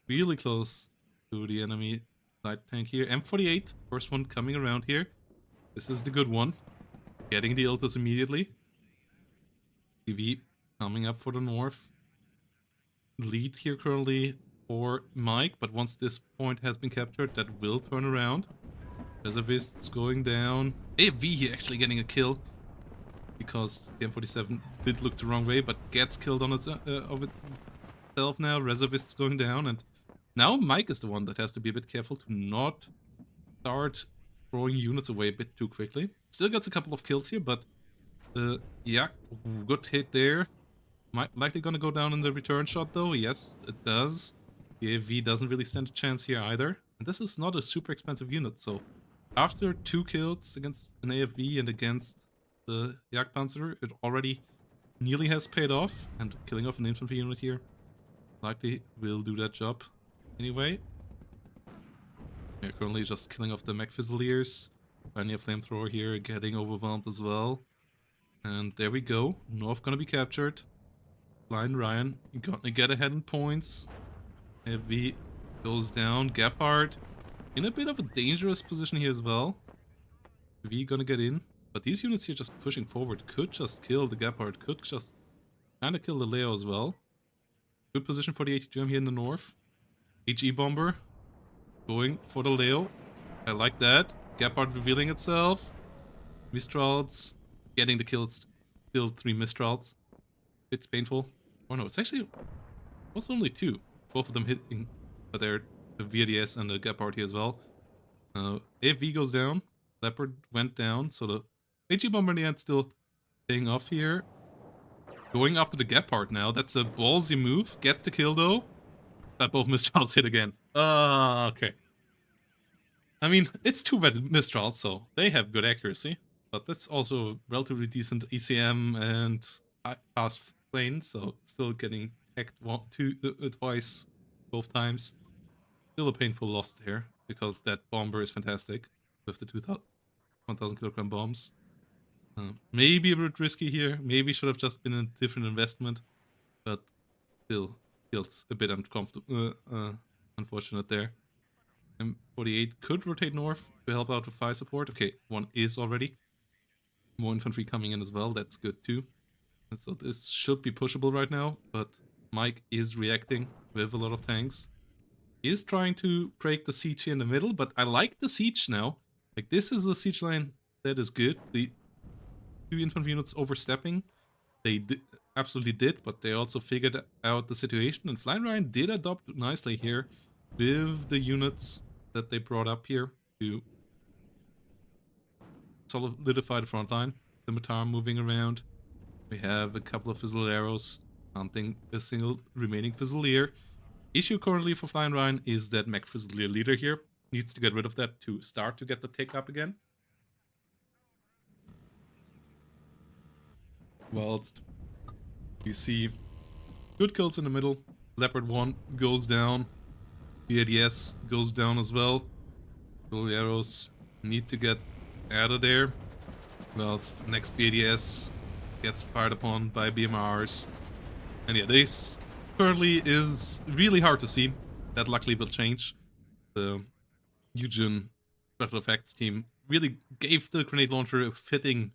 really close to the enemy light tank here. M48, first one coming around here. This is the good one. Getting the Iltis immediately. TV coming up for the north. Lead here currently for Mike, but once this point has been captured, that will turn around. Reservists going down. AV here actually getting a kill. Because the M47 did look the wrong way, but gets killed on its of itself now. Reservists going down, and now Mike is the one that has to be a bit careful to not start throwing units away a bit too quickly. Still gets a couple of kills here, but yeah, good hit there. Likely gonna go down in the return shot though. Yes, it does. The AV doesn't really stand a chance here either. And this is not a super expensive unit, so after 2 kills against an AFV and against the Jagdpanzer, it already nearly has paid off, and killing off an infantry unit here likely will do that job anyway. Yeah, currently just killing off the Mech Fusiliers. Pioneer flamethrower here getting overwhelmed as well. And there we go. North gonna be captured. Blind Ryan gonna get ahead in points. AV goes down. Gephardt in a bit of a dangerous position here as well. V gonna get in. But these units here just pushing forward could just kill the Gephardt. Could just kind of kill the Leo as well. Good position for the ATGM here in the north. HE bomber going for the Leo. I like that. Gephardt revealing itself. Mistrals getting the kills killed 3 Mistrals. Bit painful. Oh no, it's actually also only 2. Both of them hitting, but they're the VDS and the Gepard here as well. AFV goes down. Leopard went down, so the AG Bomber in the end still paying off here. Going after the Gepard now. That's a ballsy move. Gets the kill though. But both Mistrals hit again. Okay. I mean, it's 2 Mistrals, so they have good accuracy. But that's also relatively decent ECM and fast plane, so still getting hacked twice, both times. Still a painful loss there, because that bomber is fantastic with the 1,000 kilogram bombs. Maybe a bit risky here. Maybe should have just been a different investment, but still feels a bit uncomfortable. Unfortunate there. M48 could rotate north to help out with fire support. Okay, one is already. More infantry coming in as well. That's good too. And so this should be pushable right now, but Mike is reacting with a lot of tanks. He is trying to break the siege here in the middle, but I like the siege now. Like, this is a siege line that is good. The 2 infantry units overstepping, they absolutely did, but they also figured out the situation, and Flying Ryan did adopt nicely here with the units that they brought up here to solidify the front line. Scimitar moving around. We have a couple of Fusileros hunting a single remaining Fusilier. Issue currently for Flying Ryan is that Mech Fusilier leader here needs to get rid of that to start to get the take up again. Whilst you see good kills in the middle. Leopard 1 goes down. BADS goes down as well. Fusileros need to get out of there. Whilst next BADS gets fired upon by BMRs. And yeah, this currently is really hard to see. That luckily will change. The Eugen Special Effects team really gave the grenade launcher a fitting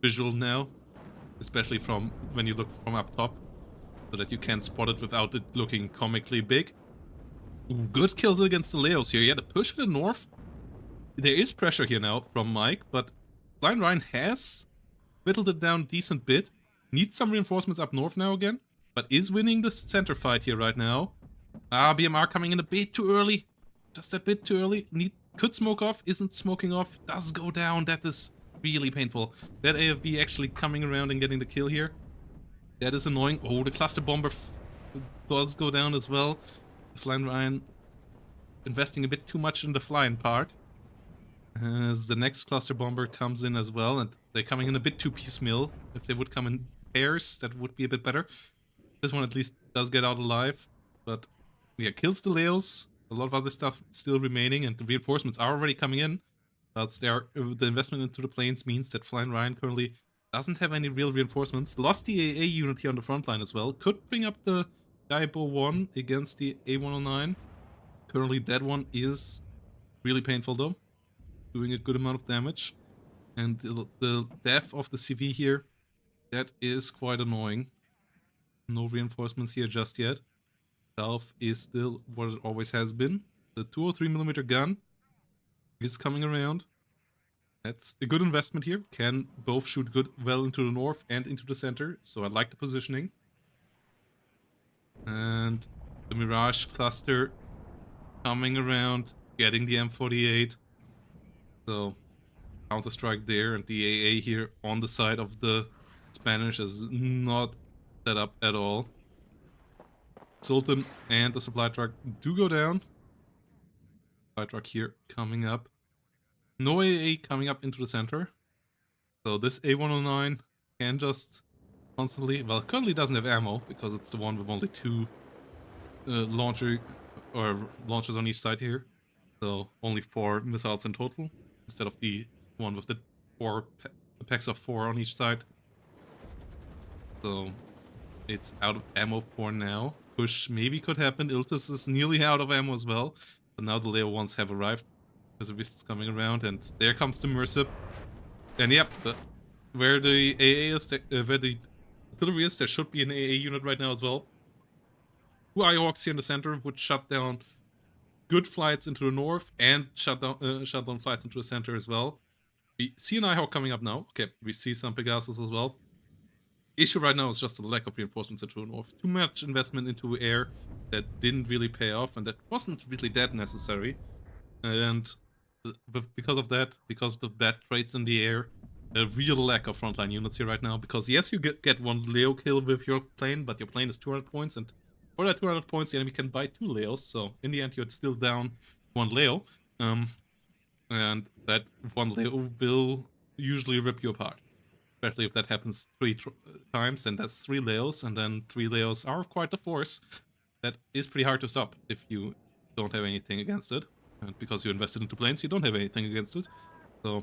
visual now. Especially from when you look from up top. So that you can spot it without it looking comically big. Ooh, good kills against the Leos here. Yeah, the push in the north. There is pressure here now from Mike, but Blind Ryan has whittled it down a decent bit. Needs some reinforcements up north now again, but is winning the center fight here right now. BMR coming in a bit too early. Just a bit too early. Could smoke off, isn't smoking off, does go down. That is really painful. That AFV actually coming around and getting the kill here. That is annoying. Oh, the cluster bomber does go down as well. Flying Ryan investing a bit too much in the flying part. As the next cluster bomber comes in as well, and they're coming in a bit too piecemeal. If they would come in pairs, that would be a bit better. This one at least does get out alive, but yeah, kills the Leos. A lot of other stuff still remaining, and the reinforcements are already coming in. But the investment into the planes means that Flying Ryan currently doesn't have any real reinforcements. Lost the AA unit here on the front line as well. Could bring up the Gaibo 1 against the A109. Currently that one is really painful though. Doing a good amount of damage. And the death of the CV here, that is quite annoying. No reinforcements here just yet. South is still what it always has been. The 203mm gun is coming around. That's a good investment here. Can both shoot well into the north and into the center. So I like the positioning. And the Mirage cluster coming around, getting the M48. So counter-strike there, and the AA here on the side of the Spanish is not set up at all. Sultan and the supply truck do go down. Supply truck here coming up. No AA coming up into the center. So this A109 can just constantly... Well, currently doesn't have ammo, because it's the one with only 2 launchers on each side here. So only 4 missiles in total, instead of the one with the packs of 4 on each side. So it's out of ammo for now. Push maybe could happen. Iltis is nearly out of ammo as well. But now the Leo ones have arrived. Reservists coming around, and there comes the Mercip. And yep, where the AA is, where the artillery is, there should be an AA unit right now as well. 2 Iorks here in the center would shut down good flights into the north and shut down flights into the center as well. We see an Ihawk coming up now. Okay, we see some Pegasus as well. issue right now is just the lack of reinforcements into the north. Too much investment into air that didn't really pay off, and that wasn't really that necessary. And because of that, because of the bad traits in the air, a real lack of frontline units here right now. Because yes, you get one Leo kill with your plane, but your plane is 200 points, and for that 200 points, the enemy can buy 2 Leos. So in the end, you're still down 1 Leo, and that 1 Leo will usually rip you apart. Especially if that happens 3 times, and that's 3 Leos, and then 3 Leos are quite a force. That is pretty hard to stop if you don't have anything against it. And because you invested into planes, you don't have anything against it. So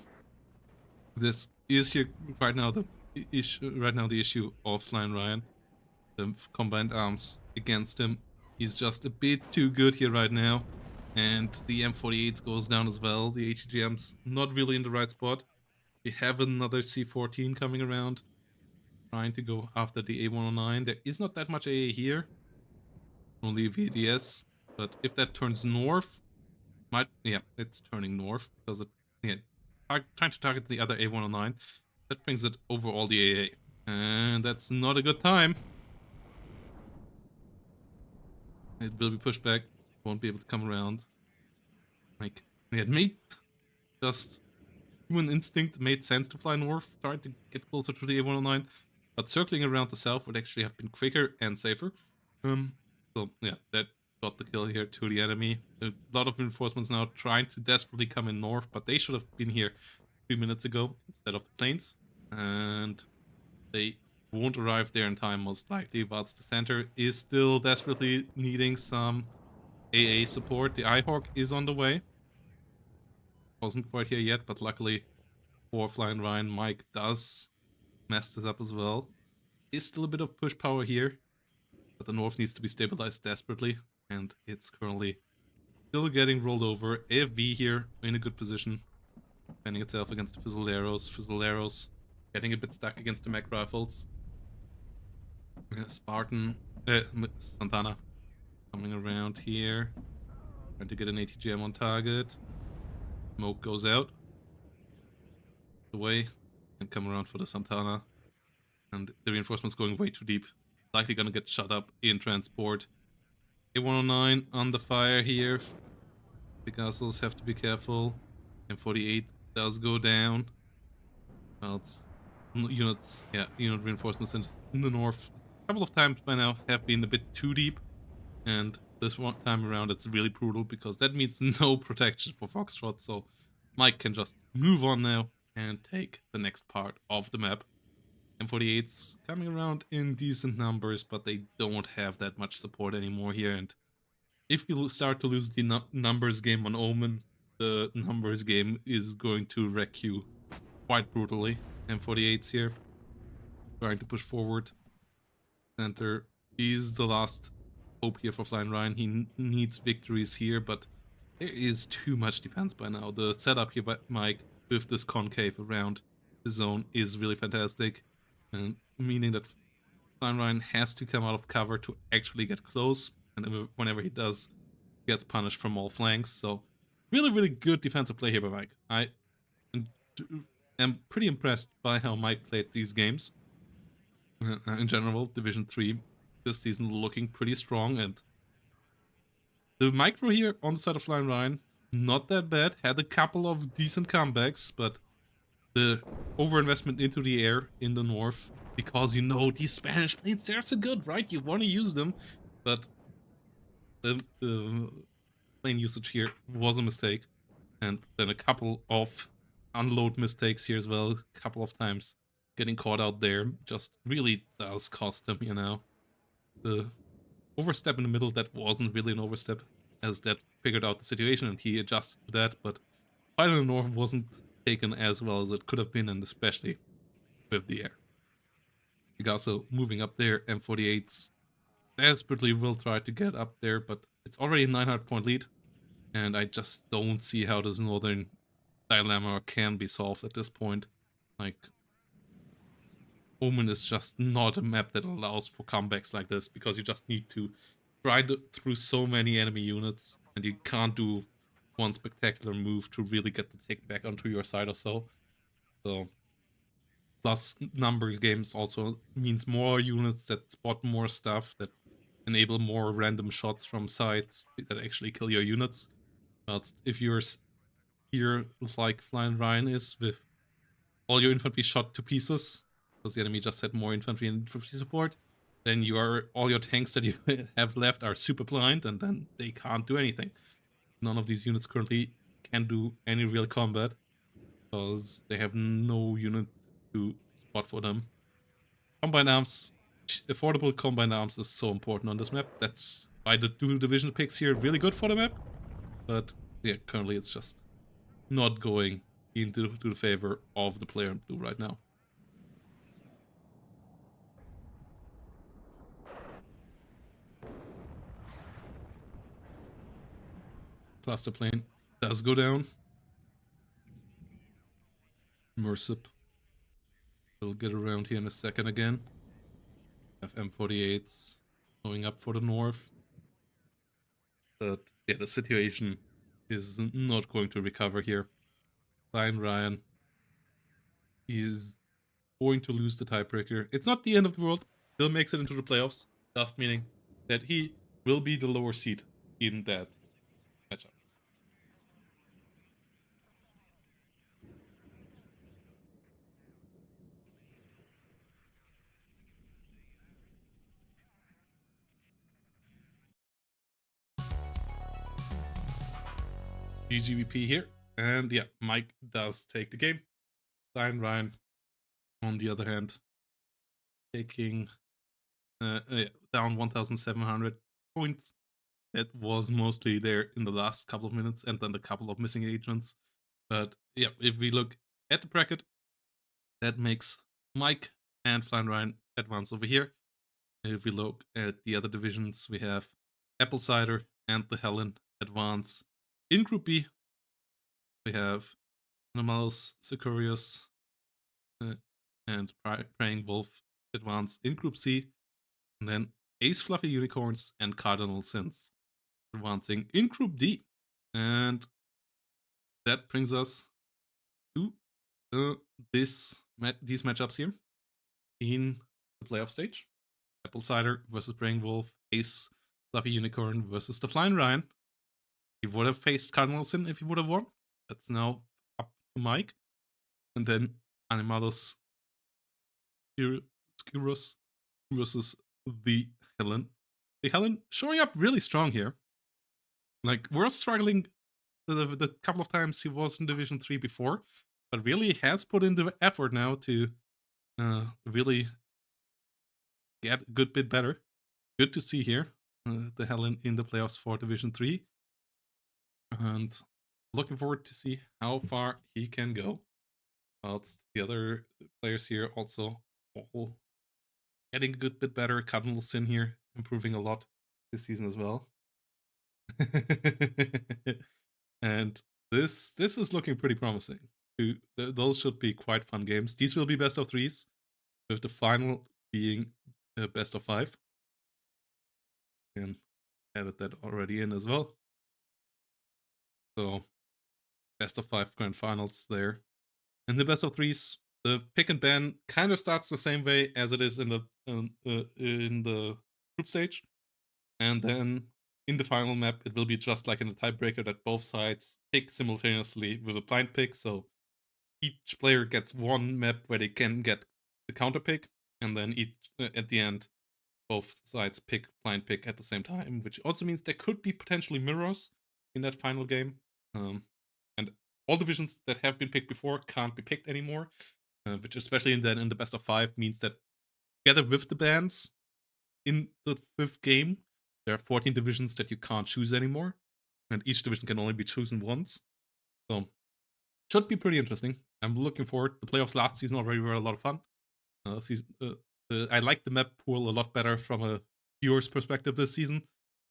this is here right now the issue of Flying Ryan. The combined arms against him. He's just a bit too good here right now. And the M48 goes down as well. The HGM's not really in the right spot. We have another C14 coming around, trying to go after the A109. There is not that much AA here, only VDS. But if that turns north, it's turning north because trying to target the other A109. That brings it over all the AA, and that's not a good time. It will be pushed back. Won't be able to come around. Like it made just. Human instinct made sense to fly north, trying to get closer to the A109, but circling around the south would actually have been quicker and safer. So yeah, that got the kill here to the enemy. A lot of reinforcements now trying to desperately come in north, but they should have been here 3 minutes ago instead of the planes, and they won't arrive there in time most likely. But the center is still desperately needing some AA support. The iHawk is on the way. Wasn't quite here yet, but luckily for Flying Ryan, Mike does mess this up as well. Is still a bit of push power here, but the north needs to be stabilized desperately, and it's currently still getting rolled over. AFV here in a good position, defending itself against the Fusileros. Fusileros getting a bit stuck against the mech rifles. Santana coming around here, trying to get an ATGM on target. Smoke goes out away and come around for the Santana, and the reinforcements going way too deep, likely gonna get shut up in transport. A109 on the fire here. Picassos have to be careful. M48 does go down. Well, it's unit reinforcements in the north a couple of times by now have been a bit too deep, and this one time around it's really brutal because that means no protection for Foxtrot, so Mike can just move on now and take the next part of the map. M48's coming around in decent numbers, but they don't have that much support anymore here, and if you start to lose the numbers game on Omen, the numbers game is going to wreck you quite brutally. M48's here, trying to push forward. Center is the last hope here for Flying Ryan. He needs victories here, but there is too much defense by now. The setup here by Mike with this concave around the zone is really fantastic, and meaning that Flying Ryan has to come out of cover to actually get close, and whenever he does, he gets punished from all flanks. So really, really good defensive play here by Mike. I am pretty impressed by how Mike played these games. In general, Division 3 this season looking pretty strong, and the micro here on the side of Flying Ryan, not that bad. Had a couple of decent comebacks, but the overinvestment into the air in the north, because you know these Spanish planes, they're so good, right? You want to use them, but the plane usage here was a mistake, and then a couple of unload mistakes here as well, a couple of times. Getting caught out there just really does cost him, you know. The overstep in the middle, that wasn't really an overstep, as that figured out the situation and he adjusted to that, but Fight in the North wasn't taken as well as it could have been, and especially with the air. Picasso moving up there, M48s desperately will try to get up there, but it's already a 900 point lead, and I just don't see how this northern dilemma can be solved at this point. Like, Omen is just not a map that allows for comebacks like this, because you just need to ride through so many enemy units, and you can't do one spectacular move to really get the tick back onto your side or so. So plus number games also means more units that spot more stuff, that enable more random shots from sides that actually kill your units. But if you're here like Flying Ryan is, with all your infantry shot to pieces, because the enemy just had more infantry and infantry support, then all your tanks that you have left are super blind, and then they can't do anything. None of these units currently can do any real combat, because they have no unit to spot for them. Combined arms, affordable combined arms is so important on this map. That's why the dual division picks here really good for the map. But yeah, currently it's just not going into the favor of the player in blue right now. Cluster plane does go down. Mercip will get around here in a second again. Have M48s going up for the north. But yeah, the situation is not going to recover here. Flying Ryan is going to lose the tiebreaker. It's not the end of the world. Still makes it into the playoffs, just meaning that he will be the lower seed in that matchup. GGVP here. And yeah, Mike does take the game. Flying Ryan, on the other hand, taking down 1,700 points. That was mostly there in the last couple of minutes, and then the couple of missing agents. But yeah, if we look at the bracket, that makes Mike and Flying Ryan advance over here. If we look at the other divisions, we have Apple Cider and the Helen advance. In Group B, we have Anomalous, Sicurius, and Praying Wolf advance in Group C. And then Ace Fluffy Unicorns and Cardinal Sins advancing in Group D. And that brings us to these matchups here in the playoff stage. Apple Cider versus Praying Wolf, Ace Fluffy Unicorn versus the Flying Ryan. He would have faced Cardinal Sin if he would have won. That's now up to Mike. And then Animalus Skirus versus the Helen. The Helen showing up really strong here. Like, we're struggling the couple of times he was in Division 3 before, but really has put in the effort now to really get a good bit better. Good to see here the Helen in the playoffs for Division 3. And looking forward to see how far he can go. Whilst the other players here also all getting a good bit better. Cardinal Sin here improving a lot this season as well. And this is looking pretty promising. Those should be quite fun games. These will be best of 3s, with the final being best of 5. And added that already in as well. So best of 5 grand finals there. In the best of 3s, the pick and ban kind of starts the same way as it is in the group stage, and then in the final map it will be just like in the tiebreaker, that both sides pick simultaneously with a blind pick. So each player gets one map where they can get the counter pick, and then at the end both sides pick blind pick at the same time, which also means there could be potentially mirrors in that final game. And all divisions that have been picked before can't be picked anymore, which especially then in the best of 5 means that together with the bans in the 5th game, there are 14 divisions that you can't choose anymore, and each division can only be chosen once. So should be pretty interesting. I'm looking forward. The playoffs last season already were a lot of fun. I like the map pool a lot better from a viewer's perspective this season.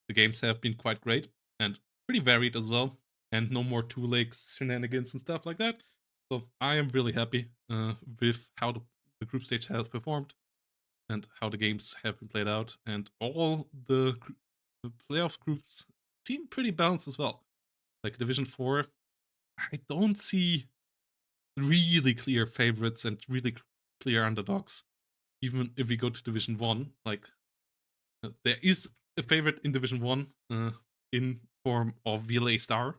The games have been quite great and pretty varied as well, and no more two legs shenanigans and stuff like that. So I am really happy with how the group stage has performed and how the games have been played out, and all the playoff groups seem pretty balanced as well. Like Division 4, I don't see really clear favorites and really clear underdogs. Even if we go to Division 1, like, there is a favorite in Division 1 in form of VLA Star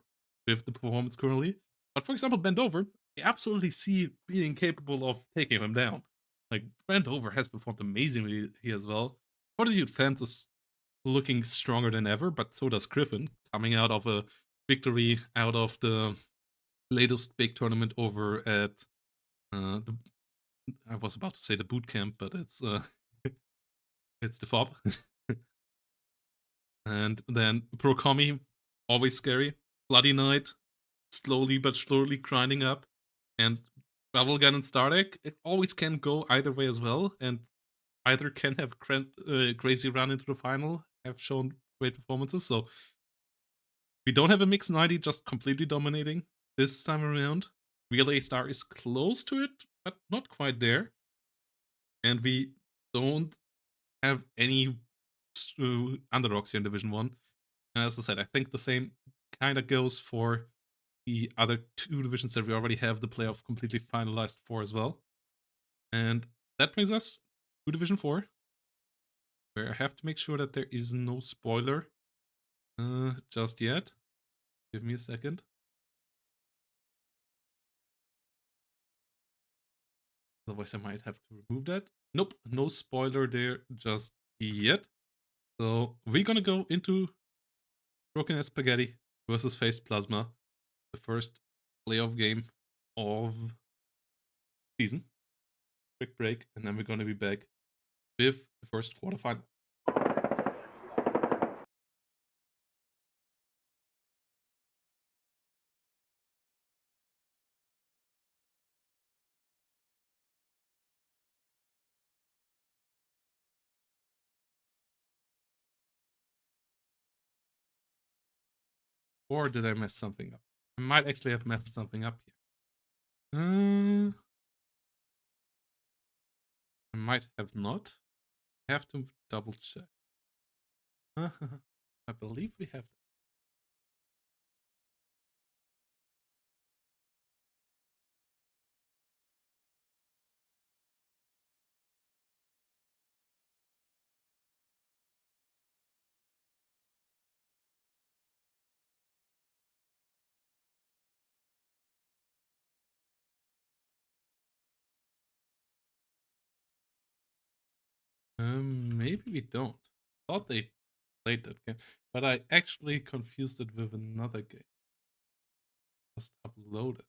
with the performance currently. But for example, Bendover, I absolutely see being capable of taking him down. Like, Bendover has performed amazingly here as well. Fortitude Fence is looking stronger than ever, but so does Griffin, coming out of a victory out of the latest big tournament over at the. I was about to say the boot camp, but it's it's the FOB. And then Procomi, always scary. Bloody Knight, slowly but surely grinding up. And Bubblegun and Stardeck, it always can go either way as well. And either can have crazy run into the final, have shown great performances. So we don't have a mixed 90 just completely dominating this time around. Relay Star is close to it, but not quite there. And we don't have any underdogs here in Division 1. And as I said, I think the same kind of goes for the other two divisions that we already have the playoff completely finalized for as well. And that brings us to Division 4, where I have to make sure that there is no spoiler just yet. Give me a second. Otherwise, I might have to remove that. Nope, no spoiler there just yet. So we're gonna go into Broken as Spaghetti versus Face Plasma, the first playoff game of season. Quick break, and then we're gonna be back with the first quarterfinal. Or did I mess something up? I might actually have messed something up here. I might have not. I have to double check. I believe we have. Maybe we don't. Thought they played that game, but I actually confused it with another game. Just upload it.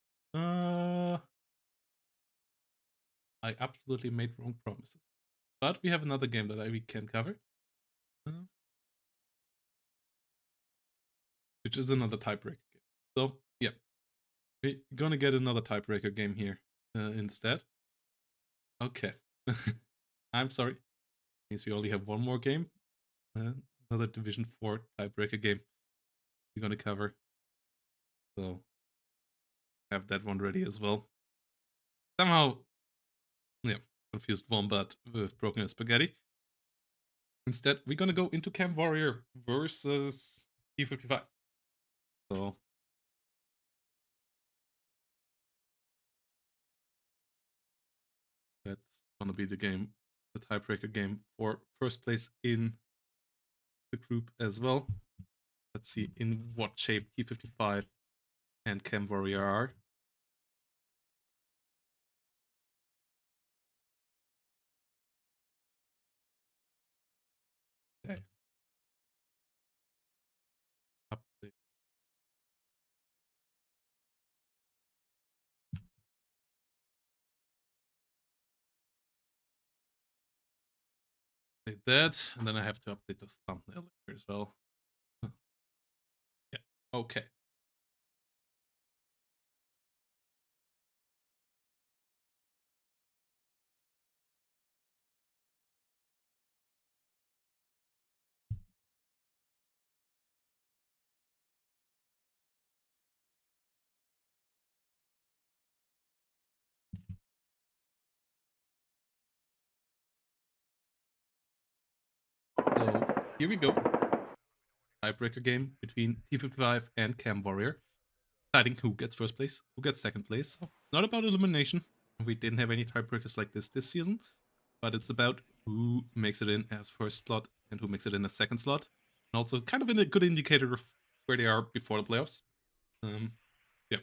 I absolutely made wrong promises. But we have another game that we can cover, which is another tiebreaker game. So yeah, we're gonna get another tiebreaker game here instead. Okay, I'm sorry. Means we only have one more game. Another Division 4 tiebreaker game we're gonna cover. So have that one ready as well. Somehow, yeah, confused Wombat with Broken Spaghetti. Instead, we're gonna go into Camp Warrior versus T55. So that's gonna be the game, the tiebreaker game for first place in the group as well. Let's see in what shape T55 and Camp Warrior are. Okay. Update. Update that, and then I have to update the thumbnail here as well. Yeah, okay. So here we go. Tiebreaker game between T55 and Cam Warrior. Deciding who gets first place, who gets second place. So not about elimination. We didn't have any tiebreakers like this season, but it's about who makes it in as first slot and who makes it in as second slot. And also kind of a good indicator of where they are before the playoffs. Yeah.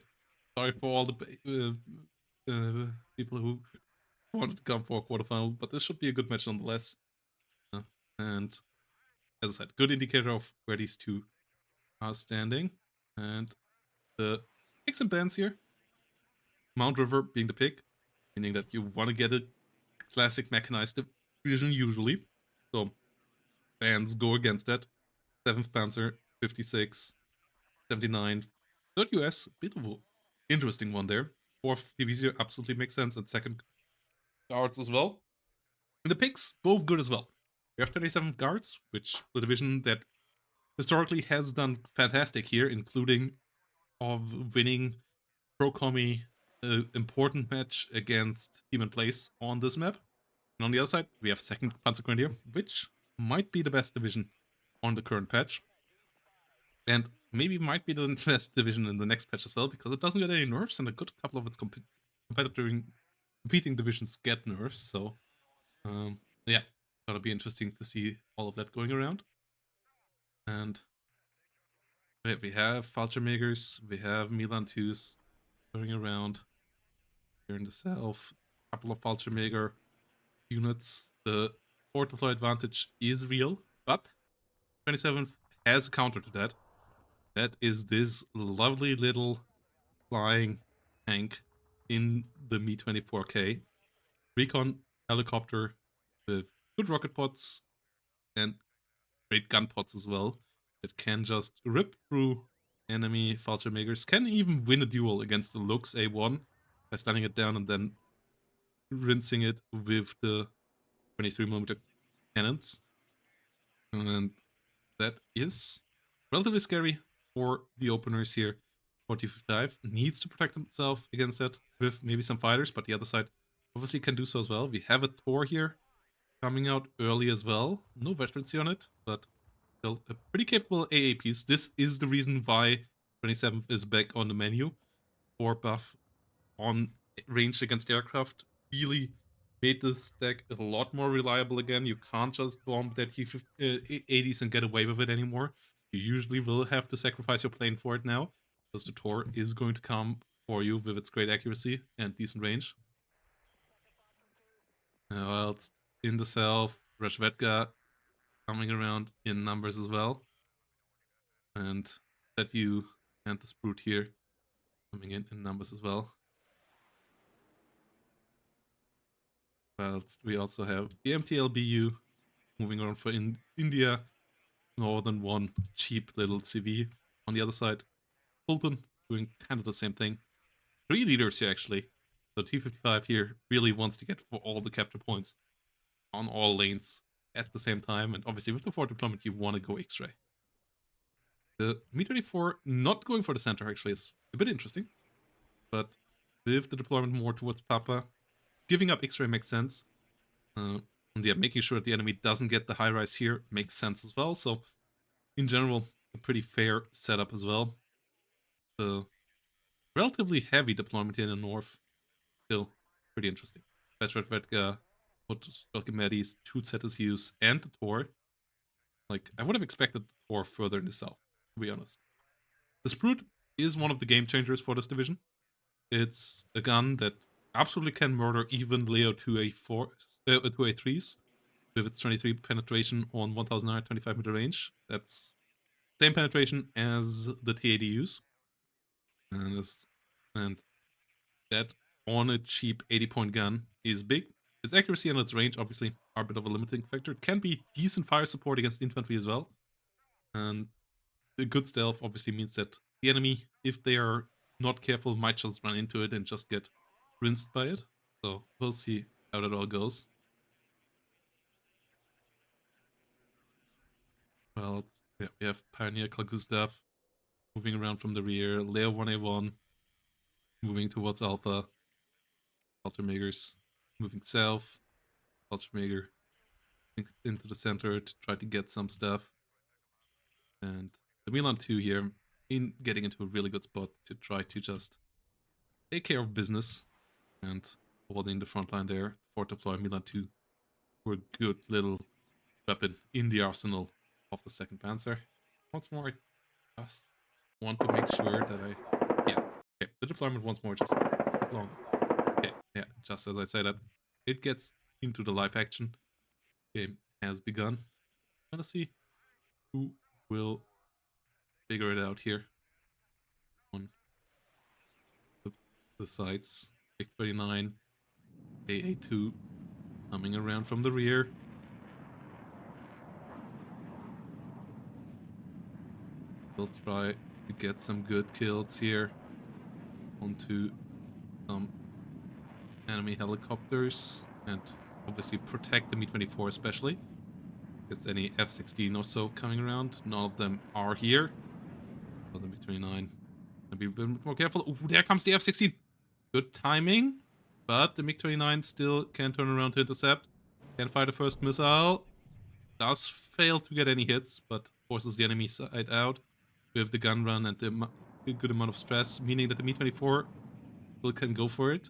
Sorry for all the people who wanted to come for a quarterfinal, but this should be a good match nonetheless. And as I said, good indicator of where these two are standing. And the picks and bans here. Mount River being the pick, meaning that you want to get a classic mechanized division usually. So bans go against that. 7th Panzer, 56, 79. 3rd US, bit of an interesting one there. 4th Division absolutely makes sense, and 2nd Guards as well. And the picks, both good as well. We have 27 Guards, which the division that historically has done fantastic here, including of winning Pro Commie important match against Demon Place on this map. And on the other side, we have 2nd Panzergrenadier, which might be the best division on the current patch. And maybe might be the best division in the next patch as well, because it doesn't get any nerfs, and a good couple of its competing divisions get nerfs. So, yeah, gonna be interesting to see all of that going around. And we have Fallschirmjägers, we have Milan 2s going around here in the south. A couple of Fallschirmjäger units. The port deploy advantage is real, but 27th has a counter to that. That is this lovely little flying tank in the Mi-24K. Recon helicopter with good rocket pods and great gun pods as well. That can just rip through enemy Fallschirmjägers. Can even win a duel against the Lux A1 by stunning it down and then rinsing it with the 23mm cannons. And that is relatively scary for the openers here. 45 needs to protect himself against that with maybe some fighters, but the other side obviously can do so as well. We have a Tor here coming out early as well. No veterancy on it, but still a pretty capable AA piece. This is the reason why 27th is back on the menu. Tor buff on range against aircraft really made this deck a lot more reliable again. You can't just bomb that T-80s and get away with it anymore. You usually will have to sacrifice your plane for it now, because the Tor is going to come for you with its great accuracy and decent range. Well, it's in the south, Rashvedka coming around in numbers as well. And that you and the Sprout here coming in numbers as well. Well, we also have the MTLBU moving around for India. More than one cheap little CV. On the other side, Fulton doing kind of the same thing. 3 leaders here, actually. So T55 here really wants to get for all the capture points on all lanes at the same time. And obviously, with the 4 deployment, you want to go X-Ray. The Mi-24 not going for the center, actually, is a bit interesting. But with the deployment more towards Papa, giving up X-Ray makes sense. And yeah, making sure that the enemy doesn't get the high rise here makes sense as well. So, in general, a pretty fair setup as well. The relatively heavy deployment here in the north, still pretty interesting. Petrat Vedga, Velkimedis, 2 ZSUs, and the Tor. Like, I would have expected the Tor further in the south, to be honest. The Sprout is one of the game changers for this division. It's a gun that absolutely can murder even Leo 2A3s with its 23 penetration on 1925 meter range. That's same penetration as the T80Us. And that on a cheap 80-point gun is big. Its accuracy and its range obviously are a bit of a limiting factor. It can be decent fire support against infantry as well. And the good stealth obviously means that the enemy, if they are not careful, might just run into it and just get rinsed by it. So we'll see how that all goes. Well, yeah, we have Pioneer Klagustav moving around from the rear. Leo 1A1 moving towards Alpha. Fallschirmjägers moving south. Fallschirmjäger into the center to try to get some stuff. And the Milan 2 here in getting into a really good spot to try to just take care of business and holding the front line there for deploy Milan 2 for a good little weapon in the arsenal of the 2nd Panzer. Once more, I just want to make sure that yeah, okay, the deployment once more just long. Okay, yeah, just as I say that, it gets into the live action. Game has begun. Let's see who will figure it out here on the sides. Big 39, AA2 coming around from the rear. We'll try to get some good kills here onto some enemy helicopters and obviously protect the Mi-24 especially against any F-16 or so coming around. None of them are here. So the Mi-29 and be a bit more careful. Ooh, there comes the F-16. Good timing, but the MiG-29 still can turn around to intercept. Can fire the first missile. Does fail to get any hits, but forces the enemy side out with the gun run and the good amount of stress, meaning that the Mi-24 still can go for it.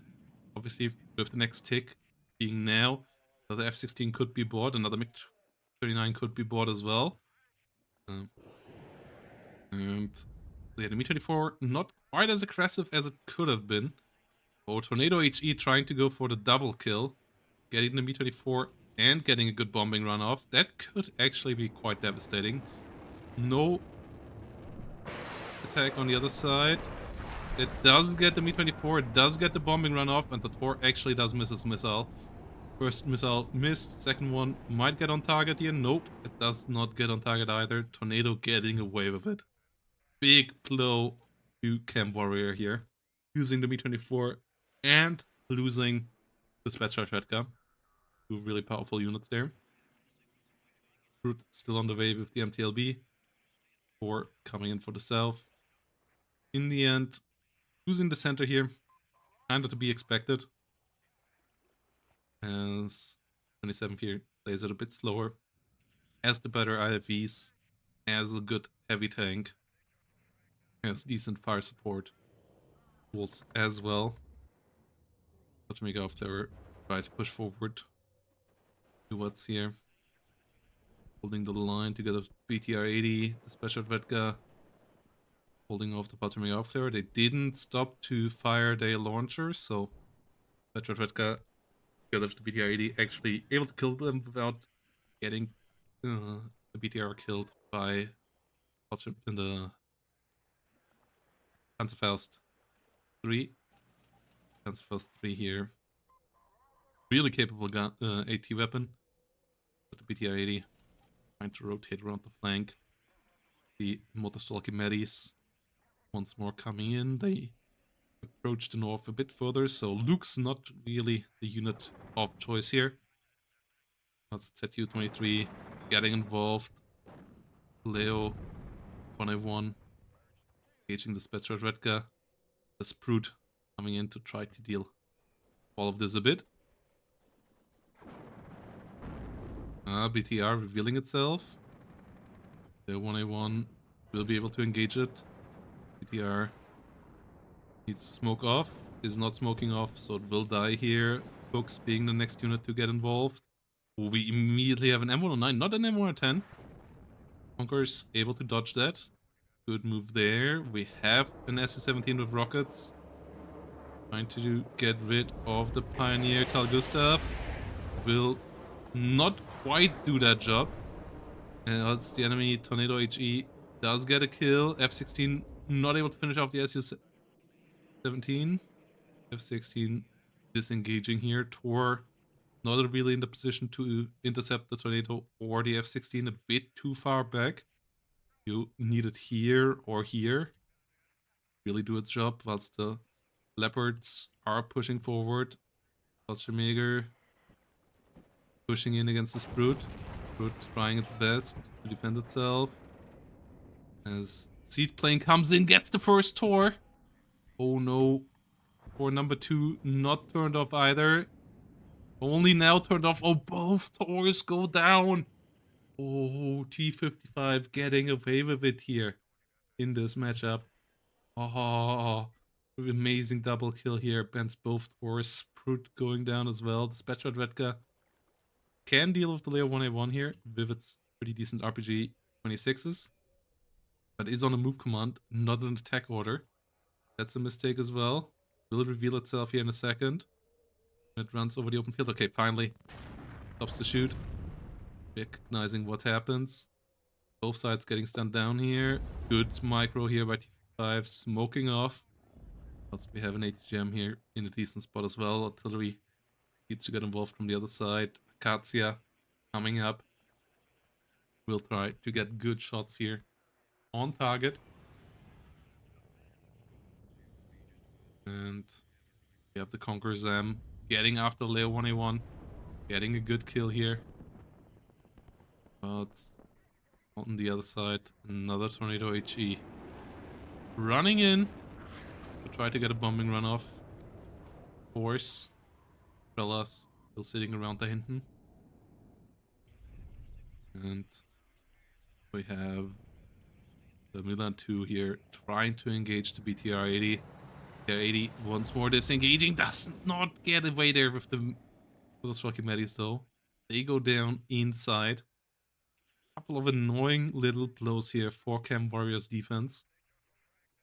Obviously, with the next tick being now, the F-16 could be bored, another MiG-29 could be bored as well. And yeah, the Mi-24 not quite as aggressive as it could have been. Oh, Tornado HE trying to go for the double kill, getting the Mi-24 and getting a good bombing run off. That could actually be quite devastating. No attack on the other side. It doesn't get the Mi-24, it does get the bombing run off, and the Tor actually does miss his missile. First missile missed, second one might get on target here. Nope, it does not get on target either. Tornado getting away with it. Big blow to Camp Warrior here. Using the Mi-24 and losing the Spetsnaz Redka. Two really powerful units there. Brute still on the way with the MTLB. Tor coming in for the south. In the end, losing the center here, kinda to be expected. As 27th here plays it a bit slower. Has the better IFVs, has a good heavy tank, has decent fire support tools as well. To make after try to push forward to what's here. Holding the line together with BTR-80, the Special Vedka. Holding off the Potomac after. They didn't stop to fire their launchers, so Special Vedka together with the BTR-80 actually able to kill them without getting the BTR killed by in the Panzerfaust 3. Panzerfaust 3 here. Really capable gun, AT weapon. With the BTR-80 trying to rotate around the flank. The Motorstalky Medis once more coming in. They approach the north a bit further, so Luke's not really the unit of choice here. That's ZU-23 getting involved. Leo 1A1 engaging the Spetsnaz Redka. The Sprute coming in to try to deal all of this a bit. BTR revealing itself. The 1A1 will be able to engage it. BTR needs to smoke off. Is not smoking off, so it will die here. Cooks being the next unit to get involved. We immediately have an M109, not an M110. Conqueror's able to dodge that. Good move there. We have an Su-17 with rockets. Trying to get rid of the Pioneer. Carl Gustav will not quite do that job. And that's the enemy. Tornado HE does get a kill. F-16 not able to finish off the Su-17. F-16 disengaging here. Tor not really in the position to intercept the Tornado or the F-16, a bit too far back. You need it here or here. Really do its job, whilst the Leopards are pushing forward. Fallschirmjäger pushing in against this Brute. Brute trying its best to defend itself. As Seed Plane comes in, gets the first Tor. Oh no. Tor number 2 not turned off either. Only now turned off. Oh, both Tors go down. Oh, T-55 getting away with it here in this matchup. Oh, Amazing double kill here. Bends both Tors. Brute going down as well. Dispatcher Redka can deal with the layer 1A1 here with its pretty decent RPG 26s. But is on a move command, not an attack order. That's a mistake as well. Will reveal itself here in a second. It runs over the open field. Okay, finally. Stops the shoot. Recognizing what happens. Both sides getting stunned down here. Good micro here by T5. Smoking off. Also, we have an ATGM here in a decent spot as well. Artillery needs to get involved from the other side. Akatia coming up. We'll try to get good shots here on target. And we have the Conquer Zam getting after layer 1A1. Getting a good kill here. But on the other side, another Tornado HE. Running in to try to get a bombing run off. Force. Fellas still sitting around the hinten. And we have the Milan 2 here trying to engage the BTR-80. BTR-80 once more disengaging. Does not get away there with the Rocky Medis though. They go down inside. Couple of annoying little blows here for Chem Warriors defense.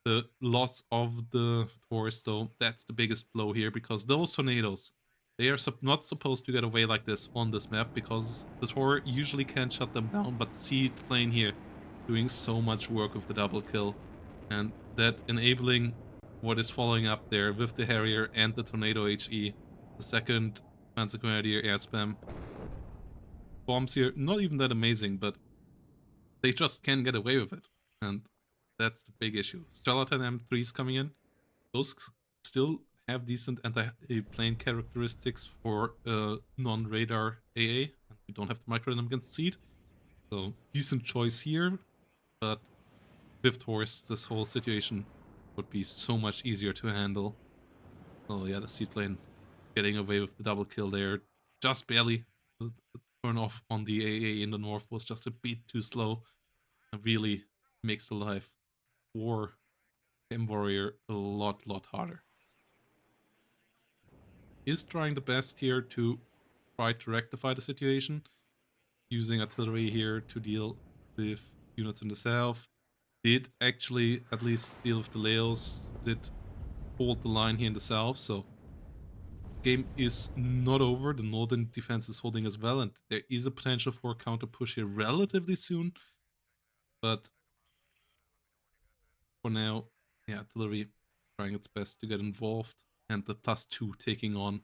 The loss of the Taurus though, that's the biggest blow here because those tornadoes, they are not supposed to get away like this on this map because the Tor usually can't shut them down, but the Seed plane here doing so much work with the double kill and that enabling what is following up there with the Harrier and the Tornado HE, the second Panzer Grenadier air spam. Bombs here, not even that amazing, but they just can get away with it. And that's the big issue. Strelatin M3s coming in. Those still have decent anti-plane characteristics for non-radar AA. And we don't have to micro them against Seed. So, decent choice here. But with Horse, this whole situation would be so much easier to handle. So yeah, the Seed plane getting away with the double kill there. Just barely. The turn off on the AA in the north was just a bit too slow. It really makes the life for Chem Warrior a lot harder. Is trying the best here to try to rectify the situation. Using artillery here to deal with units in the south. Did actually at least deal with the Leos. Did hold the line here in the south, so game is not over. The northern defense is holding as well, and there is a potential for a counter push here relatively soon. But for now, yeah, artillery trying its best to get involved, and the +2 taking on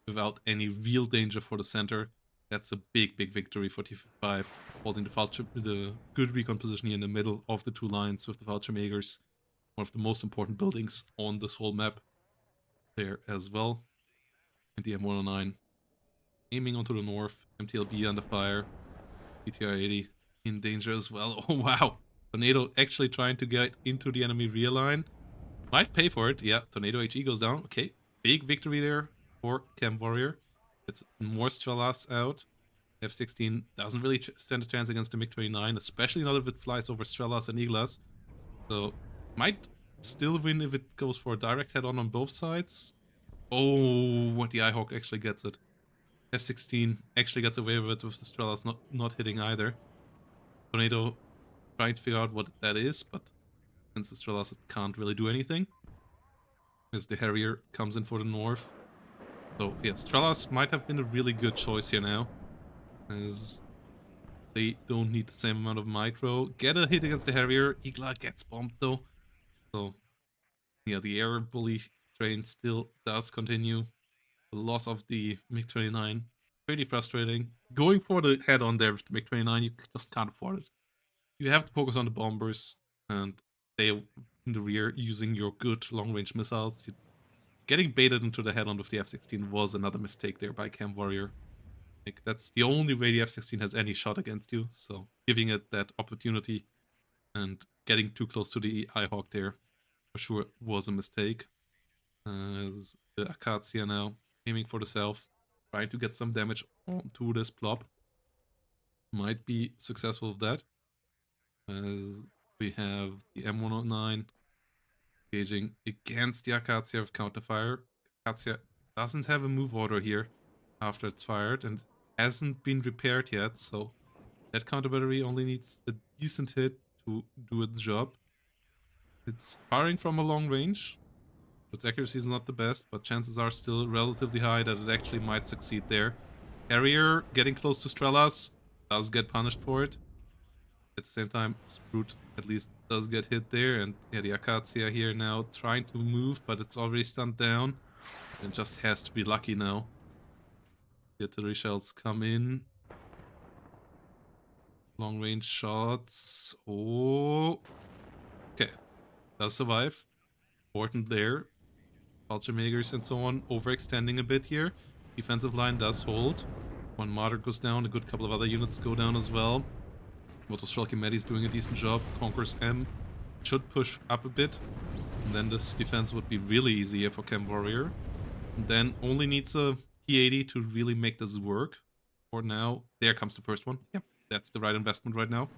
without any real danger for the center. That's a big victory for T5, holding the good recon position here in the middle of the two lines with the Fallschirmjägers. One of the most important buildings on this whole map there as well. And the M109 aiming onto the north, MTLB under fire, BTR-80 in danger as well. Oh wow, Tornado actually trying to get into the enemy rear line. Might pay for it, yeah, Tornado HE goes down. Okay, big victory there for Chem Warrior. It's more Strelas out. F-16 doesn't really stand a chance against the MiG-29, especially not if it flies over Strelas and Iglas. So, might still win if it goes for a direct head-on both sides. Oh, the Eyehawk actually gets it. F-16 actually gets away with it with the Strelas not hitting either. Tornado trying to figure out what that is, but since the Strelas can't really do anything. As the Harrier comes in for the north. So yeah, Strelas might have been a really good choice here now. As they don't need the same amount of micro. Get a hit against the Harrier. Igla gets bombed though. So yeah, the air bully train still does continue. The loss of the MiG-29. Pretty frustrating. Going for the head-on there with the MiG-29, you just can't afford it. You have to focus on the bombers and stay in the rear using your good long-range missiles. Getting baited into the head-on with the F-16 was another mistake there by Chem Warrior. Like, that's the only way the F-16 has any shot against you, so giving it that opportunity and getting too close to the Eyehawk there for sure was a mistake. As the Akatia now aiming for the south, trying to get some damage onto this plop. Might be successful with that. As we have the M109 Engaging against the Acacia with counterfire. Acacia doesn't have a move order here after it's fired and hasn't been repaired yet, so that counter battery only needs a decent hit to do its job. It's firing from a long range. Its accuracy is not the best, but chances are still relatively high that it actually might succeed there. Harrier getting close to Strelas does get punished for it. At the same time, Sprout at least does get hit there, and yeah, the Acacia here now trying to move, but it's already stunned down. And just has to be lucky now. The artillery shells come in. Long range shots. Oh. Okay. Does survive. Important there. Vulture Makers and so on overextending a bit here. Defensive line does hold. One Martyr goes down. A good couple of other units go down as well. Motostrelki Medi's doing a decent job. Conqueror's M should push up a bit. And then this defense would be really easy here for Chem Warrior. And then only needs a P80 to really make this work. For now, there comes the first one. Yep, that's the right investment right now.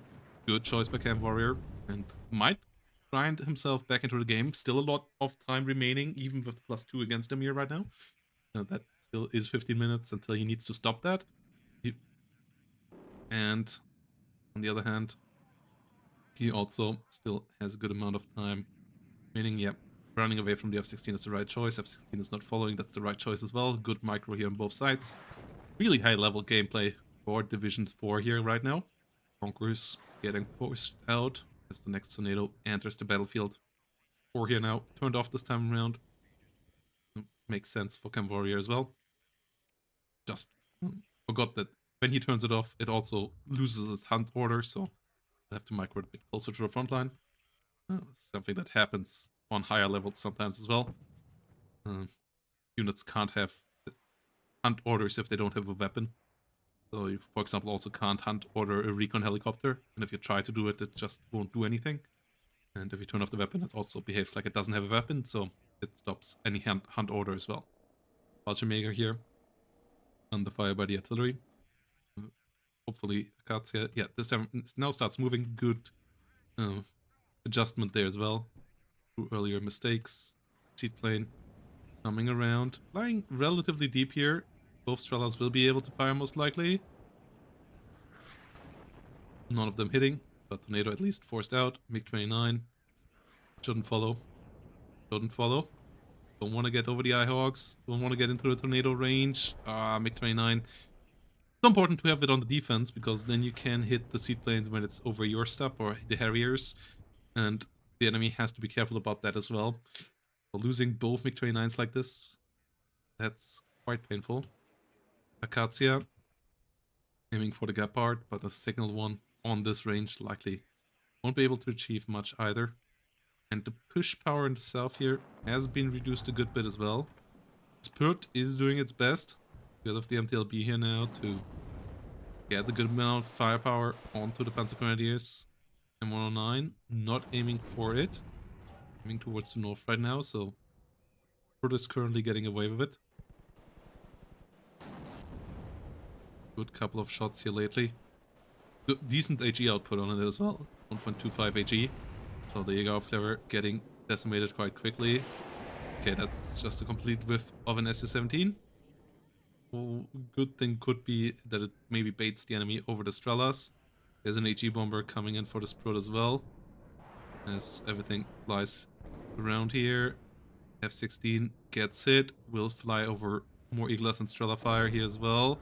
Good choice by Chem Warrior. And might grind himself back into the game. Still a lot of time remaining, even with +2 against him here right now. That still is 15 minutes until he needs to stop that. And on the other hand, he also still has a good amount of time. Meaning, yeah, running away from the F-16 is the right choice. F-16 is not following, that's the right choice as well. Good micro here on both sides. Really high level gameplay for Division 4 here right now. Conquerors getting forced out as the next tornado enters the battlefield. 4 here now, turned off this time around. Makes sense for Chem Warrior as well. Just forgot that when he turns it off, it also loses its hunt order, so I have to micro it a bit closer to the front line. Something that happens on higher levels sometimes as well. Units can't have hunt orders if they don't have a weapon. So you, for example, also can't hunt order a recon helicopter, and if you try to do it, it just won't do anything. And if you turn off the weapon, it also behaves like it doesn't have a weapon, so it stops any hunt order as well. Vulture Maker here, under fire by the artillery. Hopefully Acacia, yeah, this time it now starts moving. Good adjustment there as well. Through earlier mistakes. Seed plane coming around. Flying relatively deep here. Both Strelas will be able to fire most likely. None of them hitting, but Tornado at least forced out. MiG-29 shouldn't follow. Shouldn't follow. Don't want to get over the Eyehawks. Don't want to get into the tornado range. MiG-29. It's important to have it on the defense, because then you can hit the seaplanes when it's over your stuff, or the Harriers. And the enemy has to be careful about that as well. So losing both MiG-29s like this, that's quite painful. Acacia aiming for the gap part, but a signal one on this range likely won't be able to achieve much either. And the push power in the south here has been reduced a good bit as well. Spurt is doing its best. Good of the MTLB here now to get a good amount of firepower onto the Panzer Grenadiers. M109 not aiming for it. Aiming towards the north right now, so Spurt is currently getting away with it. Good couple of shots here lately. Good, decent AG output on it as well. 1.25 AG. So the Jäger getting decimated quite quickly. Okay, that's just a complete whiff of an Su-17. Well, good thing could be that it maybe baits the enemy over the Strelas. There's an HE bomber coming in for the Sprut as well. As everything flies around here. F-16 gets hit. Will fly over more Iglas and Strela fire here as well.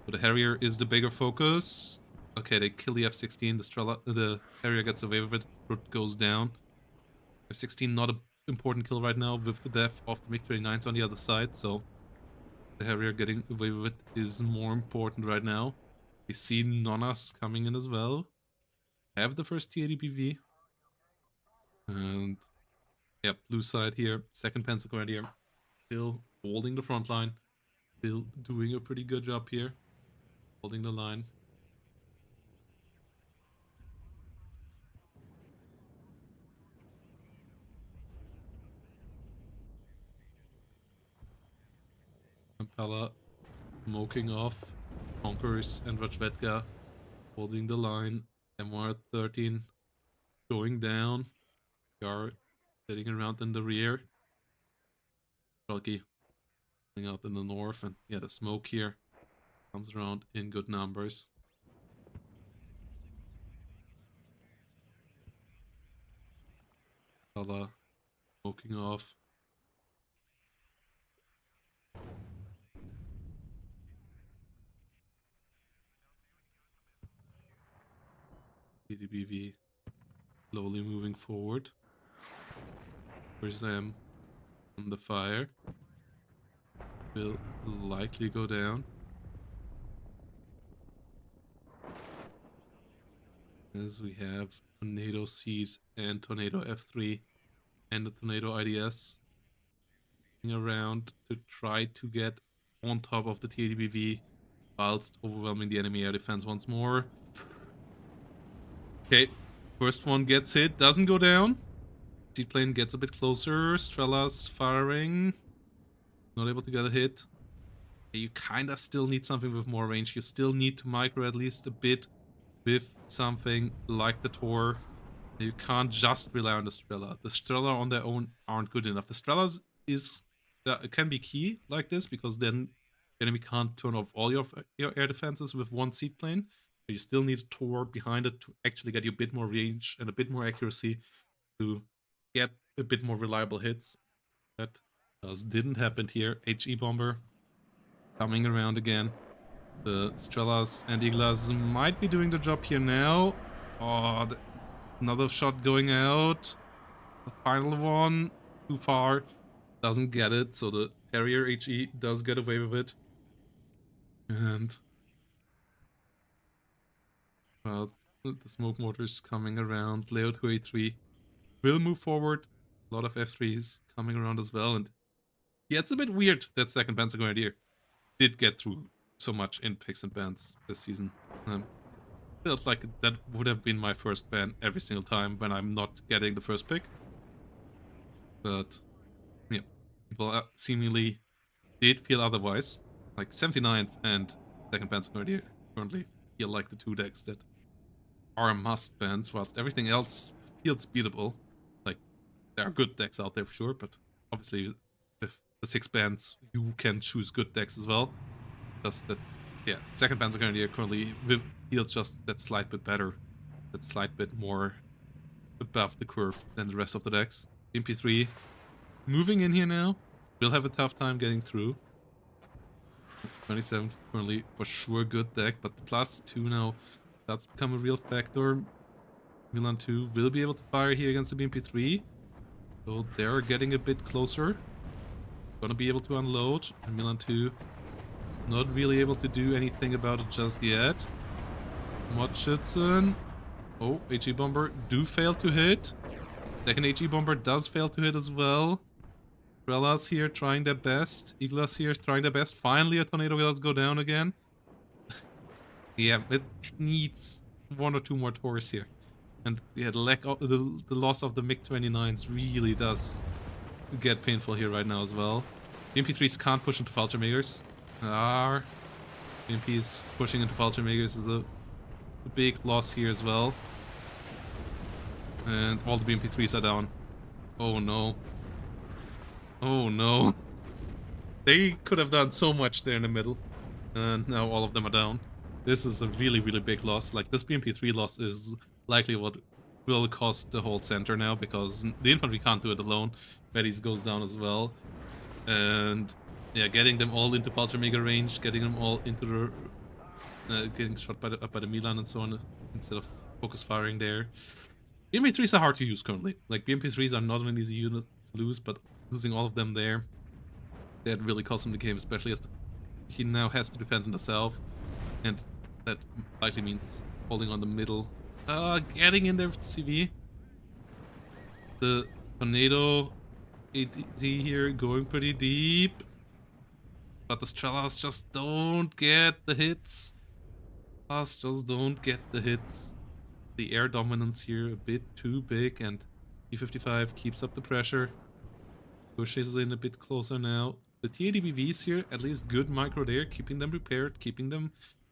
So the Harrier is the bigger focus. Okay, they kill the F-16. The Harrier gets away with it. Sprut goes down. F-16 not an important kill right now with the death of the MiG-29s on the other side, so the Harrier getting away with it is more important right now. We see Nonas coming in as well. Have the first T-80 BV. And yeah, blue side here. Second Panzer Grenadier. Still holding the front line. Still doing a pretty good job here. Holding the line. Impala smoking off. Conquerors and Rajvedka holding the line. M113 going down. We are Getting around in the rear. Bulky coming out in the north, and yeah, the smoke here comes around in good numbers. Color smoking off. TDBV slowly moving forward. Where's them on the fire? Will likely go down. As we have Tornado Seed and Tornado F3 and the Tornado IDS around to try to get on top of the TDBV whilst overwhelming the enemy air defense once more. Okay, first one gets hit, doesn't go down. Seaplane gets a bit closer. Strella's firing. Not able to get a hit. You kinda still need something with more range. You still need to micro at least a bit with something like the Tor. You can't just rely on the Strela. The Strela on their own aren't good enough. The Strelas can be key like this, because then the enemy can't turn off all your air defenses with one seaplane. But you still need a Tor behind it to actually get you a bit more range and a bit more accuracy to get a bit more reliable hits. That didn't happen here. HE Bomber coming around again. The Strelas and Iglas might be doing the job here now. Oh, another shot going out. The final one, too far. Doesn't get it, so the Harrier HE does get away with it. And well, the smoke mortars coming around. Leo 2A3 will move forward. A lot of F3s coming around as well. And yeah, it's a bit weird that second Panzer Grenadier did get through so much in picks and bans this season. Felt like that would have been my first ban every single time when I'm not getting the first pick. But yeah, people seemingly did feel otherwise. Like 79th and second Panzer Grenadier currently feel like the two decks that are must bans, whilst everything else feels beatable. Like, there are good decks out there for sure, but obviously with the 6 bans you can choose good decks as well. Just that, yeah, second Panzer Grenadier currently feels just that slight bit better, that slight bit more above the curve than the rest of the decks. MP3 moving in here now, will have a tough time getting through. 27th currently for sure good deck, but the +2 now that's become a real factor. Milan 2 will be able to fire here against the BMP3, so they're getting a bit closer. Gonna be able to unload, and Milan 2 not really able to do anything about it just yet. Matcherino. Oh, HE Bomber do fail to hit. Second HE Bomber does fail to hit as well. Strelas here trying their best. Iglas here trying their best. Finally a Tornado does go down again. Yeah, it needs 1 or 2 more Tors here. And yeah, the loss of the MiG-29s really does get painful here right now as well. MP3s can't push into Vulture Makers. BMPs pushing into Vulture Makers is a big loss here as well. And all the BMP3s are down. Oh no. Oh no. They could have done so much there in the middle. And now all of them are down. This is a really, really big loss. Like, this BMP3 loss is likely what will cost the whole center now, because the infantry can't do it alone. Betty's goes down as well. And yeah, getting them all into Vulture Mega range, getting them all into the getting shot by the Milan and so on, instead of focus firing there. BMP3s are hard to use currently. Like, BMP3s are not an easy unit to lose, but losing all of them there, that really cost him the game, especially as he now has to defend in the south, and that likely means holding on the middle. Getting in there with the CV. The Tornado AD here going pretty deep. But the Strelas just don't get the hits. Just don't get the hits. The air dominance here a bit too big, and T-55 keeps up the pressure. Pushes in a bit closer now. The TADBVs here, at least good micro there, keeping them prepared, keeping them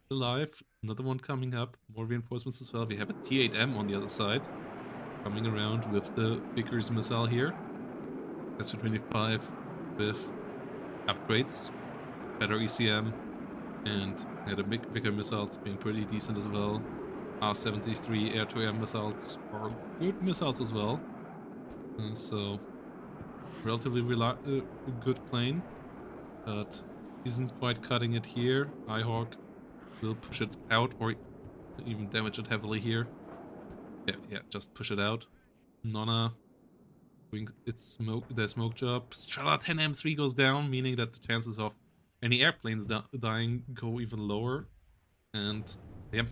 alive. Another one coming up, more reinforcements as well. We have a T8M on the other side, coming around with the Vickers missile here. S-25 with upgrades, better ECM, and the bigger missiles being pretty decent as well. R-73 air-to-air missiles are good missiles as well. So relatively good plane, but isn't quite cutting it here. Ihawk will push it out or even damage it heavily here. Yeah, just push it out. Nonna doing their smoke job. Strela 10M3 goes down, meaning that the chances of any airplanes dying go even lower. And yeah,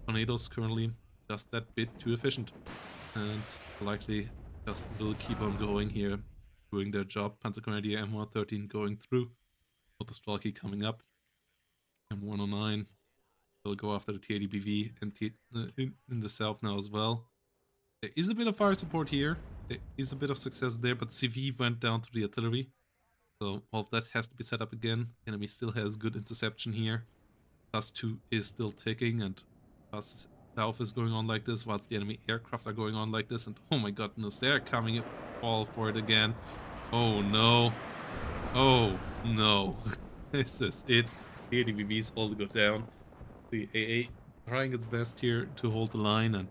Tornado's currently just that bit too efficient. And likely just will keep on going here, doing their job. Panzergrenadier M113 going through. Motostralky coming up. M109 will go after the TADBV and in the south now as well. There is a bit of fire support here. There is a bit of success there, but CV went down to the artillery. So all of that has to be set up again. Enemy still has good interception here. +2 is still ticking, and plus south is going on like this, whilst the enemy aircraft are going on like this. And oh my goodness, they're coming all for it again. Oh no. Oh no. This is it. The ADVVs all go down. The AA trying its best here to hold the line, and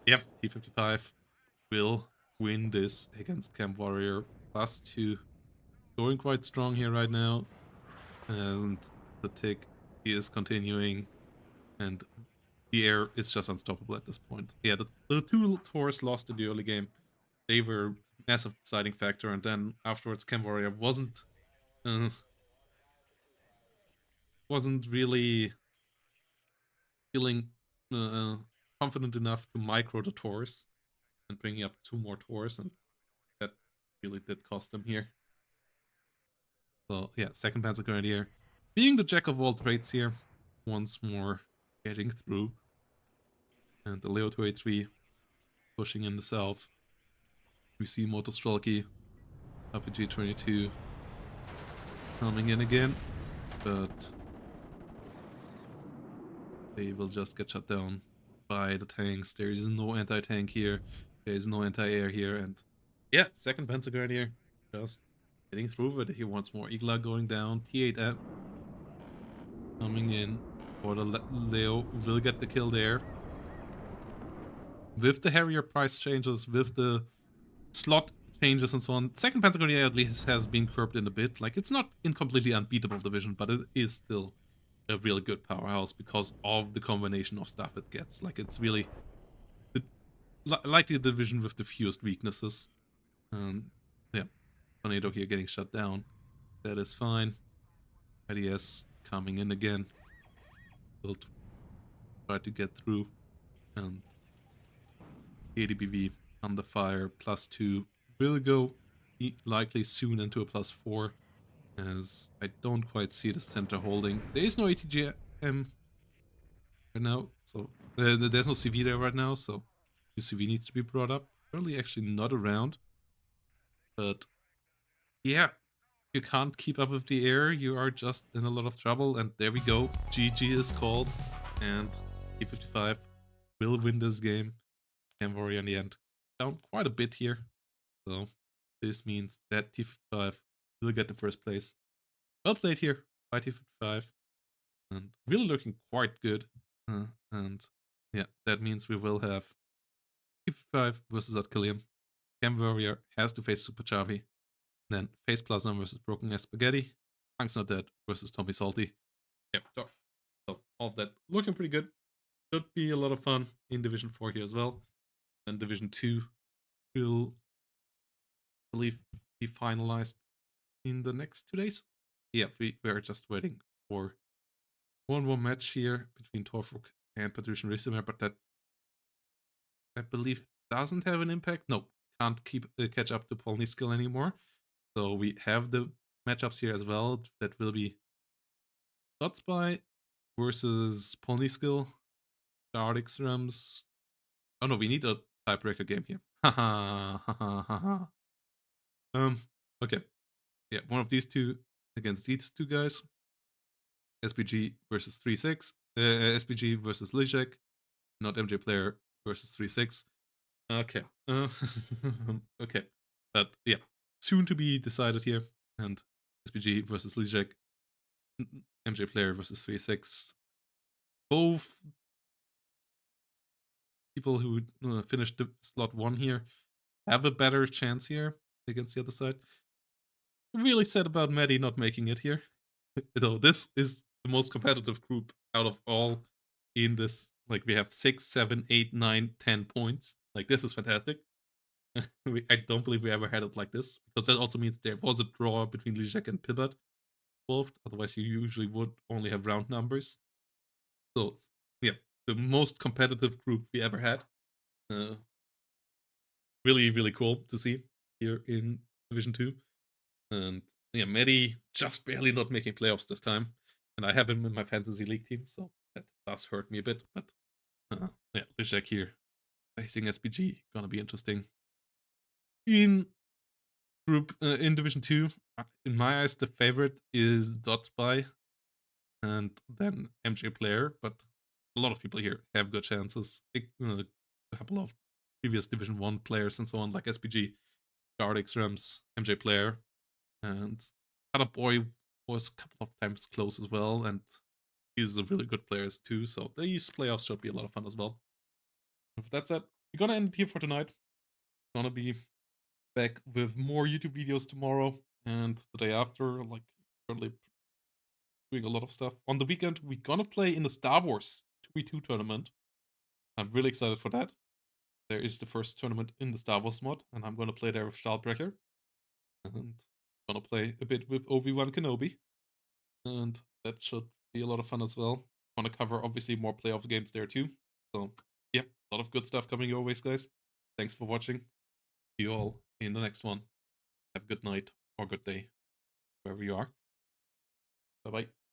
yeah, T-55 will win this against Camp Warrior. +2 going quite strong here right now, and the tick is continuing, and the air is just unstoppable at this point. Yeah, the two Taurs lost in the early game. They were massive deciding factor, and then afterwards Camp Warrior wasn't really feeling confident enough to micro the Taurs and bringing up 2 more Taurs, and that really did cost them here. So yeah, 2nd Panzergrenadier being the jack of all trades here, once more getting through. And the Leo 283 pushing in the south. We see Motostralky, RPG-22 coming in again, but they will just get shut down by the tanks. There is no anti-tank here. There is no anti-air here, and yeah, 2nd Panzergrenadier just getting through with it. He wants more Igla going down. T8M coming in, or the Leo will get the kill there. With the Harrier price changes, with the slot changes and so on, 2nd Panzergrenadier at least has been curbed in a bit. Like, it's not in completely unbeatable division, but it is still a really good powerhouse because of the combination of stuff it gets. Like, it's really like the division with the fewest weaknesses. Yeah, Tornado here getting shut down. That is fine. IDS coming in again. Will try to get through. And ADBV under fire. +2 will go likely soon into a +4, as I don't quite see the center holding. There is no ATGM right now, so there's no CV there right now, so UCV needs to be brought up. Currently actually not around, but yeah, you can't keep up with the air, you are just in a lot of trouble, and there we go. GG is called, and T-55 will win this game. Camp Warrior in the end down quite a bit here, so this means that T-55 will get the first place. Well played here by T-55, and really looking quite good. And yeah, that means we will have T-55 versus Atkillium. Camp Warrior has to face Super Chavi. Then Face Plasma versus Broken as Spaghetti. Punk's Not Dead versus Tommy Salty. Yeah, so all of that looking pretty good. Should be a lot of fun in Division 4 here as well. And Division 2 will, I believe, be finalized in the next 2 days. Yeah, we're just waiting for one more match here between Torfuk and Patrician Risimer, but that, I believe, doesn't have an impact. No, can't catch up to Polny skill anymore. So we have the matchups here as well. That will be Dotspy versus Polny skill, Guard X-Rams. Oh no, we need a tiebreaker game here. Haha. Okay. Yeah, one of these two against these two guys. SPG versus 3-6. SPG versus Lizek. Not MJ player versus 3-6. Okay. Okay. But yeah. soon to be decided here. And SPG versus Lijek, MJ Player versus 3-6. Both people who finished the slot 1 here have a better chance here against the other side. Really sad about Maddie not making it here. Though this is the most competitive group out of all in this. Like, we have 6, 7, 8, 9, 10 points. Like, this is fantastic. I don't believe we ever had it like this, because that also means there was a draw between Lijek and Pibbat involved. Otherwise, you usually would only have round numbers. So, yeah, the most competitive group we ever had. Really, really cool to see here in Division 2. And yeah, Medi just barely not making playoffs this time. And I have him in my fantasy league team, so that does hurt me a bit. But yeah, Lijek here facing SPG, gonna be interesting. In in Division 2, in my eyes, the favorite is Dot Spy and then MJ Player, but a lot of people here have good chances. A couple of previous Division 1 players and so on, like SPG, Guard Rams, MJ Player, and other boy was a couple of times close as well, and he's a really good player too, so these playoffs should be a lot of fun as well. With that said, we're gonna end it here for tonight. Gonna be back with more YouTube videos tomorrow and the day after, like currently doing a lot of stuff. On the weekend, we're gonna play in the Star Wars 2v2 tournament. I'm really excited for that. There is the first tournament in the Star Wars mod, and I'm gonna play there with Tiebreaker. And gonna play a bit with Obi-Wan Kenobi. And that should be a lot of fun as well. Wanna cover obviously more playoff games there too. So yeah, a lot of good stuff coming your ways, guys. Thanks for watching. See you all in the next one. Have a good night or good day, wherever you are. Bye bye.